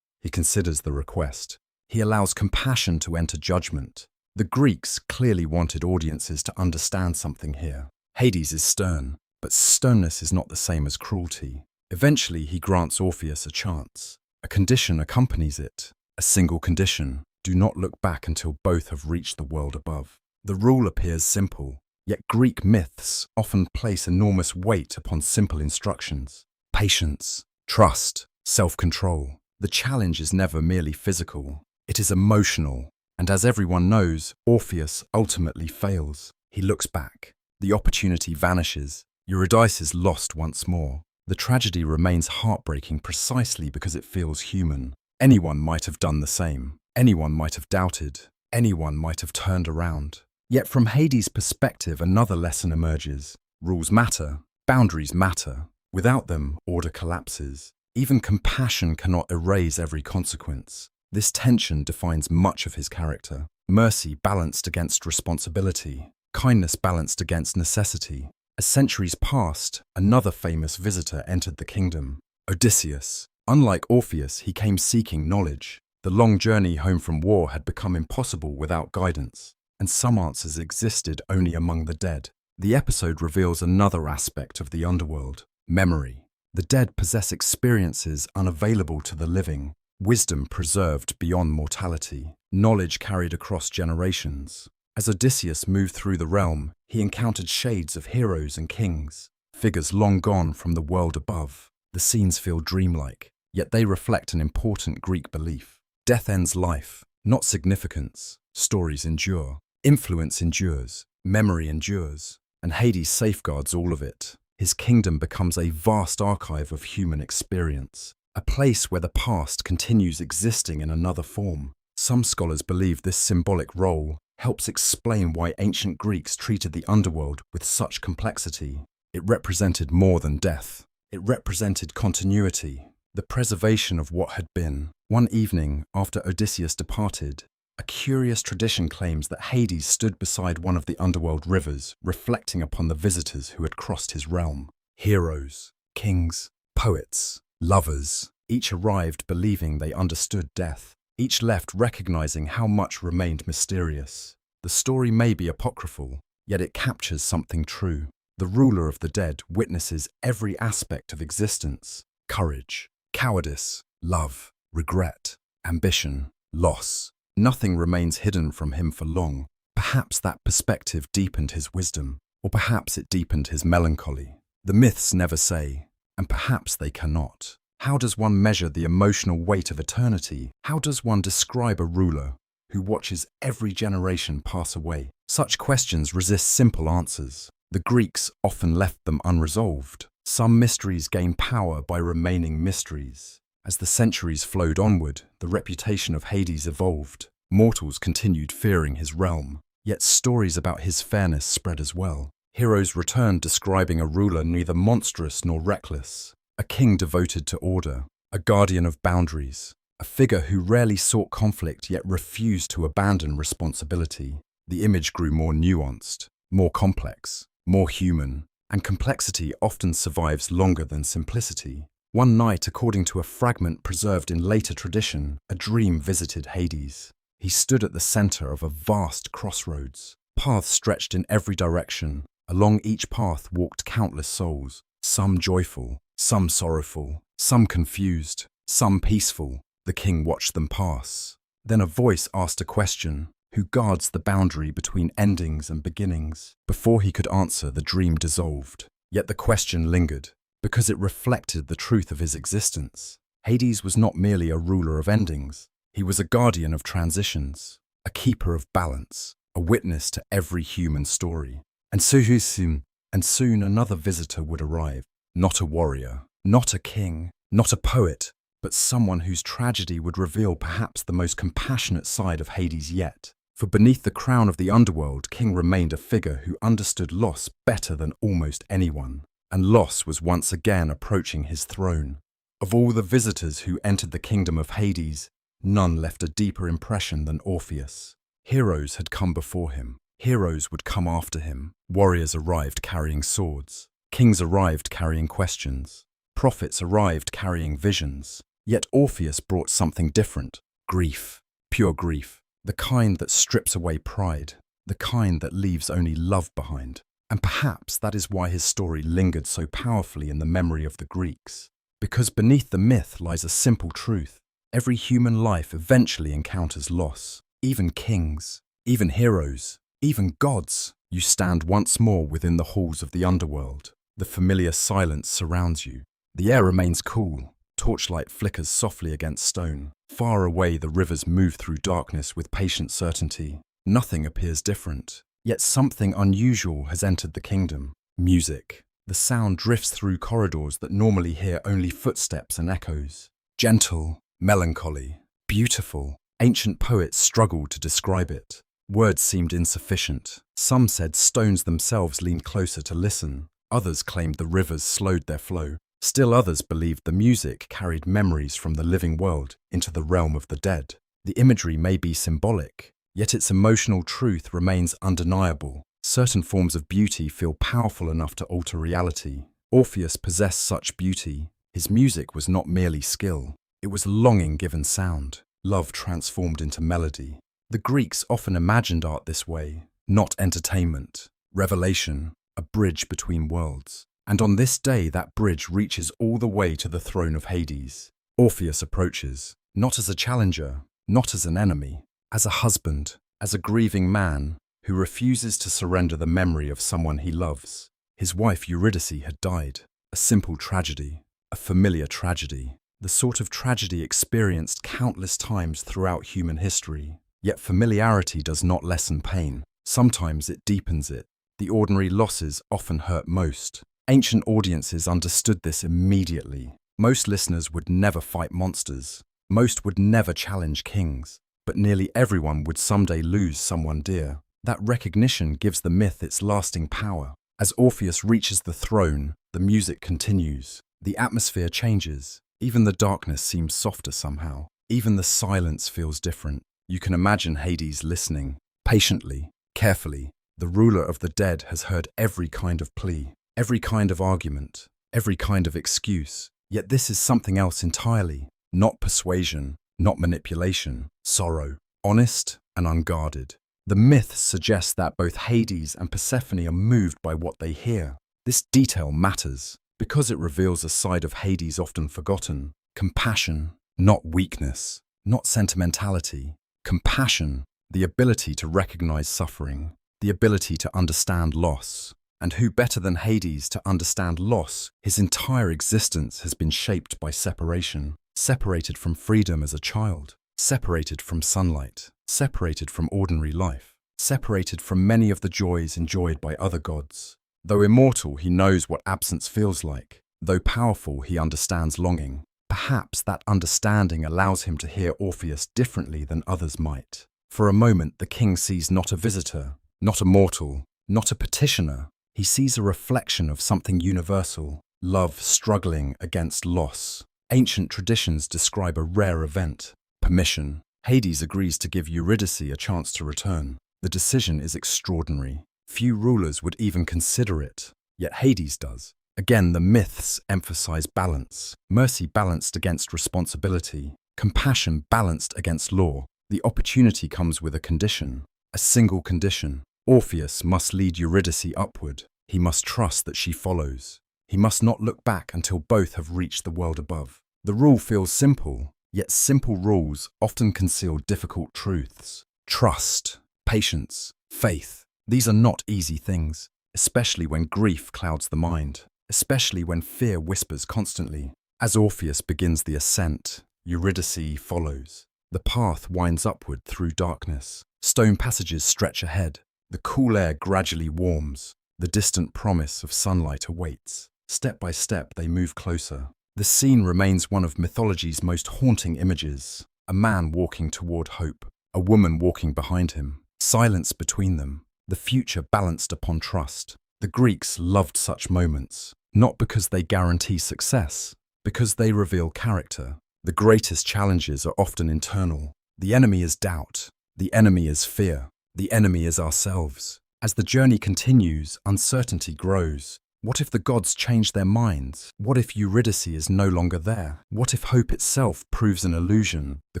the request. He allows compassion to enter judgment. The Greeks clearly wanted audiences to understand something here. Hades is stern, but sternness is not the same as cruelty. Eventually, he grants Orpheus a chance. A condition accompanies it. A single condition. Do not look back until both have reached the world above. The rule appears simple, yet Greek myths often place enormous weight upon simple instructions. Patience, trust, self-control. The challenge is never merely physical. It is emotional. And as everyone knows, Orpheus ultimately fails. He looks back. The opportunity vanishes. Eurydice is lost once more. The tragedy remains heartbreaking precisely because it feels human. Anyone might have done the same. Anyone might have doubted. Anyone might have turned around. Yet from Hades' perspective, another lesson emerges. Rules matter. Boundaries matter. Without them, order collapses. Even compassion cannot erase every consequence. This tension defines much of his character. Mercy balanced against responsibility. Kindness balanced against necessity. As centuries passed, another famous visitor entered the kingdom. Odysseus. Unlike Orpheus, he came seeking knowledge. The long journey home from war had become impossible without guidance, and some answers existed only among the dead. The episode reveals another aspect of the underworld: memory. The dead possess experiences unavailable to the living, wisdom preserved beyond mortality, knowledge carried across generations. As Odysseus moved through the realm, he encountered shades of heroes and kings, figures long gone from the world above. The scenes feel dreamlike, yet they reflect an important Greek belief. Death ends life, not significance. Stories endure, influence endures, memory endures, and Hades safeguards all of it. His kingdom becomes a vast archive of human experience, a place where the past continues existing in another form. Some scholars believe this symbolic role helps explain why ancient Greeks treated the underworld with such complexity. It represented more than death. It represented continuity, the preservation of what had been. One evening, after Odysseus departed, a curious tradition claims that Hades stood beside one of the underworld rivers, reflecting upon the visitors who had crossed his realm. Heroes, kings, poets, lovers, each arrived believing they understood death. Each left recognizing how much remained mysterious. The story may be apocryphal, yet it captures something true. The ruler of the dead witnesses every aspect of existence: courage, cowardice, love, regret, ambition, loss. Nothing remains hidden from him for long. Perhaps that perspective deepened his wisdom, or perhaps it deepened his melancholy. The myths never say, and perhaps they cannot. How does one measure the emotional weight of eternity? How does one describe a ruler who watches every generation pass away? Such questions resist simple answers. The Greeks often left them unresolved. Some mysteries gain power by remaining mysteries. As the centuries flowed onward, the reputation of Hades evolved. Mortals continued fearing his realm, yet stories about his fairness spread as well. Heroes returned describing a ruler neither monstrous nor reckless, a king devoted to order, a guardian of boundaries, a figure who rarely sought conflict yet refused to abandon responsibility. The image grew more nuanced, more complex, more human, and complexity often survives longer than simplicity. One night, according to a fragment preserved in later tradition, a dream visited Hades. He stood at the center of a vast crossroads. Paths stretched in every direction. Along each path walked countless souls, some joyful, some sorrowful, some confused, some peaceful. The king watched them pass. Then a voice asked a question: who guards the boundary between endings and beginnings? Before he could answer, the dream dissolved. Yet the question lingered, because it reflected the truth of his existence. Hades was not merely a ruler of endings. He was a guardian of transitions, a keeper of balance, a witness to every human story. And soon another visitor would arrive. Not a warrior, not a king, not a poet, but someone whose tragedy would reveal perhaps the most compassionate side of Hades yet. For beneath the crown of the underworld, King remained a figure who understood loss better than almost anyone. And loss was once again approaching his throne. Of all the visitors who entered the kingdom of Hades, none left a deeper impression than Orpheus. Heroes had come before him. Heroes would come after him. Warriors arrived carrying swords. Kings arrived carrying questions. Prophets arrived carrying visions. Yet Orpheus brought something different: grief, pure grief, the kind that strips away pride, the kind that leaves only love behind. And perhaps that is why his story lingered so powerfully in the memory of the Greeks. Because beneath the myth lies a simple truth: every human life eventually encounters loss. Even kings, even heroes, even gods. You stand once more within the halls of the underworld. The familiar silence surrounds you. The air remains cool. Torchlight flickers softly against stone. Far away, the rivers move through darkness with patient certainty. Nothing appears different. Yet something unusual has entered the kingdom. Music. The sound drifts through corridors that normally hear only footsteps and echoes. Gentle, melancholy, beautiful. Ancient poets struggled to describe it. Words seemed insufficient. Some said stones themselves leaned closer to listen. Others claimed the rivers slowed their flow. Still others believed the music carried memories from the living world into the realm of the dead. The imagery may be symbolic, yet its emotional truth remains undeniable. Certain forms of beauty feel powerful enough to alter reality. Orpheus possessed such beauty. His music was not merely skill. It was longing given sound, love transformed into melody. The Greeks often imagined art this way: not entertainment, revelation, a bridge between worlds. And on this day, that bridge reaches all the way to the throne of Hades. Orpheus approaches, not as a challenger, not as an enemy, as a husband, as a grieving man who refuses to surrender the memory of someone he loves. His wife Eurydice had died, a simple tragedy, a familiar tragedy, the sort of tragedy experienced countless times throughout human history. Yet familiarity does not lessen pain. Sometimes it deepens it. The ordinary losses often hurt most. Ancient audiences understood this immediately. Most listeners would never fight monsters. Most would never challenge kings. But nearly everyone would someday lose someone dear. That recognition gives the myth its lasting power. As Orpheus reaches the throne, the music continues. The atmosphere changes. Even the darkness seems softer somehow. Even the silence feels different. You can imagine Hades listening, patiently, carefully. The ruler of the dead has heard every kind of plea, every kind of argument, every kind of excuse. Yet this is something else entirely. Not persuasion, not manipulation. Sorrow, honest and unguarded. The myth suggests that both Hades and Persephone are moved by what they hear. This detail matters because it reveals a side of Hades often forgotten. Compassion, not weakness, not sentimentality. Compassion, the ability to recognize suffering, the ability to understand loss. And who better than Hades to understand loss? His entire existence has been shaped by separation. Separated from freedom as a child, separated from sunlight, separated from ordinary life, separated from many of the joys enjoyed by other gods. Though immortal, he knows what absence feels like. Though powerful, he understands longing. Perhaps that understanding allows him to hear Orpheus differently than others might. For a moment, the king sees not a visitor, not a mortal, not a petitioner. He sees a reflection of something universal, love struggling against loss. Ancient traditions describe a rare event, permission. Hades agrees to give Eurydice a chance to return. The decision is extraordinary. Few rulers would even consider it, yet Hades does. Again, the myths emphasize balance. Mercy balanced against responsibility. Compassion balanced against law. The opportunity comes with a condition. A single condition. Orpheus must lead Eurydice upward. He must trust that she follows. He must not look back until both have reached the world above. The rule feels simple, yet simple rules often conceal difficult truths. Trust, patience, faith. These are not easy things, especially when grief clouds the mind, especially when fear whispers constantly. As Orpheus begins the ascent, Eurydice follows. The path winds upward through darkness. Stone passages stretch ahead. The cool air gradually warms. The distant promise of sunlight awaits. Step by step, they move closer. The scene remains one of mythology's most haunting images. A man walking toward hope. A woman walking behind him. Silence between them. The future balanced upon trust. The Greeks loved such moments, not because they guarantee success, because they reveal character. The greatest challenges are often internal. The enemy is doubt. The enemy is fear. The enemy is ourselves. As the journey continues, uncertainty grows. What if the gods change their minds? What if Eurydice is no longer there? What if hope itself proves an illusion? The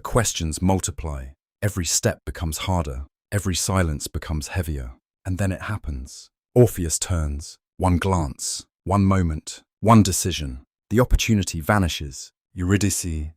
questions multiply. Every step becomes harder. Every silence becomes heavier. And then it happens. Orpheus turns. One glance, one moment, one decision. The opportunity vanishes. Eurydice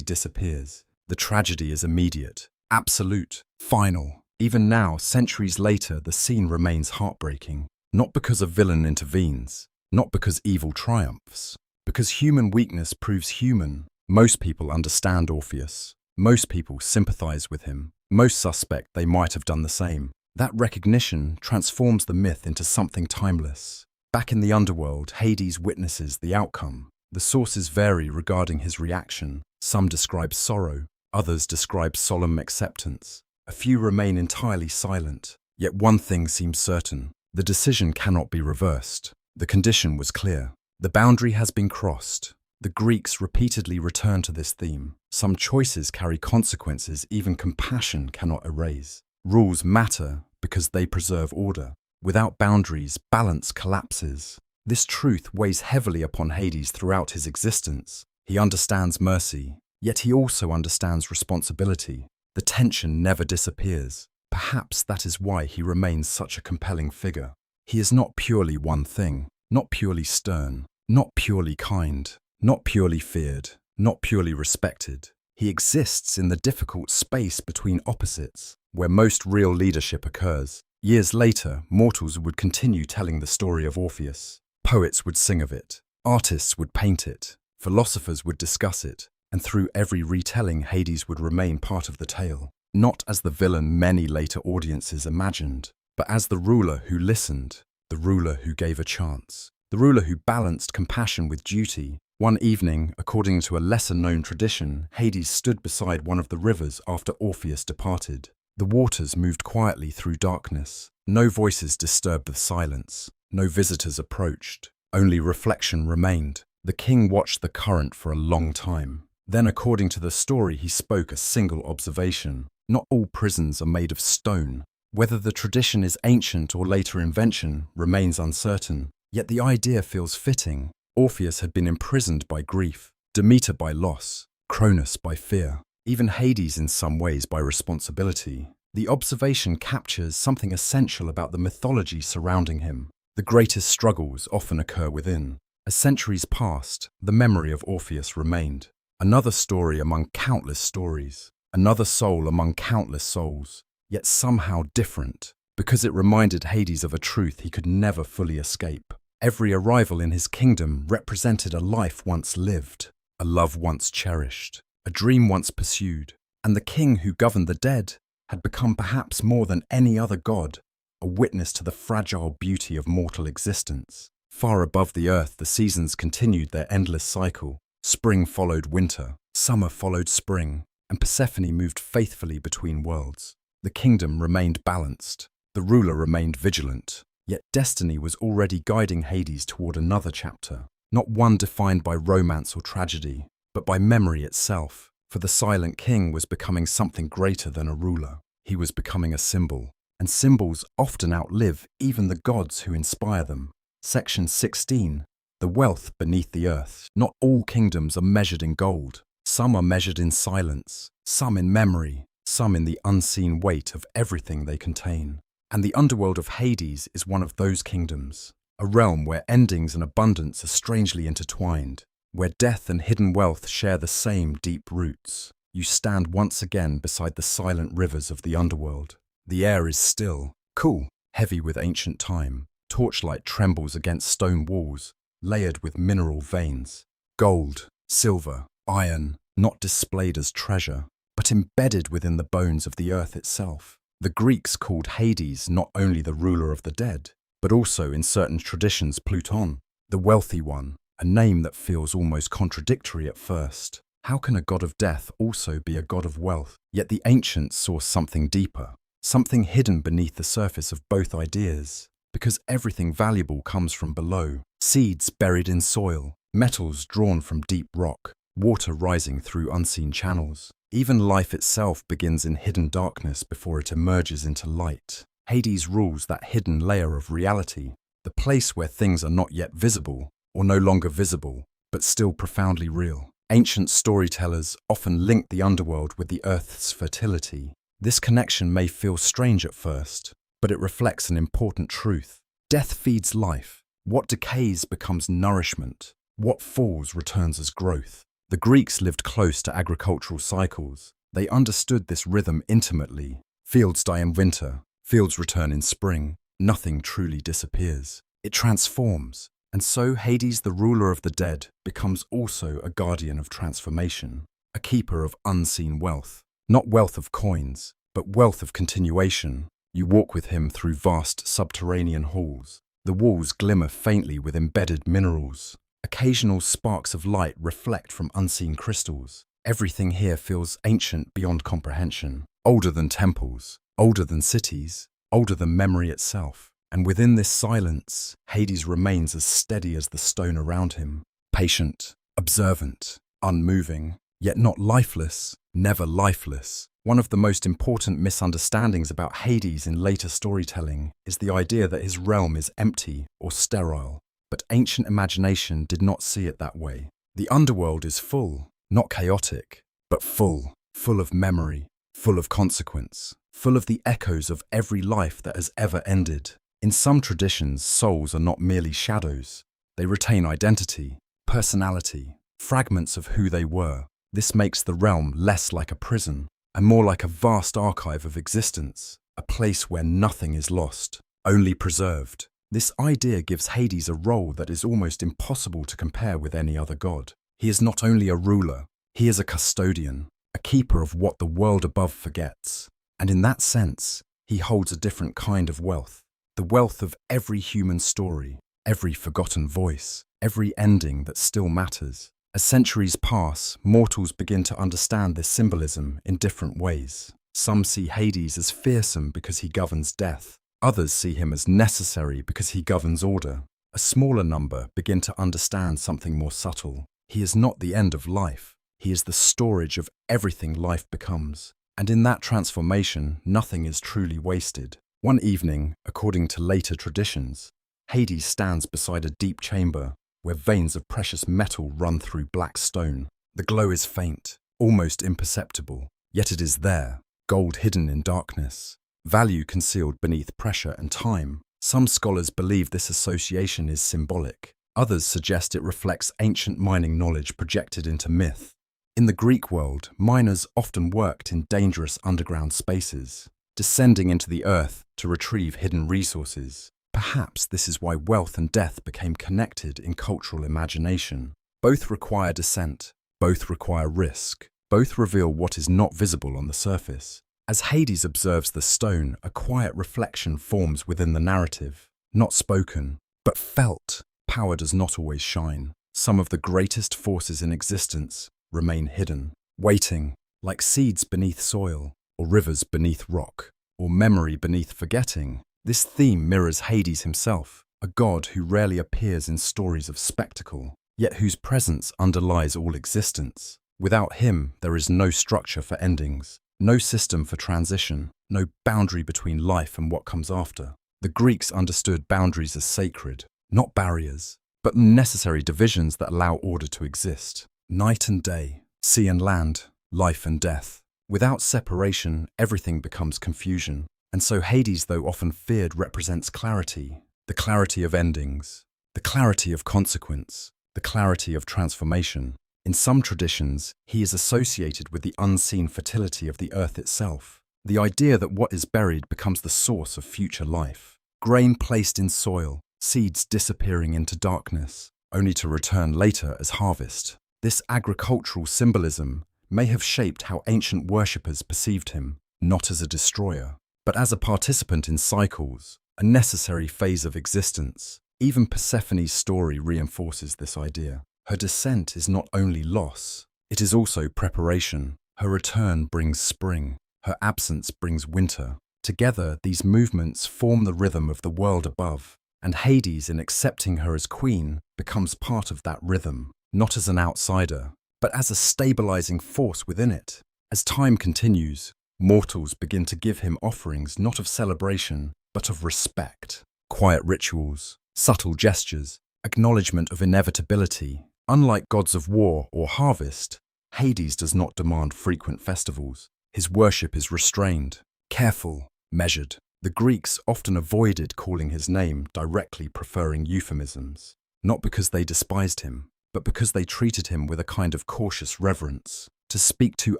disappears. The tragedy is immediate, absolute, final. Even now, centuries later, the scene remains heartbreaking. Not because a villain intervenes, not because evil triumphs, because human weakness proves human. Most people understand Orpheus. Most people sympathize with him. Most suspect they might have done the same. That recognition transforms the myth into something timeless. Back in the Underworld, Hades witnesses the outcome. The sources vary regarding his reaction. Some describe sorrow, others describe solemn acceptance. A few remain entirely silent. Yet one thing seems certain. The decision cannot be reversed. The condition was clear. The boundary has been crossed. The Greeks repeatedly return to this theme. Some choices carry consequences even compassion cannot erase. Rules matter because they preserve order. Without boundaries, balance collapses. This truth weighs heavily upon Hades throughout his existence. He understands mercy, yet he also understands responsibility. The tension never disappears. Perhaps that is why he remains such a compelling figure. He is not purely one thing, not purely stern, not purely kind, not purely feared, not purely respected. He exists in the difficult space between opposites, where most real leadership occurs. Years later, mortals would continue telling the story of Orpheus. Poets would sing of it, artists would paint it, philosophers would discuss it, and through every retelling, Hades would remain part of the tale. Not as the villain many later audiences imagined, but as the ruler who listened, the ruler who gave a chance, the ruler who balanced compassion with duty. One evening, according to a lesser-known tradition, Hades stood beside one of the rivers after Orpheus departed. The waters moved quietly through darkness. No voices disturbed the silence. No visitors approached. Only reflection remained. The king watched the current for a long time. Then, according to the story, he spoke a single observation. Not all prisons are made of stone. Whether the tradition is ancient or later invention remains uncertain. Yet the idea feels fitting. Orpheus had been imprisoned by grief, Demeter by loss, Cronus by fear, even Hades in some ways by responsibility. The observation captures something essential about the mythology surrounding him. The greatest struggles often occur within. As centuries passed, the memory of Orpheus remained. Another story among countless stories. Another soul among countless souls. Yet somehow different, because it reminded Hades of a truth he could never fully escape. Every arrival in his kingdom represented a life once lived, a love once cherished, a dream once pursued, and the king who governed the dead had become perhaps more than any other god, a witness to the fragile beauty of mortal existence. Far above the earth, the seasons continued their endless cycle. Spring followed winter, summer followed spring, and Persephone moved faithfully between worlds. The kingdom remained balanced, the ruler remained vigilant, yet destiny was already guiding Hades toward another chapter, not one defined by romance or tragedy, but by memory itself. For the silent king was becoming something greater than a ruler. He was becoming a symbol, and symbols often outlive even the gods who inspire them. Section 16. The wealth beneath the earth. Not all kingdoms are measured in gold. Some are measured in silence, some in memory, some in the unseen weight of everything they contain. And the underworld of Hades is one of those kingdoms, a realm where endings and abundance are strangely intertwined, where death and hidden wealth share the same deep roots. You stand once again beside the silent rivers of the underworld. The air is still, cool, heavy with ancient time. Torchlight trembles against stone walls, layered with mineral veins. Gold, silver, iron, not displayed as treasure, but embedded within the bones of the earth itself. The Greeks called Hades not only the ruler of the dead, but also in certain traditions Pluton, the wealthy one, a name that feels almost contradictory at first. How can a god of death also be a god of wealth? Yet the ancients saw something deeper, something hidden beneath the surface of both ideas. Because everything valuable comes from below. Seeds buried in soil, metals drawn from deep rock, water rising through unseen channels. Even life itself begins in hidden darkness before it emerges into light. Hades rules that hidden layer of reality, the place where things are not yet visible, or no longer visible, but still profoundly real. Ancient storytellers often link the underworld with the earth's fertility. This connection may feel strange at first, but it reflects an important truth. Death feeds life. What decays becomes nourishment. What falls returns as growth. The Greeks lived close to agricultural cycles. They understood this rhythm intimately. Fields die in winter. Fields return in spring. Nothing truly disappears. It transforms. And so Hades, the ruler of the dead, becomes also a guardian of transformation, a keeper of unseen wealth. Not wealth of coins, but wealth of continuation. You walk with him through vast subterranean halls. The walls glimmer faintly with embedded minerals. Occasional sparks of light reflect from unseen crystals. Everything here feels ancient beyond comprehension, older than temples, older than cities, older than memory itself. And within this silence, Hades remains as steady as the stone around him, patient, observant, unmoving, yet not lifeless, never lifeless. One of the most important misunderstandings about Hades in later storytelling is the idea that his realm is empty or sterile, but ancient imagination did not see it that way. The underworld is full, not chaotic, but full of memory, full of consequence, full of the echoes of every life that has ever ended. In some traditions, souls are not merely shadows. They retain identity, personality, fragments of who they were. This makes the realm less like a prison and more like a vast archive of existence, a place where nothing is lost, only preserved. This idea gives Hades a role that is almost impossible to compare with any other god. He is not only a ruler, he is a custodian, a keeper of what the world above forgets. And in that sense, he holds a different kind of wealth. The wealth of every human story, every forgotten voice, every ending that still matters. As centuries pass, mortals begin to understand this symbolism in different ways. Some see Hades as fearsome because he governs death. Others see him as necessary because he governs order. A smaller number begin to understand something more subtle. He is not the end of life. He is the storage of everything life becomes. And in that transformation, nothing is truly wasted. One evening, according to later traditions, Hades stands beside a deep chamber where veins of precious metal run through black stone. The glow is faint, almost imperceptible, yet it is there, gold hidden in darkness, value concealed beneath pressure and time. Some scholars believe this association is symbolic. Others suggest it reflects ancient mining knowledge projected into myth. In the Greek world, miners often worked in dangerous underground spaces, descending into the earth to retrieve hidden resources. Perhaps this is why wealth and death became connected in cultural imagination. Both require descent, both require risk, both reveal what is not visible on the surface. As Hades observes the stone, a quiet reflection forms within the narrative, not spoken, but felt. Power does not always shine. Some of the greatest forces in existence remain hidden, waiting, Like seeds beneath soil, or rivers beneath rock, or memory beneath forgetting, this theme mirrors Hades himself, a god who rarely appears in stories of spectacle, yet whose presence underlies all existence. Without him, there is no structure for endings, no system for transition, no boundary between life and what comes after. The Greeks understood boundaries as sacred, not barriers, but necessary divisions that allow order to exist. Night and day, sea and land, life and death. Without separation, everything becomes confusion. And so Hades, though often feared, represents clarity. The clarity of endings, the clarity of consequence, the clarity of transformation. In some traditions, he is associated with the unseen fertility of the earth itself. The idea that what is buried becomes the source of future life. Grain placed in soil, seeds disappearing into darkness, only to return later as harvest. This agricultural symbolism may have shaped how ancient worshippers perceived him, not as a destroyer, but as a participant in cycles, a necessary phase of existence. Even Persephone's story reinforces this idea. Her descent is not only loss, it is also preparation. Her return brings spring, her absence brings winter. Together, these movements form the rhythm of the world above, and Hades, in accepting her as queen, becomes part of that rhythm, not as an outsider, but as a stabilizing force within it. As time continues, mortals begin to give him offerings not of celebration, but of respect. Quiet rituals, subtle gestures, acknowledgement of inevitability. Unlike gods of war or harvest, Hades does not demand frequent festivals. His worship is restrained, careful, measured. The Greeks often avoided calling his name, directly preferring euphemisms, not because they despised him, but because they treated him with a kind of cautious reverence. To speak too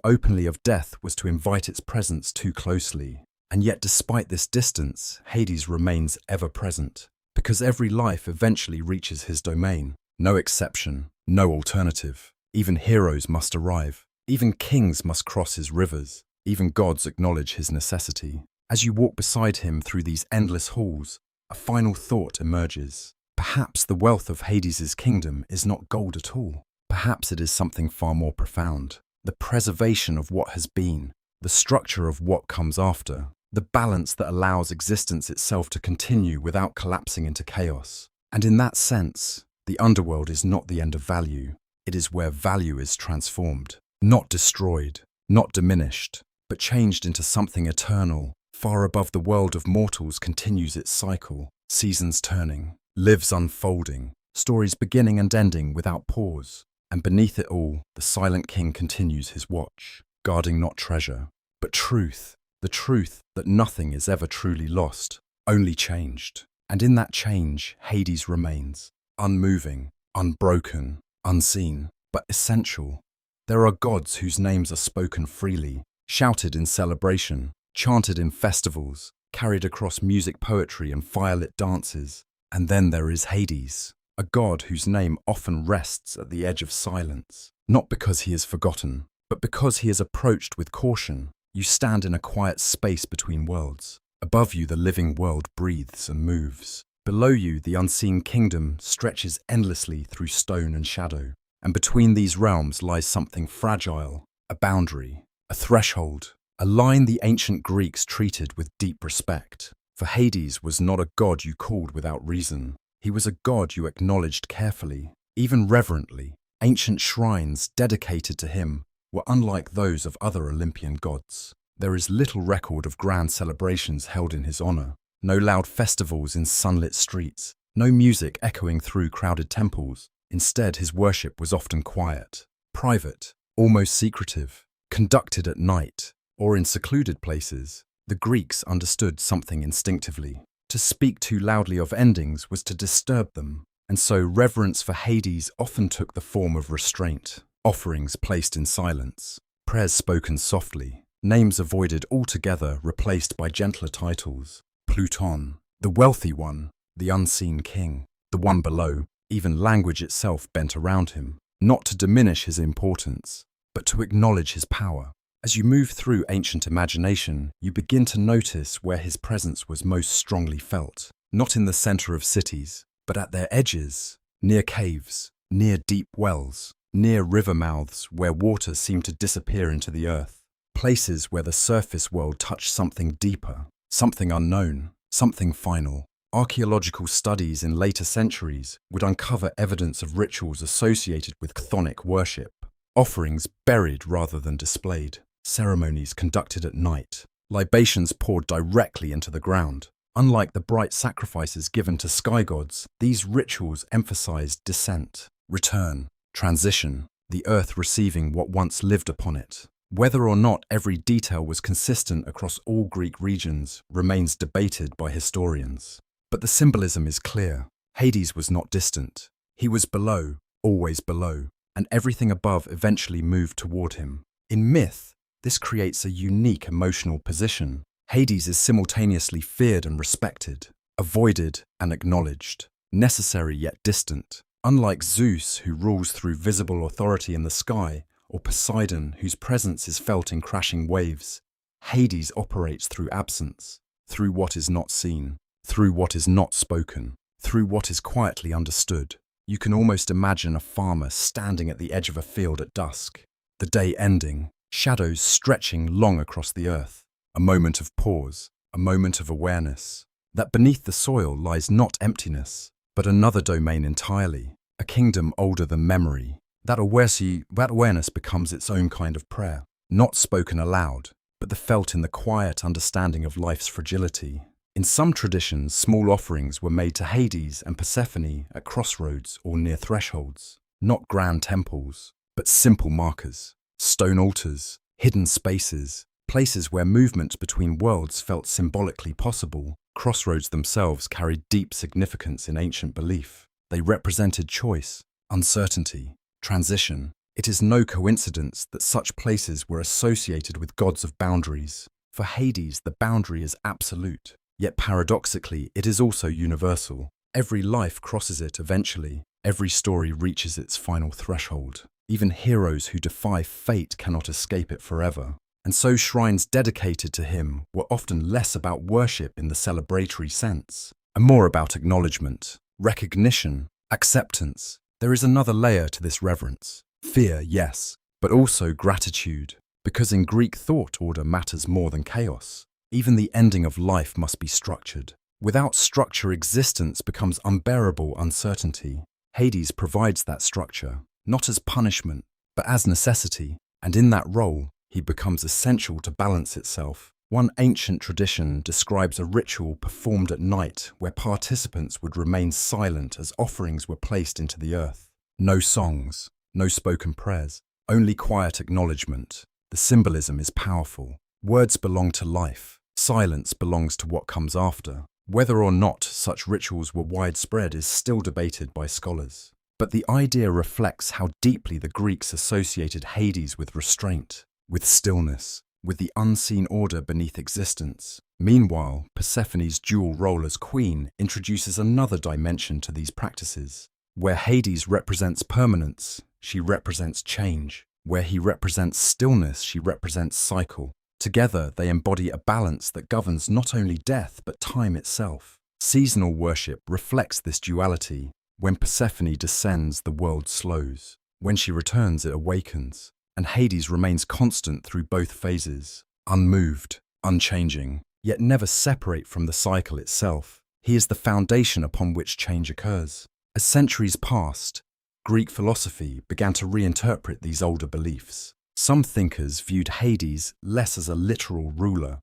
openly of death was to invite its presence too closely. And yet, despite this distance, Hades remains ever present, because every life eventually reaches his domain. No exception, no alternative. Even heroes must arrive. Even kings must cross his rivers. Even gods acknowledge his necessity. As you walk beside him through these endless halls, a final thought emerges. Perhaps the wealth of Hades's kingdom is not gold at all. Perhaps it is something far more profound. The preservation of what has been, the structure of what comes after, the balance that allows existence itself to continue without collapsing into chaos. And in that sense, the underworld is not the end of value. It is where value is transformed, not destroyed, not diminished, but changed into something eternal. Far above the world of mortals continues its cycle, seasons turning, lives unfolding, stories beginning and ending without pause. And beneath it all, the silent king continues his watch, guarding not treasure, but truth, the truth that nothing is ever truly lost, only changed. And in that change, Hades remains, unmoving, unbroken, unseen, but essential. There are gods whose names are spoken freely, shouted in celebration, chanted in festivals, carried across music, poetry, and firelit dances. And then there is Hades, a god whose name often rests at the edge of silence, not because he is forgotten, but because he is approached with caution. You stand in a quiet space between worlds. Above you, the living world breathes and moves. Below you, the unseen kingdom stretches endlessly through stone and shadow. And between these realms lies something fragile, a boundary, a threshold, a line the ancient Greeks treated with deep respect. For Hades was not a god you called without reason. He was a god you acknowledged carefully, even reverently. Ancient shrines dedicated to him were unlike those of other Olympian gods. There is little record of grand celebrations held in his honor, no loud festivals in sunlit streets, no music echoing through crowded temples. Instead, his worship was often quiet, private, almost secretive, conducted at night or in secluded places. The Greeks understood something instinctively. To speak too loudly of endings was to disturb them, and so reverence for Hades often took the form of restraint, offerings placed in silence, prayers spoken softly, names avoided altogether, replaced by gentler titles. Pluton, the wealthy one, the unseen king, the one below. Even language itself bent around him, not to diminish his importance, but to acknowledge his power. As you move through ancient imagination, you begin to notice where his presence was most strongly felt, not in the center of cities, but at their edges, near caves, near deep wells, near river mouths where water seemed to disappear into the earth. places where the surface world touched something deeper, something unknown, something final. Archaeological studies in later centuries would uncover evidence of rituals associated with chthonic worship, offerings buried rather than displayed, ceremonies conducted at night, libations poured directly into the ground. Unlike the bright sacrifices given to sky gods, these rituals emphasized descent, return, transition, the earth receiving what once lived upon it. Whether or not every detail was consistent across all Greek regions remains debated by historians. But the symbolism is clear. Hades was not distant. He was below, always below, and everything above eventually moved toward him. In myth, this creates a unique emotional position. Hades is simultaneously feared and respected, avoided and acknowledged, necessary yet distant. Unlike Zeus, who rules through visible authority in the sky, or Poseidon, whose presence is felt in crashing waves, Hades operates through absence, through what is not seen, through what is not spoken, through what is quietly understood. You can almost imagine a farmer standing at the edge of a field at dusk, the day ending, shadows stretching long across the earth, a moment of pause, a moment of awareness, that beneath the soil lies not emptiness, but another domain entirely, a kingdom older than memory. That awareness becomes its own kind of prayer, not spoken aloud, but the felt in the quiet understanding of life's fragility. In some traditions, small offerings were made to Hades and Persephone at crossroads or near thresholds, not grand temples, but simple markers, stone altars, hidden spaces, places where movement between worlds felt symbolically possible. Crossroads themselves carried deep significance in ancient belief. They represented choice, uncertainty, transition. It is no coincidence that such places were associated with gods of boundaries. For Hades, the boundary is absolute, yet paradoxically, it is also universal. Every life crosses it eventually. Every story reaches its final threshold. Even heroes who defy fate cannot escape it forever. And so shrines dedicated to him were often less about worship in the celebratory sense, and more about acknowledgement, recognition, acceptance. There is another layer to this reverence. Fear, yes, but also gratitude, because in Greek thought order matters more than chaos. Even the ending of life must be structured. Without structure, existence becomes unbearable uncertainty. Hades provides that structure, not as punishment, but as necessity, and in that role, he becomes essential to balance itself. One ancient tradition describes a ritual performed at night where participants would remain silent as offerings were placed into the earth. No songs, no spoken prayers, only quiet acknowledgement. The symbolism is powerful. Words belong to life. Silence belongs to what comes after. Whether or not such rituals were widespread is still debated by scholars. But the idea reflects how deeply the Greeks associated Hades with restraint, with stillness, with the unseen order beneath existence. Meanwhile, Persephone's dual role as queen introduces another dimension to these practices. Where Hades represents permanence, she represents change. Where he represents stillness, she represents cycle. Together, they embody a balance that governs not only death, but time itself. Seasonal worship reflects this duality. When Persephone descends, the world slows. When she returns, it awakens. And Hades remains constant through both phases, unmoved, unchanging, yet never separate from the cycle itself. He is the foundation upon which change occurs. As centuries passed, Greek philosophy began to reinterpret these older beliefs. Some thinkers viewed Hades less as a literal ruler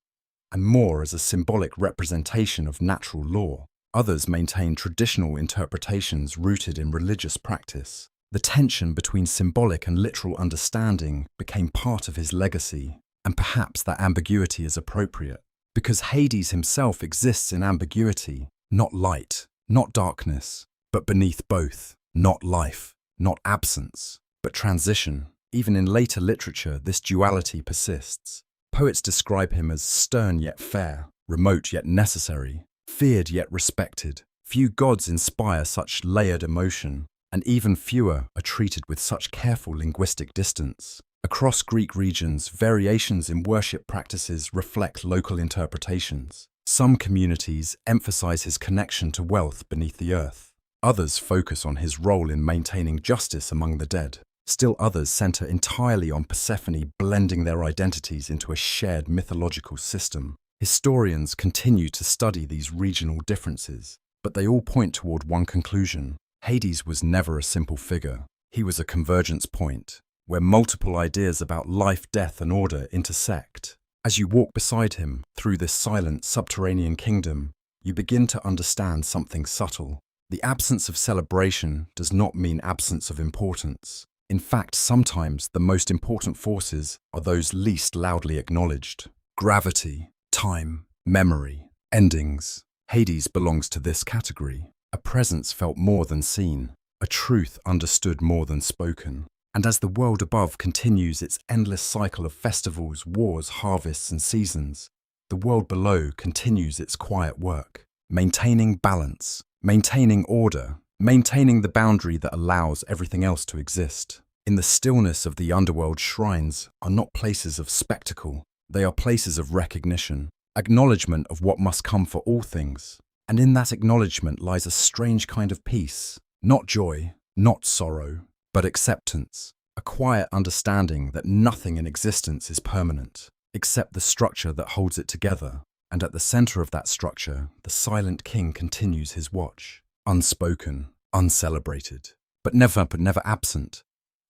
and more as a symbolic representation of natural law. Others maintained traditional interpretations rooted in religious practice. The tension between symbolic and literal understanding became part of his legacy, and perhaps that ambiguity is appropriate, because Hades himself exists in ambiguity, not light, not darkness, but beneath both, not life, not absence, but transition. Even in later literature, this duality persists. Poets describe him as stern yet fair, remote yet necessary, feared yet respected. Few gods inspire such layered emotion, and even fewer are treated with such careful linguistic distance. Across Greek regions, variations in worship practices reflect local interpretations. Some communities emphasize his connection to wealth beneath the earth. Others focus on his role in maintaining justice among the dead. Still others center entirely on Persephone, blending their identities into a shared mythological system. Historians continue to study these regional differences, but they all point toward one conclusion. Hades was never a simple figure. He was a convergence point, where multiple ideas about life, death, and order intersect. As you walk beside him through this silent subterranean kingdom, you begin to understand something subtle. The absence of celebration does not mean absence of importance. In fact, sometimes the most important forces are those least loudly acknowledged. Gravity, time, memory, endings. Hades belongs to this category. A presence felt more than seen, a truth understood more than spoken. And as the world above continues its endless cycle of festivals, wars, harvests, and seasons, the world below continues its quiet work, maintaining balance, maintaining order, maintaining the boundary that allows everything else to exist. In the stillness of the underworld, shrines are not places of spectacle, they are places of recognition, acknowledgement of what must come for all things. And in that acknowledgement lies a strange kind of peace, not joy, not sorrow, but acceptance, a quiet understanding that nothing in existence is permanent, except the structure that holds it together. And at the center of that structure, the silent king continues his watch, unspoken, uncelebrated, but never absent.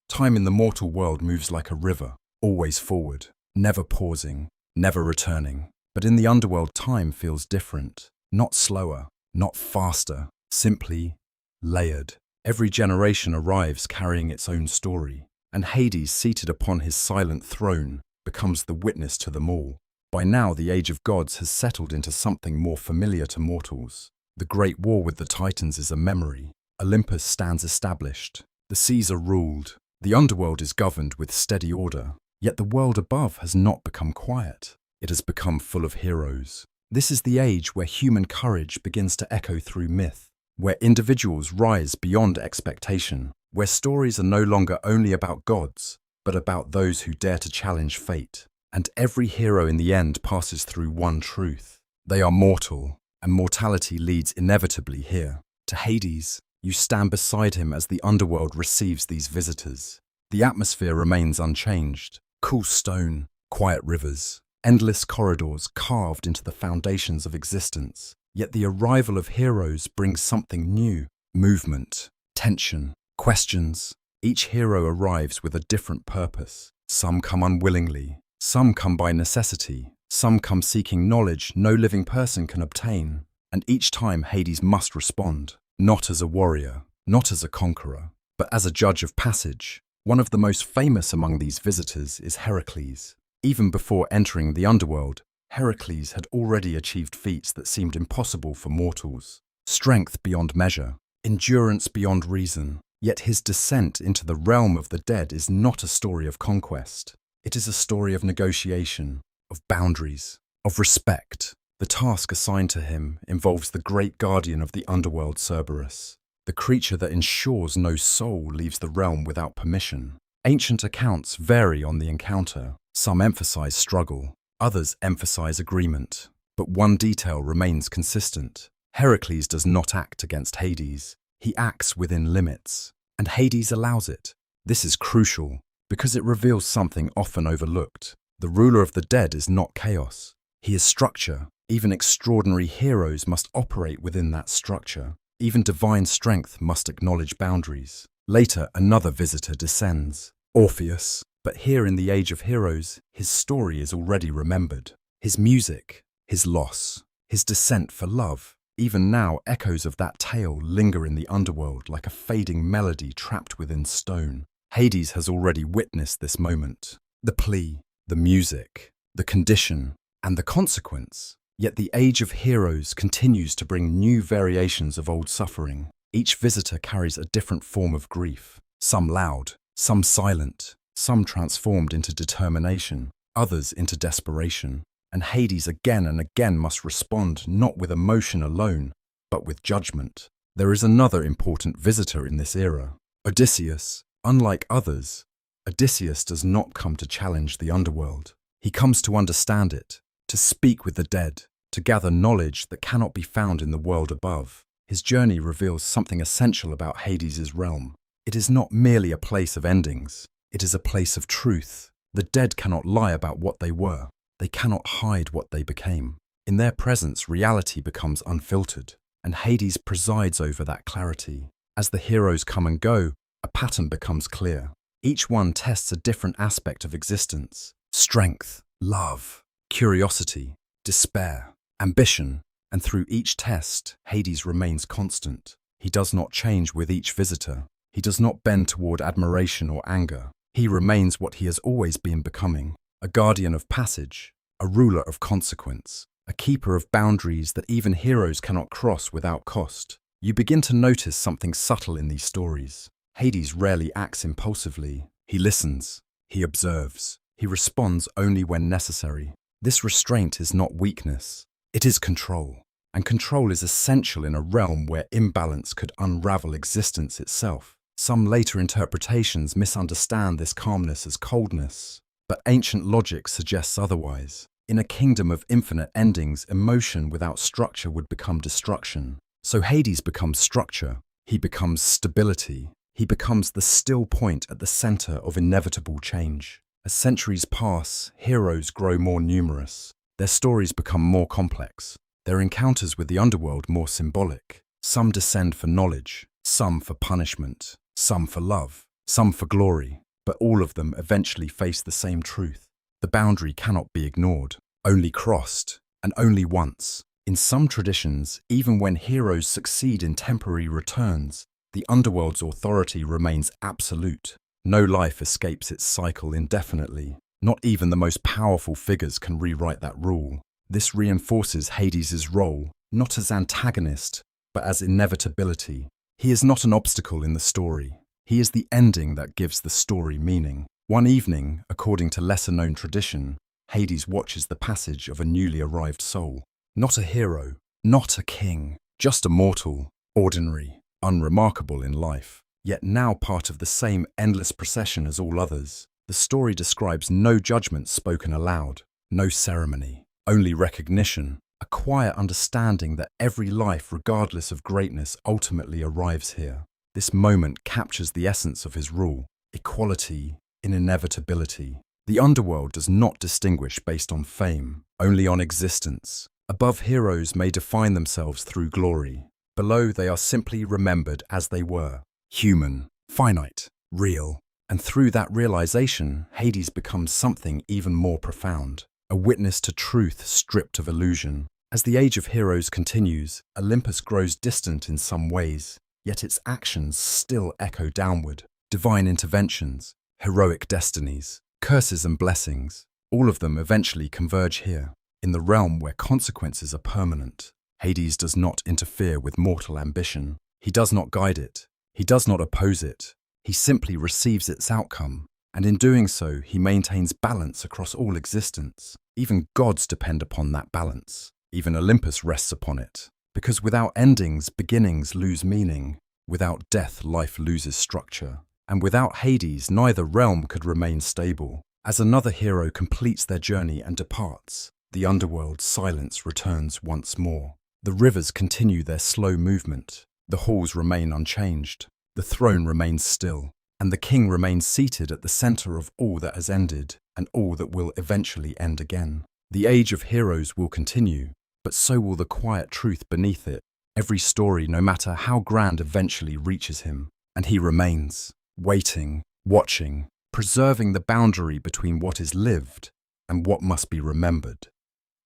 Time in the mortal world moves like a river, always forward, never pausing, never returning. But in the underworld, time feels different, not slower, not faster, simply layered. Every generation arrives carrying its own story, and Hades, seated upon his silent throne, becomes the witness to them all. By now, the age of gods has settled into something more familiar to mortals. The great war with the Titans is a memory. Olympus stands established. The seas are ruled. The underworld is governed with steady order. Yet the world above has not become quiet. It has become full of heroes. This is the age where human courage begins to echo through myth, where individuals rise beyond expectation, where stories are no longer only about gods, but about those who dare to challenge fate. And every hero in the end passes through one truth. They are mortal, and mortality leads inevitably here. To Hades, you stand beside him as the underworld receives these visitors. The atmosphere remains unchanged. Cool stone, quiet rivers, endless corridors carved into the foundations of existence. Yet the arrival of heroes brings something new. Movement, tension, questions. Each hero arrives with a different purpose. Some come unwillingly, some come by necessity, some come seeking knowledge no living person can obtain. And each time Hades must respond, not as a warrior, not as a conqueror, but as a judge of passage. One of the most famous among these visitors is Heracles. Even before entering the underworld, Heracles had already achieved feats that seemed impossible for mortals. Strength beyond measure, endurance beyond reason. Yet his descent into the realm of the dead is not a story of conquest. It is a story of negotiation, of boundaries, of respect. The task assigned to him involves the great guardian of the underworld, Cerberus, the creature that ensures no soul leaves the realm without permission. Ancient accounts vary on the encounter. Some emphasize struggle, others emphasize agreement. But one detail remains consistent. Heracles does not act against Hades. He acts within limits, and Hades allows it. This is crucial, because it reveals something often overlooked. The ruler of the dead is not chaos. He is structure. Even extraordinary heroes must operate within that structure. Even divine strength must acknowledge boundaries. Later, another visitor descends, Orpheus. But here in the Age of Heroes, his story is already remembered. His music, his loss, his descent for love. Even now, echoes of that tale linger in the underworld like a fading melody trapped within stone. Hades has already witnessed this moment. The plea, the music, the condition, and the consequence. Yet the Age of Heroes continues to bring new variations of old suffering. Each visitor carries a different form of grief, some loud, some silent, some transformed into determination, others into desperation. And Hades again and again must respond not with emotion alone, but with judgment. There is another important visitor in this era, Odysseus. Unlike others, Odysseus does not come to challenge the underworld. He comes to understand it, to speak with the dead, to gather knowledge that cannot be found in the world above. His journey reveals something essential about Hades' realm. It is not merely a place of endings. It is a place of truth. The dead cannot lie about what they were. They cannot hide what they became. In their presence, reality becomes unfiltered, and Hades presides over that clarity. As the heroes come and go, a pattern becomes clear. Each one tests a different aspect of existence: strength, love, curiosity, despair, ambition, and through each test, Hades remains constant. He does not change with each visitor. He does not bend toward admiration or anger. He remains what he has always been becoming: a guardian of passage, a ruler of consequence, a keeper of boundaries that even heroes cannot cross without cost. You begin to notice something subtle in these stories. Hades rarely acts impulsively. He listens. He observes. He responds only when necessary. This restraint is not weakness. It is control. And control is essential in a realm where imbalance could unravel existence itself. Some later interpretations misunderstand this calmness as coldness, but ancient logic suggests otherwise. In a kingdom of infinite endings, emotion without structure would become destruction. So Hades becomes structure. He becomes stability. He becomes the still point at the center of inevitable change. As centuries pass, heroes grow more numerous. Their stories become more complex. Their encounters with the underworld more symbolic. Some descend for knowledge, some for punishment, some for love, some for glory, but all of them eventually face the same truth. The boundary cannot be ignored, only crossed, and only once. In some traditions, even when heroes succeed in temporary returns, the underworld's authority remains absolute. No life escapes its cycle indefinitely. Not even the most powerful figures can rewrite that rule. This reinforces Hades' role, not as antagonist, but as inevitability. He is not an obstacle in the story. He is the ending that gives the story meaning. One evening, according to lesser-known tradition, Hades watches the passage of a newly arrived soul. Not a hero, not a king, just a mortal, ordinary, unremarkable in life, yet now part of the same endless procession as all others. The story describes no judgment spoken aloud, no ceremony, only recognition, a quiet understanding that every life, regardless of greatness, ultimately arrives here. This moment captures the essence of his rule: equality in inevitability. The underworld does not distinguish based on fame, only on existence. Above, heroes may define themselves through glory. Below, they are simply remembered as they were: human, finite, real. And through that realization, Hades becomes something even more profound: a witness to truth stripped of illusion. As the age of heroes continues, Olympus grows distant in some ways, yet its actions still echo downward. Divine interventions, heroic destinies, curses and blessings, all of them eventually converge here, in the realm where consequences are permanent. Hades does not interfere with mortal ambition. He does not guide it. He does not oppose it. He simply receives its outcome, and in doing so, he maintains balance across all existence. Even gods depend upon that balance. Even Olympus rests upon it. Because without endings, beginnings lose meaning. Without death, life loses structure. And without Hades, neither realm could remain stable. As another hero completes their journey and departs, the underworld's silence returns once more. The rivers continue their slow movement. The halls remain unchanged. The throne remains still. And the king remains seated at the center of all that has ended and all that will eventually end again. The age of heroes will continue, but so will the quiet truth beneath it. Every story, no matter how grand, eventually reaches him, and he remains, waiting, watching, preserving the boundary between what is lived and what must be remembered.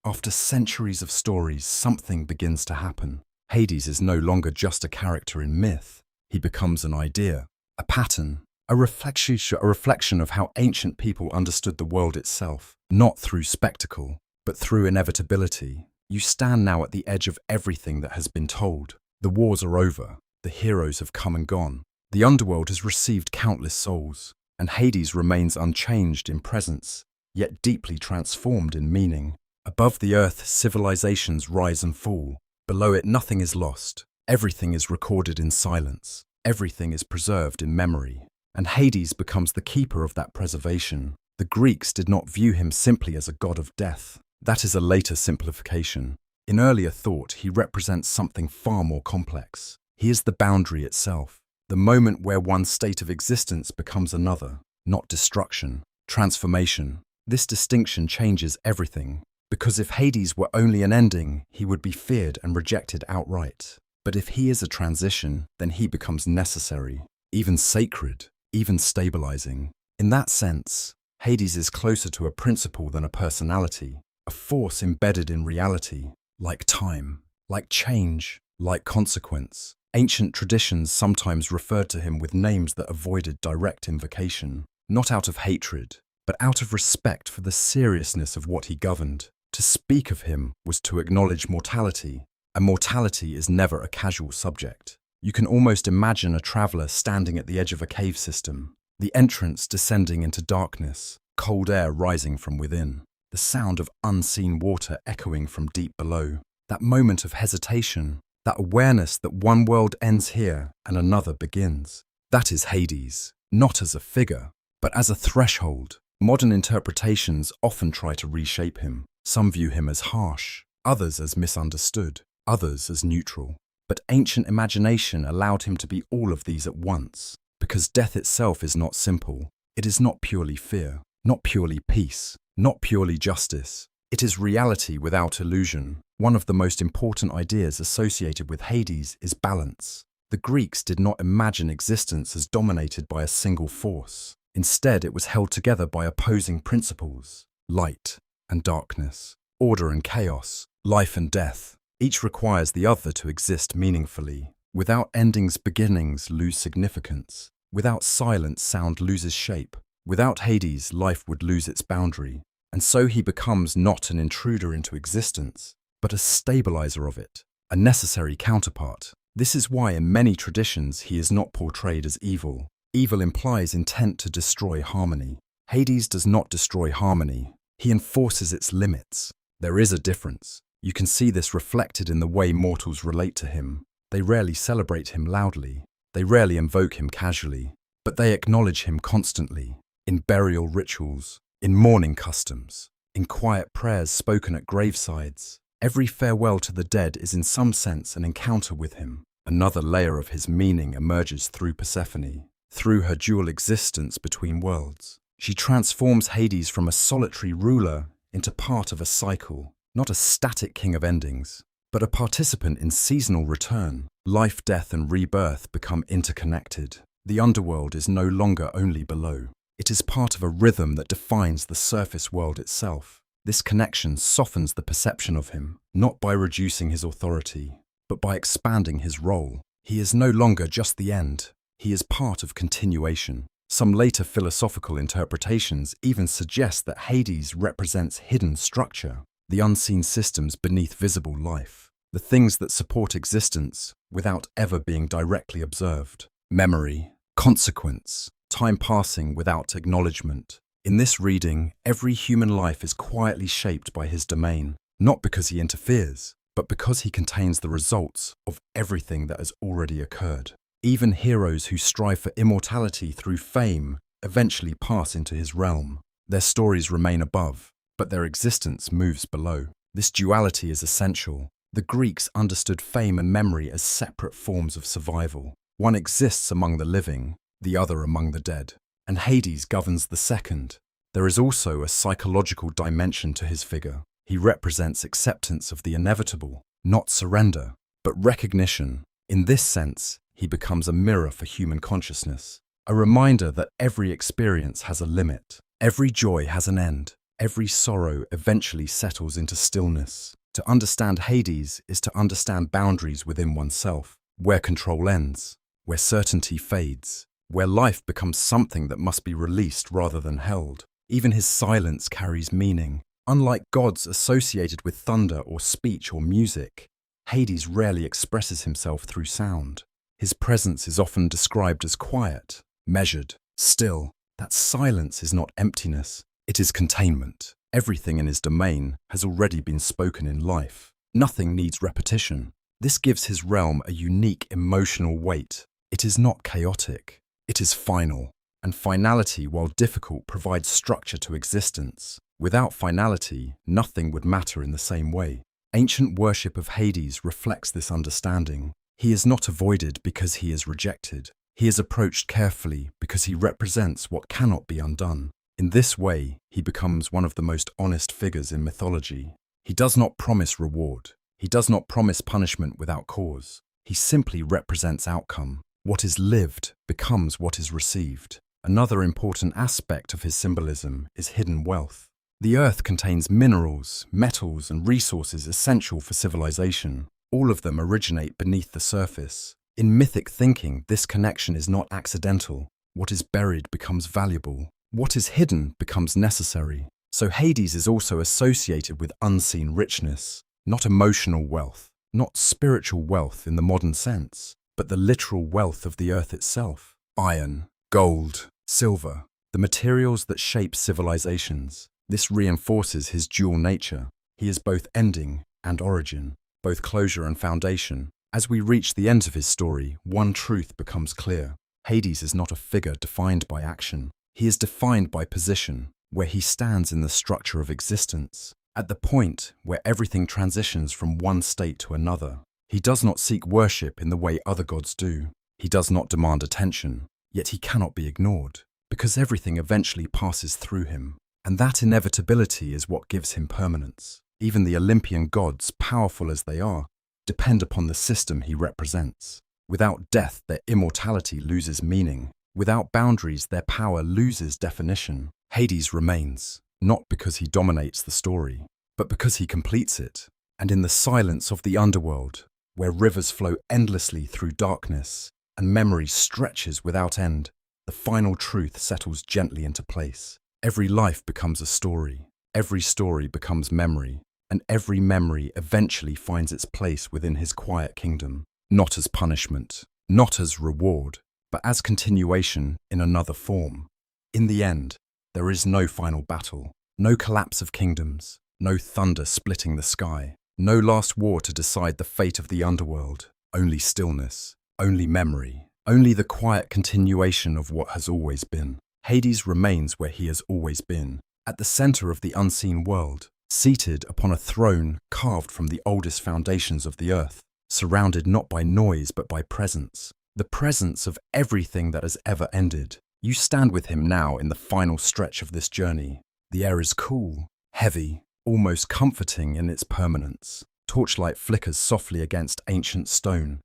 After centuries of stories, something begins to happen. Hades is no longer just a character in myth. He becomes an idea, a pattern, a reflection of how ancient people understood the world itself, not through spectacle, but through inevitability. You stand now at the edge of everything that has been told. The wars are over. The heroes have come and gone. The underworld has received countless souls, and Hades remains unchanged in presence, yet deeply transformed in meaning. Above the earth, civilizations rise and fall. Below it, nothing is lost. Everything is recorded in silence. Everything is preserved in memory. And Hades becomes the keeper of that preservation. The Greeks did not view him simply as a god of death. That is a later simplification. In earlier thought, he represents something far more complex. He is the boundary itself. the moment where one state of existence becomes another, not destruction, transformation. This distinction changes everything, because if Hades were only an ending, he would be feared and rejected outright. But if he is a transition, then he becomes necessary, even sacred, even stabilizing. In that sense, Hades is closer to a principle than a personality, a force embedded in reality, like time, like change, like consequence. Ancient traditions sometimes referred to him with names that avoided direct invocation, not out of hatred, but out of respect for the seriousness of what he governed. To speak of him was to acknowledge mortality, and mortality is never a casual subject. You can almost imagine a traveler standing at the edge of a cave system, the entrance descending into darkness, cold air rising from within, the sound of unseen water echoing from deep below. That moment of hesitation, that awareness that one world ends here and another begins. That is Hades, not as a figure, but as a threshold. Modern interpretations often try to reshape him. Some view him as harsh, others as misunderstood, others as neutral. But ancient imagination allowed him to be all of these at once, because death itself is not simple. It is not purely fear, not purely peace, not purely justice. It is reality without illusion. One of the most important ideas associated with Hades is balance. The Greeks did not imagine existence as dominated by a single force. Instead, it was held together by opposing principles: light and darkness, order and chaos, life and death. Each requires the other to exist meaningfully. Without endings, beginnings lose significance. Without silence, sound loses shape. Without Hades, life would lose its boundary. And so he becomes not an intruder into existence, but a stabilizer of it, a necessary counterpart. This is why in many traditions he is not portrayed as evil. Evil implies intent to destroy harmony. Hades does not destroy harmony. He enforces its limits. There is a difference. You can see this reflected in the way mortals relate to him. They rarely celebrate him loudly. They rarely invoke him casually. But they acknowledge him constantly, in burial rituals, in mourning customs, in quiet prayers spoken at gravesides. Every farewell to the dead is in some sense an encounter with him. Another layer of his meaning emerges through Persephone, through her dual existence between worlds. She transforms Hades from a solitary ruler into part of a cycle, not a static king of endings, but a participant in seasonal return. Life, death, and rebirth become interconnected. The underworld is no longer only below. It is part of a rhythm that defines the surface world itself. This connection softens the perception of him, not by reducing his authority, but by expanding his role. He is no longer just the end. He is part of continuation. Some later philosophical interpretations even suggest that Hades represents hidden structure, the unseen systems beneath visible life, the things that support existence without ever being directly observed. Memory, consequence, time passing without acknowledgement. In this reading, every human life is quietly shaped by his domain, not because he interferes, but because he contains the results of everything that has already occurred. Even heroes who strive for immortality through fame eventually pass into his realm. Their stories remain above, but their existence moves below. This duality is essential. The Greeks understood fame and memory as separate forms of survival. One exists among the living, the other among the dead, and Hades governs the second. There is also a psychological dimension to his figure. He represents acceptance of the inevitable, not surrender, but recognition. In this sense, he becomes a mirror for human consciousness, a reminder that every experience has a limit, every joy has an end, every sorrow eventually settles into stillness. To understand Hades is to understand boundaries within oneself, where control ends, where certainty fades, where life becomes something that must be released rather than held. Even his silence carries meaning. Unlike gods associated with thunder or speech or music, Hades rarely expresses himself through sound. His presence is often described as quiet, measured, still. That silence is not emptiness, it is containment. Everything in his domain has already been spoken in life. Nothing needs repetition. This gives his realm a unique emotional weight. It is not chaotic, it is final. And finality, while difficult, provides structure to existence. Without finality, nothing would matter in the same way. Ancient worship of Hades reflects this understanding. He is not avoided because he is rejected. He is approached carefully because he represents what cannot be undone. In this way, he becomes one of the most honest figures in mythology. He does not promise reward. He does not promise punishment without cause. He simply represents outcome. What is lived becomes what is received. Another important aspect of his symbolism is hidden wealth. The earth contains minerals, metals, and resources essential for civilization. All of them originate beneath the surface. In mythic thinking, this connection is not accidental. What is buried becomes valuable. What is hidden becomes necessary. So Hades is also associated with unseen richness, not emotional wealth, not spiritual wealth in the modern sense, but the literal wealth of the earth itself. Iron, gold, silver, the materials that shape civilizations. This reinforces his dual nature. He is both ending and origin, both closure and foundation. As we reach the end of his story, one truth becomes clear. Hades is not a figure defined by action. He is defined by position, where he stands in the structure of existence, at the point where everything transitions from one state to another. He does not seek worship in the way other gods do. He does not demand attention, yet he cannot be ignored, because everything eventually passes through him. And that inevitability is what gives him permanence. Even the Olympian gods, powerful as they are, depend upon the system he represents. Without death, their immortality loses meaning. Without boundaries, their power loses definition. Hades remains, not because he dominates the story, but because he completes it. And in the silence of the underworld, where rivers flow endlessly through darkness and memory stretches without end, the final truth settles gently into place. Every life becomes a story, every story becomes memory, and every memory eventually finds its place within his quiet kingdom, not as punishment, not as reward, but as continuation in another form. In the end, there is no final battle, no collapse of kingdoms, no thunder splitting the sky, no last war to decide the fate of the underworld, only stillness, only memory, only the quiet continuation of what has always been. Hades remains where he has always been, at the center of the unseen world, seated upon a throne carved from the oldest foundations of the earth, surrounded not by noise but by presence, the presence of everything that has ever ended. You stand with him now in the final stretch of this journey. The air is cool, heavy, almost comforting in its permanence. Torchlight flickers softly against ancient stone,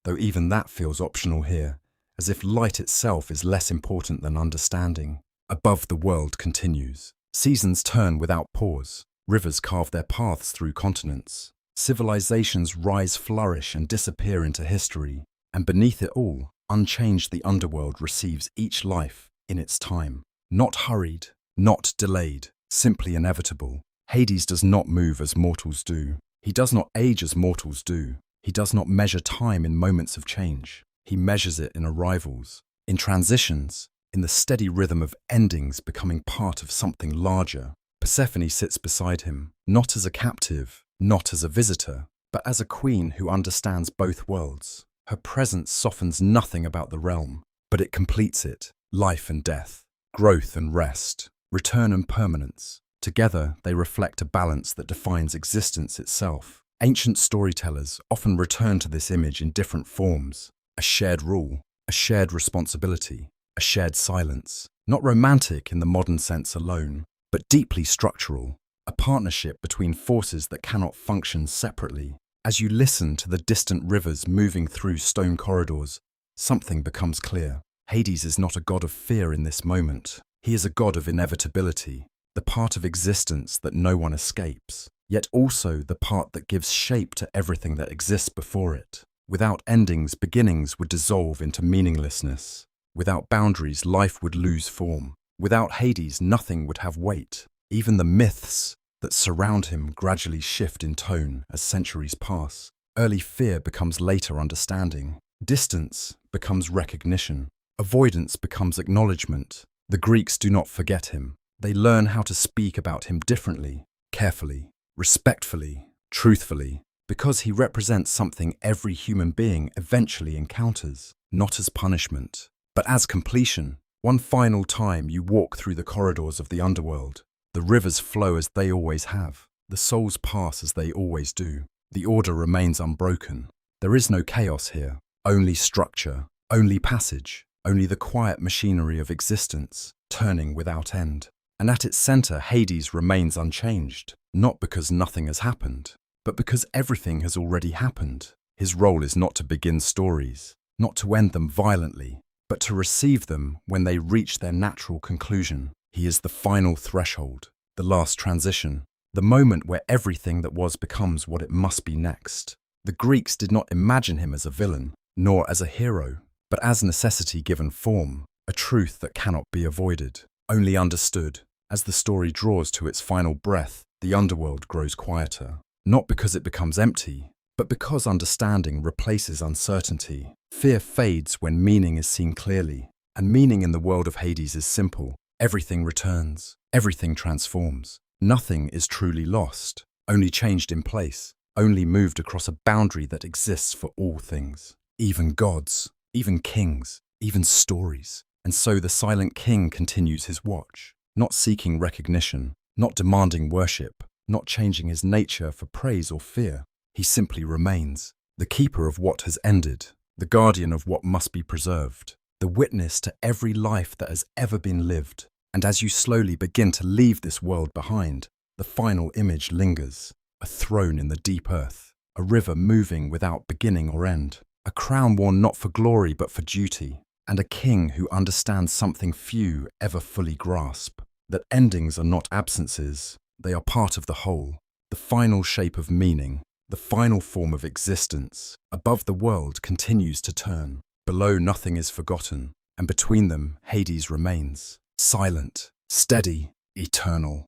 though even that feels optional here, as if light itself is less important than understanding. Above, the world continues. Seasons turn without pause. Rivers carve their paths through continents. Civilizations rise, flourish, and disappear into history. And beneath it all, unchanged, the underworld receives each life in its time. Not hurried, not delayed, simply inevitable. Hades does not move as mortals do. He does not age as mortals do. He does not measure time in moments of change. He measures it in arrivals, in transitions, in the steady rhythm of endings becoming part of something larger. Persephone sits beside him, not as a captive, not as a visitor, but as a queen who understands both worlds. Her presence softens nothing about the realm, but it completes it. Life and death, growth and rest, return and permanence. Together, they reflect a balance that defines existence itself. Ancient storytellers often return to this image in different forms. A shared rule, a shared responsibility, a shared silence. Not romantic in the modern sense alone, but deeply structural. A partnership between forces that cannot function separately. As you listen to the distant rivers moving through stone corridors, something becomes clear. Hades is not a god of fear in this moment. He is a god of inevitability, the part of existence that no one escapes, yet also the part that gives shape to everything that exists before it. Without endings, beginnings would dissolve into meaninglessness. Without boundaries, life would lose form. Without Hades, nothing would have weight. Even the myths that surround him gradually shift in tone as centuries pass. Early fear becomes later understanding. Distance becomes recognition. Avoidance becomes acknowledgement. The Greeks do not forget him. They learn how to speak about him differently, carefully, respectfully, truthfully, because he represents something every human being eventually encounters, not as punishment, but as completion. One final time you walk through the corridors of the underworld. The rivers flow as they always have. The souls pass as they always do. The order remains unbroken. There is no chaos here, only structure. Only passage, only the quiet machinery of existence, turning without end. And at its center, Hades remains unchanged, not because nothing has happened, but because everything has already happened. His role is not to begin stories, not to end them violently, but to receive them when they reach their natural conclusion. He is the final threshold, the last transition, the moment where everything that was becomes what it must be next. The Greeks did not imagine him as a villain, nor as a hero, but as necessity given form, a truth that cannot be avoided, only understood. As the story draws to its final breath, the underworld grows quieter, not because it becomes empty, but because understanding replaces uncertainty. Fear fades when meaning is seen clearly, and meaning in the world of Hades is simple. Everything returns, everything transforms. Nothing is truly lost, only changed in place, only moved across a boundary that exists for all things. Even gods, even kings, even stories. And so the silent king continues his watch, not seeking recognition, not demanding worship, not changing his nature for praise or fear. He simply remains, the keeper of what has ended, the guardian of what must be preserved, the witness to every life that has ever been lived. And as you slowly begin to leave this world behind, the final image lingers, a throne in the deep earth, a river moving without beginning or end, a crown worn not for glory but for duty, and a king who understands something few ever fully grasp, that endings are not absences, they are part of the whole, the final shape of meaning, the final form of existence. Above the world continues to turn, below nothing is forgotten, and between them Hades remains, silent, steady, eternal.